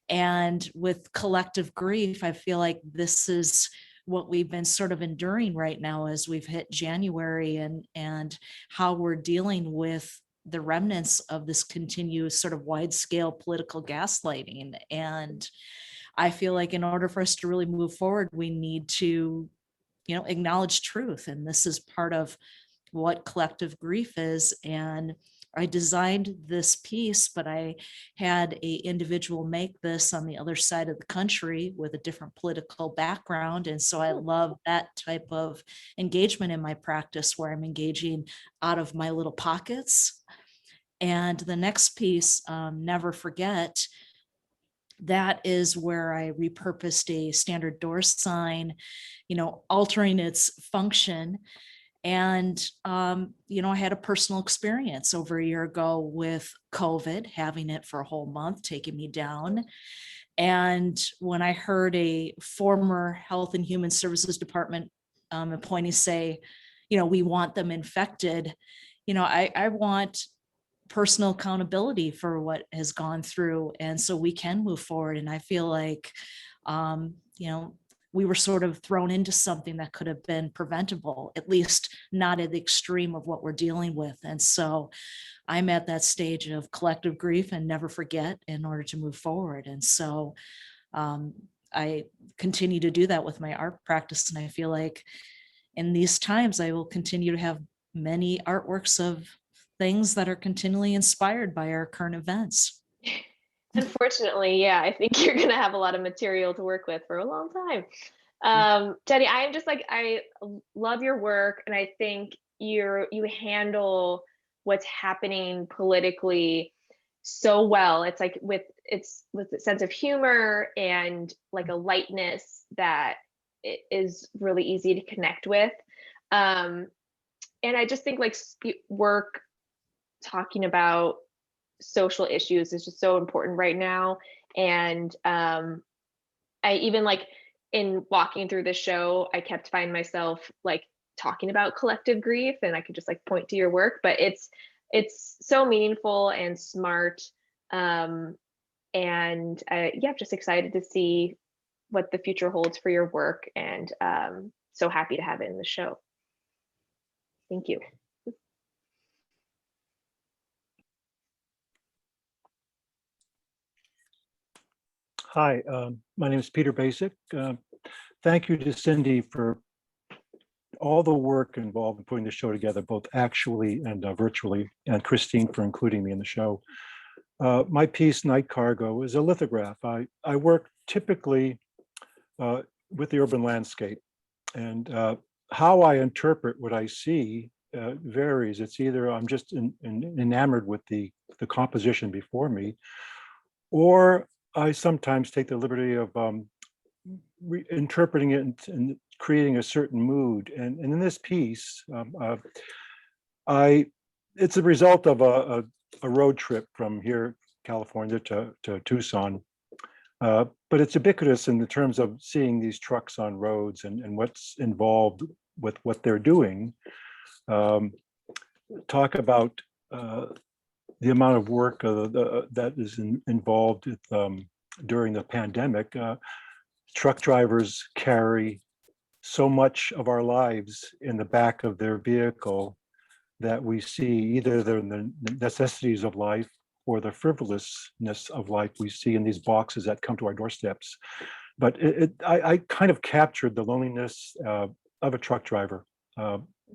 And with collective grief, I feel like this is what we've been sort of enduring right now as we've hit January, and how we're dealing with the remnants of this continuous sort of wide scale political gaslighting. And I feel like in order for us to really move forward, we need to, acknowledge truth. And this is part of what collective grief is. And I designed this piece, but I had an individual make this on the other side of the country with a different political background. And so I love that type of engagement in my practice, where I'm engaging out of my little pockets. And the next piece, Never Forget, that is where I repurposed a standard door sign, altering its function. And, I had a personal experience over a year ago with COVID, having it for a whole month, taking me down. And when I heard a former Health and Human Services Department appointee say, we want them infected, I want personal accountability for what has gone through. And so we can move forward. And I feel like, we were sort of thrown into something that could have been preventable, at least not at the extreme of what we're dealing with. And so I'm at that stage of collective grief and never forget in order to move forward. And so I continue to do that with my art practice. And I feel like in these times, I will continue to have many artworks of things that are continually inspired by our current events. Unfortunately, yeah, I think you're going to have a lot of material to work with for a long time. Jenny, I am just like, I love your work, and I think you handle what's happening politically so well. It's like with a sense of humor and like a lightness that is really easy to connect with. And I just think like work talking about social issues is just so important right now. And I even like in walking through the show, I kept finding myself like talking about collective grief, and I could just like point to your work, but it's so meaningful and smart. And I'm just excited to see what the future holds for your work, and so happy to have it in the show. Thank you. Hi, my name is Peter Basic. Thank you to Cindy for all the work involved in putting the show together, both actually and virtually, and Christine for including me in the show. My piece, Night Cargo, is a lithograph. I work typically with the urban landscape, and how I interpret what I see varies. It's either I'm just enamored with the composition before me, or I sometimes take the liberty of interpreting it and creating a certain mood. And in this piece, it's a result of a road trip from here, California, to Tucson. But it's ubiquitous in the terms of seeing these trucks on roads and what's involved with what they're doing. Talk about the amount of work that is involved with, during the pandemic. Truck drivers carry so much of our lives in the back of their vehicle that we see either the necessities of life or the frivolousness of life we see in these boxes that come to our doorsteps. But I kind of captured the loneliness of a truck driver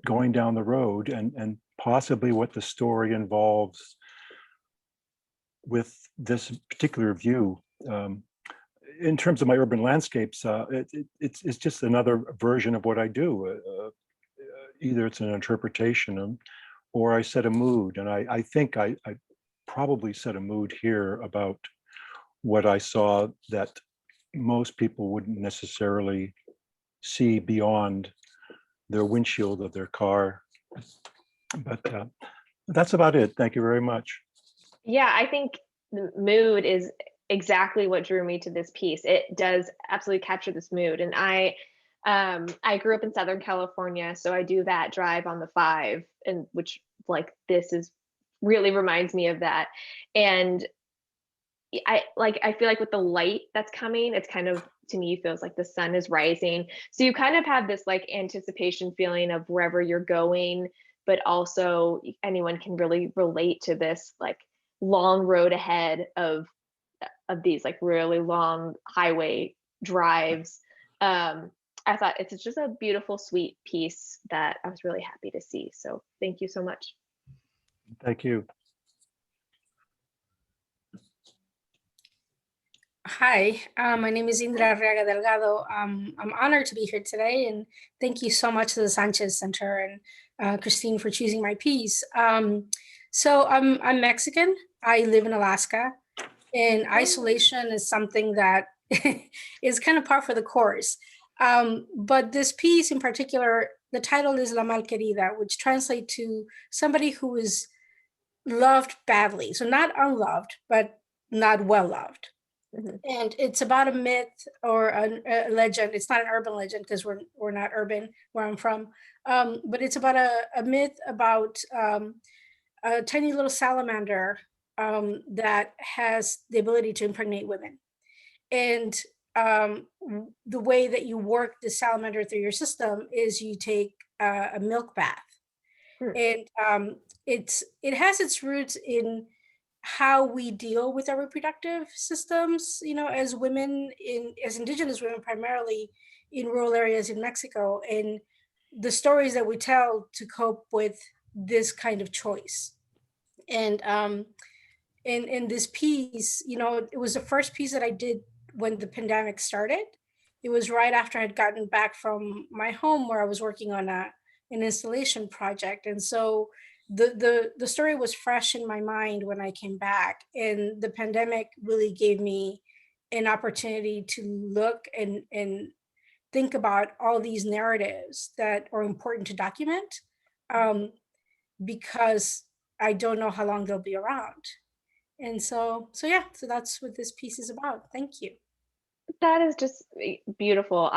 going down the road and possibly what the story involves with this particular view. In terms of my urban landscapes, it's just another version of what I do. Either it's an interpretation or I set a mood. And I think I probably set a mood here about what I saw that most people wouldn't necessarily see beyond their windshield of their car. But that's about it. Thank you very much. Yeah, I think the mood is exactly what drew me to this piece. It does absolutely capture this mood. And I grew up in Southern California, so I do that drive on the 5, and which like this is really reminds me of that. And I feel like with the light that's coming, it's kind of, to me, feels like the sun is rising. So you kind of have this like anticipation feeling of wherever you're going, but also anyone can really relate to this like long road ahead of these like really long highway drives. I thought it's just a beautiful, sweet piece that I was really happy to see. So thank you so much. Thank you. Hi, my name is Indra Arriaga Delgado. I'm honored to be here today, and thank you so much to the Sanchez Center and Christine for choosing my piece. So I'm Mexican. I live in Alaska, and isolation is something that is kind of par for the course. But this piece in particular, the title is La Malquerida, which translates to somebody who is loved badly. So not unloved, but not well loved. Mm-hmm. And it's about a myth or a legend. It's not an urban legend because we're not urban where I'm from. But it's about a myth about a tiny little salamander that has the ability to impregnate women. And the way that you work the salamander through your system is you take a milk bath. And it has its roots in how we deal with our reproductive systems, you know, as women, as indigenous women, primarily in rural areas in Mexico, and the stories that we tell to cope with this kind of choice. And in this piece, you know, it was the first piece that I did when the pandemic started. It was right after I'd gotten back from my home where I was working on an installation project. And so the story was fresh in my mind when I came back, and the pandemic really gave me an opportunity to look and think about all these narratives that are important to document, because I don't know how long they'll be around. And so yeah, so that's what this piece is about. Thank you. That is just beautiful.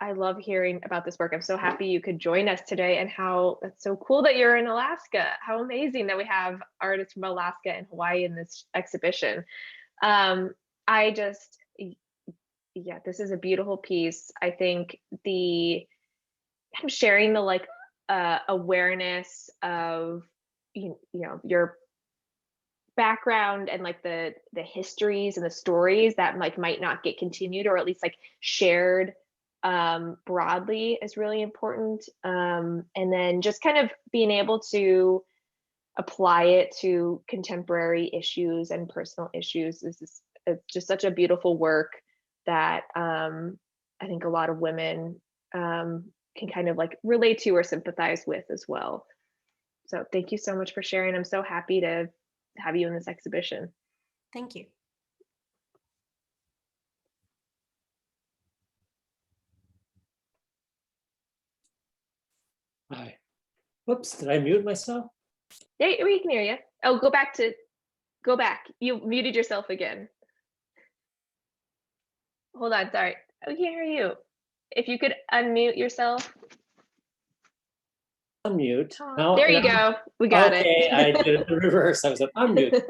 I love hearing about this work. I'm so happy you could join us today, and how that's so cool that you're in Alaska. How amazing that we have artists from Alaska and Hawaii in this exhibition. Yeah, this is a beautiful piece. I think sharing the like awareness of you know your background and like the histories and the stories that like might not get continued, or at least like shared broadly, is really important. And then just kind of being able to apply it to contemporary issues and personal issues is just such a beautiful work that I think a lot of women can kind of like relate to or sympathize with as well. So thank you so much for sharing. I'm so happy to have you in this exhibition. Thank you. Hi. Whoops, did I mute myself? Yeah, we can hear you. Oh, go back. You muted yourself again. Hold on, sorry. We can't hear you. If you could unmute yourself. Unmute. There you go. We got it. Okay, I did it the reverse. I was like, unmute.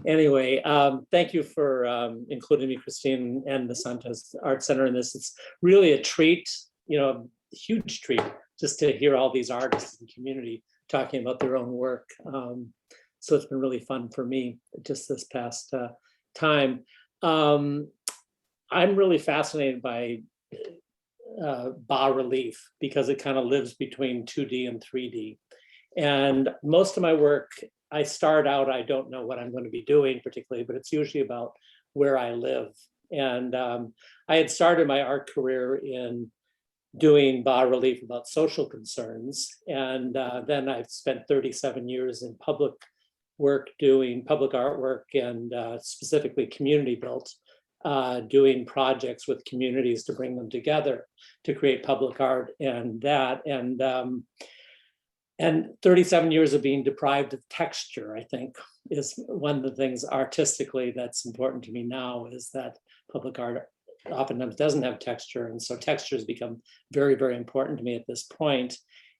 Anyway, thank you for including me, Christine, and the Santos Art Center in this. It's really a treat, a huge treat, just to hear all these artists and community talking about their own work. So it's been really fun for me just this past time. I'm really fascinated by bas relief because it kind of lives between 2D and 3D. And most of my work, I start out, I don't know what I'm going to be doing particularly, but it's usually about where I live. And I had started my art career in doing bas relief about social concerns. And then I've spent 37 years in public work doing public artwork and specifically community built, doing projects with communities to bring them together to create public art and that. And 37 years of being deprived of texture, I think, is one of the things artistically that's important to me now, is that public art oftentimes doesn't have texture. And so texture has become very, very important to me at this point.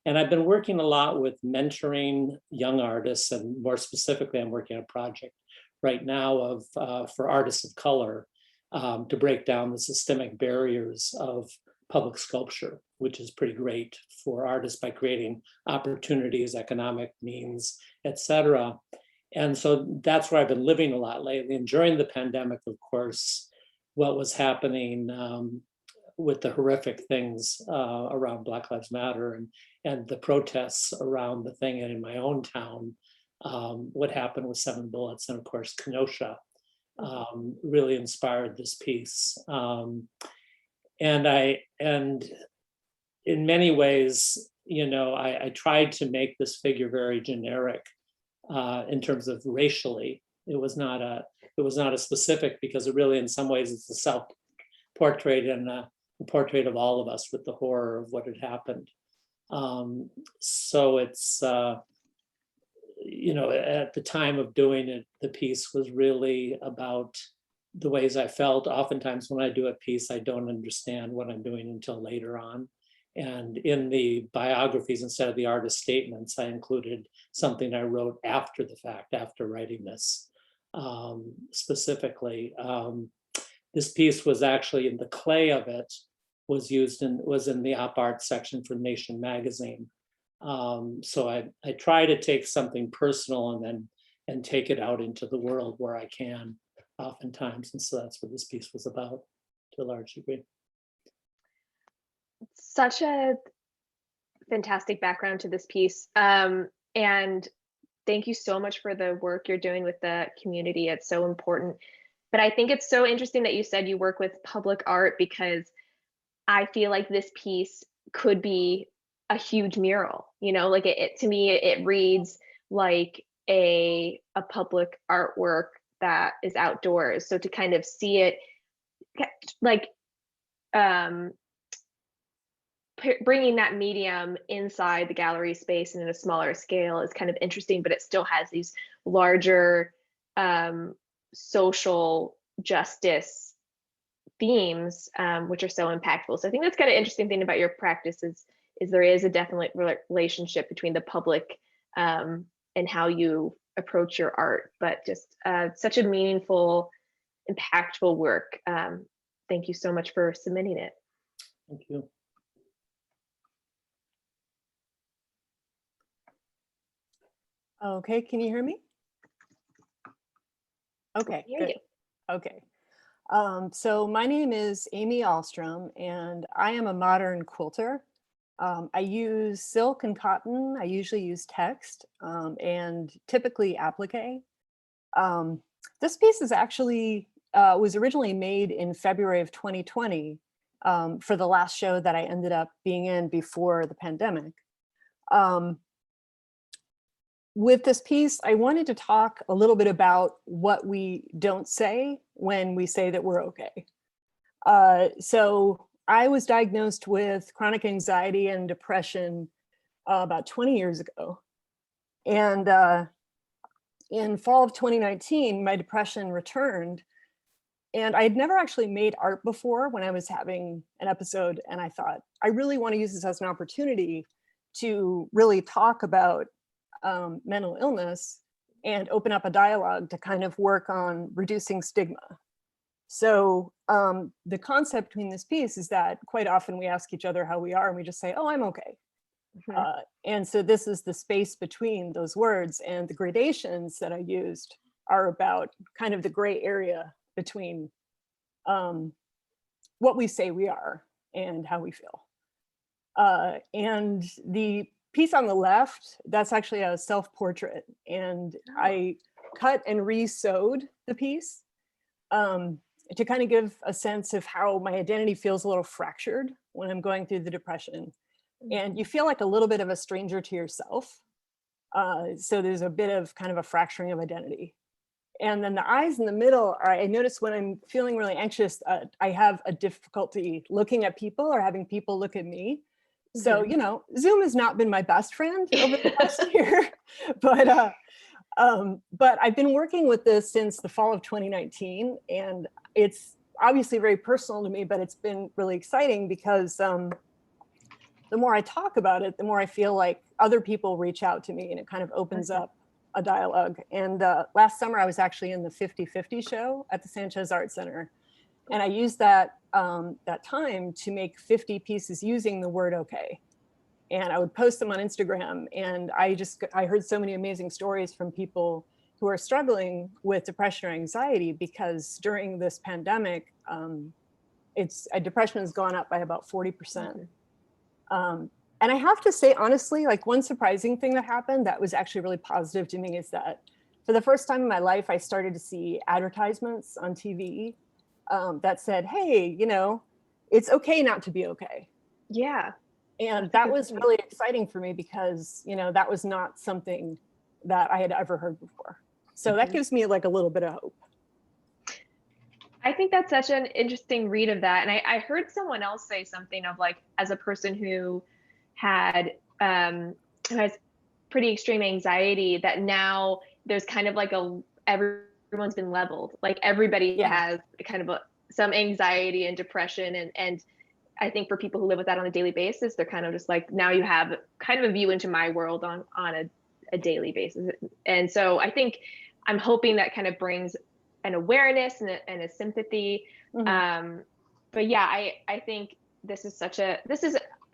And I've been working a lot with mentoring young artists, and more specifically, I'm working on a project right now for artists of color to break down the systemic barriers of public sculpture, which is pretty great for artists by creating opportunities, economic means, etc. And so that's where I've been living a lot lately. And during the pandemic, of course, what was happening with the horrific things around Black Lives Matter and the protests around the thing, and in my own town, what happened with 7 Bullets, and of course, Kenosha really inspired this piece. And in many ways, I tried to make this figure very generic in terms of racially. It was not a specific, because it really, in some ways, it's a self-portrait and a portrait of all of us with the horror of what had happened. So it's, at the time of doing it, the piece was really about the ways I felt. Oftentimes when I do a piece, I don't understand what I'm doing until later on. And in the biographies, instead of the artist statements, I included something I wrote after the fact, after writing this. Specifically, this piece was actually, in the clay of it, was in the op art section for Nation magazine. So I try to take something personal and take it out into the world where I can, oftentimes. And so that's what this piece was about, to a large degree. Such a fantastic background to this piece. And thank you so much for the work you're doing with the community. It's so important. But I think it's so interesting that you said you work with public art, because I feel like this piece could be a huge mural, like to me, it reads like a public artwork that is outdoors. So to kind of see it like bringing that medium inside the gallery space and in a smaller scale is kind of interesting, but it still has these larger social justice themes, which are so impactful. So I think that's kind of interesting thing about your practice is there is a definite relationship between the public and how you approach your art, but just such a meaningful, impactful work. Thank you so much for submitting it. Thank you. Okay, can you hear me? Okay, good. Okay. So my name is Amy Ahlstrom, and I am a modern quilter. I use silk and cotton. I usually use text and typically applique. This piece is actually was originally made in February of 2020 for the last show that I ended up being in before the pandemic. With this piece, I wanted to talk a little bit about what we don't say when we say that we're okay. So I was diagnosed with chronic anxiety and depression about 20 years ago. And in fall of 2019, my depression returned. And I had never actually made art before when I was having an episode. And I thought, I really want to use this as an opportunity to really talk about mental illness and open up a dialogue to kind of work on reducing stigma. So the concept between this piece is that quite often we ask each other how we are and we just say, oh, I'm okay. And so this is the space between those words, and the gradations that I used are about kind of the gray area between what we say we are and how we feel. And the piece on the left, that's actually a self-portrait, and I cut and re-sewed the piece to kind of give a sense of how my identity feels a little fractured when I'm going through the depression. And you feel like a little bit of a stranger to yourself. So there's a bit of kind of a fracturing of identity. And then the eyes in the middle, I notice when I'm feeling really anxious, I have a difficulty looking at people or having people look at me. So, you know, Zoom has not been my best friend over the past year, but I've been working with this since the fall of 2019. And it's obviously very personal to me, but it's been really exciting because the more I talk about it, the more I feel like other people reach out to me, and it kind of opens up a dialogue. And last summer, I was actually in the 50/50 show at the Sanchez Art Center. And I used that time to make 50 pieces using the word okay. And I would post them on Instagram. And I heard so many amazing stories from people who are struggling with depression or anxiety, because during this pandemic, depression has gone up by about 40%. And I have to say, honestly, like one surprising thing that happened that was actually really positive to me is that for the first time in my life, I started to see advertisements on TV that said, hey, you know, it's okay not to be okay. Yeah. And that was really exciting for me because, you know, that was not something that I had ever heard before. So that gives me like a little bit of hope. I think that's such an interesting read of that. And I heard someone else say something of like, as a person who has pretty extreme anxiety, that now there's kind of like everyone's been leveled. Like everybody has kind of some anxiety and depression. And I think for people who live with that on a daily basis, they're kind of just like, now you have kind of a view into my world on a daily basis. And so I think I'm hoping that kind of brings an awareness and a sympathy. But yeah, I think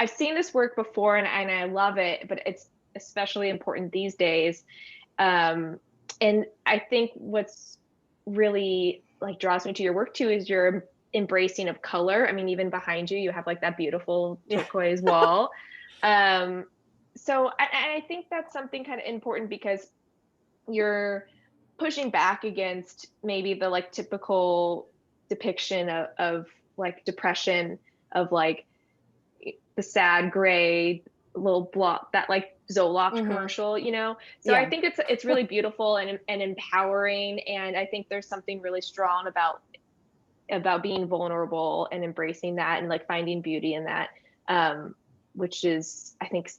I've seen this work before and I love it, but it's especially important these days. And I think what's really like draws me to your work too is your embracing of color. I mean, even behind you, you have like that beautiful turquoise wall. So I think that's something kind of important because you're pushing back against maybe the like typical depiction of like depression, of like the sad gray little block, that like Zoloft commercial, you know? So I think it's really beautiful and empowering. And I think there's something really strong about being vulnerable and embracing that and like finding beauty in that, which is, I think,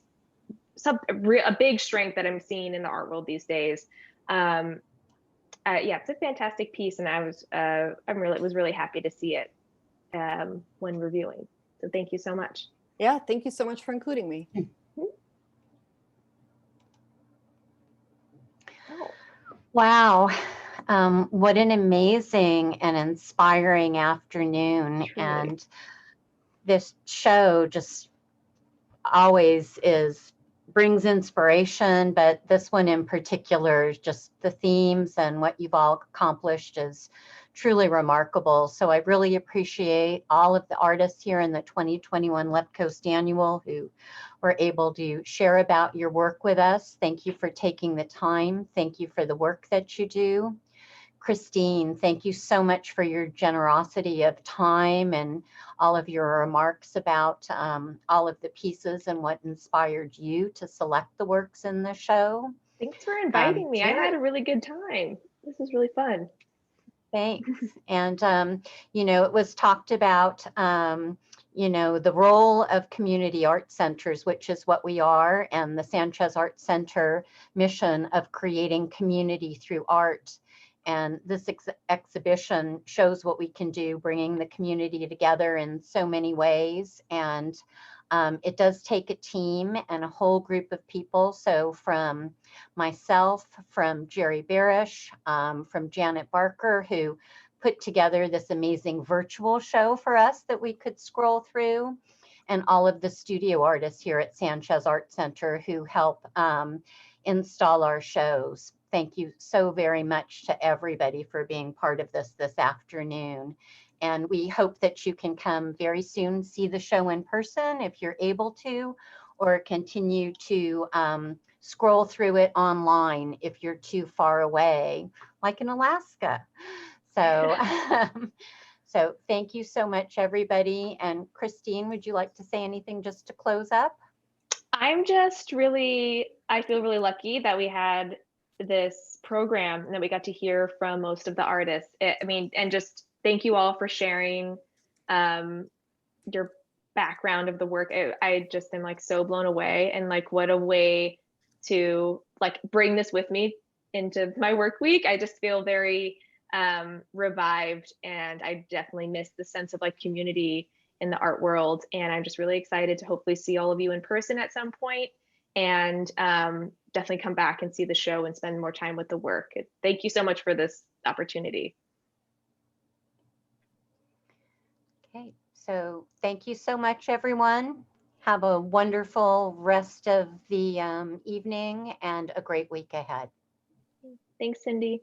a big strength that I'm seeing in the art world these days. Yeah, it's a fantastic piece, and I was really happy to see it when reviewing. So thank you so much. Yeah, thank you so much for including me. Wow. What an amazing and inspiring afternoon. Truly. And this show just always brings inspiration, but this one in particular, just the themes and what you've all accomplished is truly remarkable. So I really appreciate all of the artists here in the 2021 Left Coast Annual who were able to share about your work with us. Thank you for taking the time. Thank you for the work that you do. Christine, thank you so much for your generosity of time and all of your remarks about all of the pieces and what inspired you to select the works in the show. Thanks for inviting me. I had a really good time. This was really fun. Thanks. And, you know, it was talked about, you know, the role of community art centers, which is what we are, and the Sanchez Art Center mission of creating community through art. And this exhibition shows what we can do, bringing the community together in so many ways. And it does take a team and a whole group of people. So from myself, from Jerry Barish, from Janet Barker, who put together this amazing virtual show for us that we could scroll through, and all of the studio artists here at Sanchez Art Center who help install our shows. Thank you so very much to everybody for being part of this afternoon. And we hope that you can come very soon, see the show in person if you're able to, or continue to scroll through it online if you're too far away, like in Alaska. So, so thank you so much, everybody. And Christine, would you like to say anything just to close up? I feel really lucky that we had this program and that we got to hear from most of the artists. And just thank you all for sharing your background of the work. I just am like so blown away, and like what a way to like bring this with me into my work week. I just feel very revived, and I definitely miss the sense of like community in the art world. And I'm just really excited to hopefully see all of you in person at some point, and definitely come back and see the show and spend more time with the work. Thank you so much for this opportunity. Okay, so thank you so much, everyone. Have a wonderful rest of the evening and a great week ahead. Thanks, Cindy.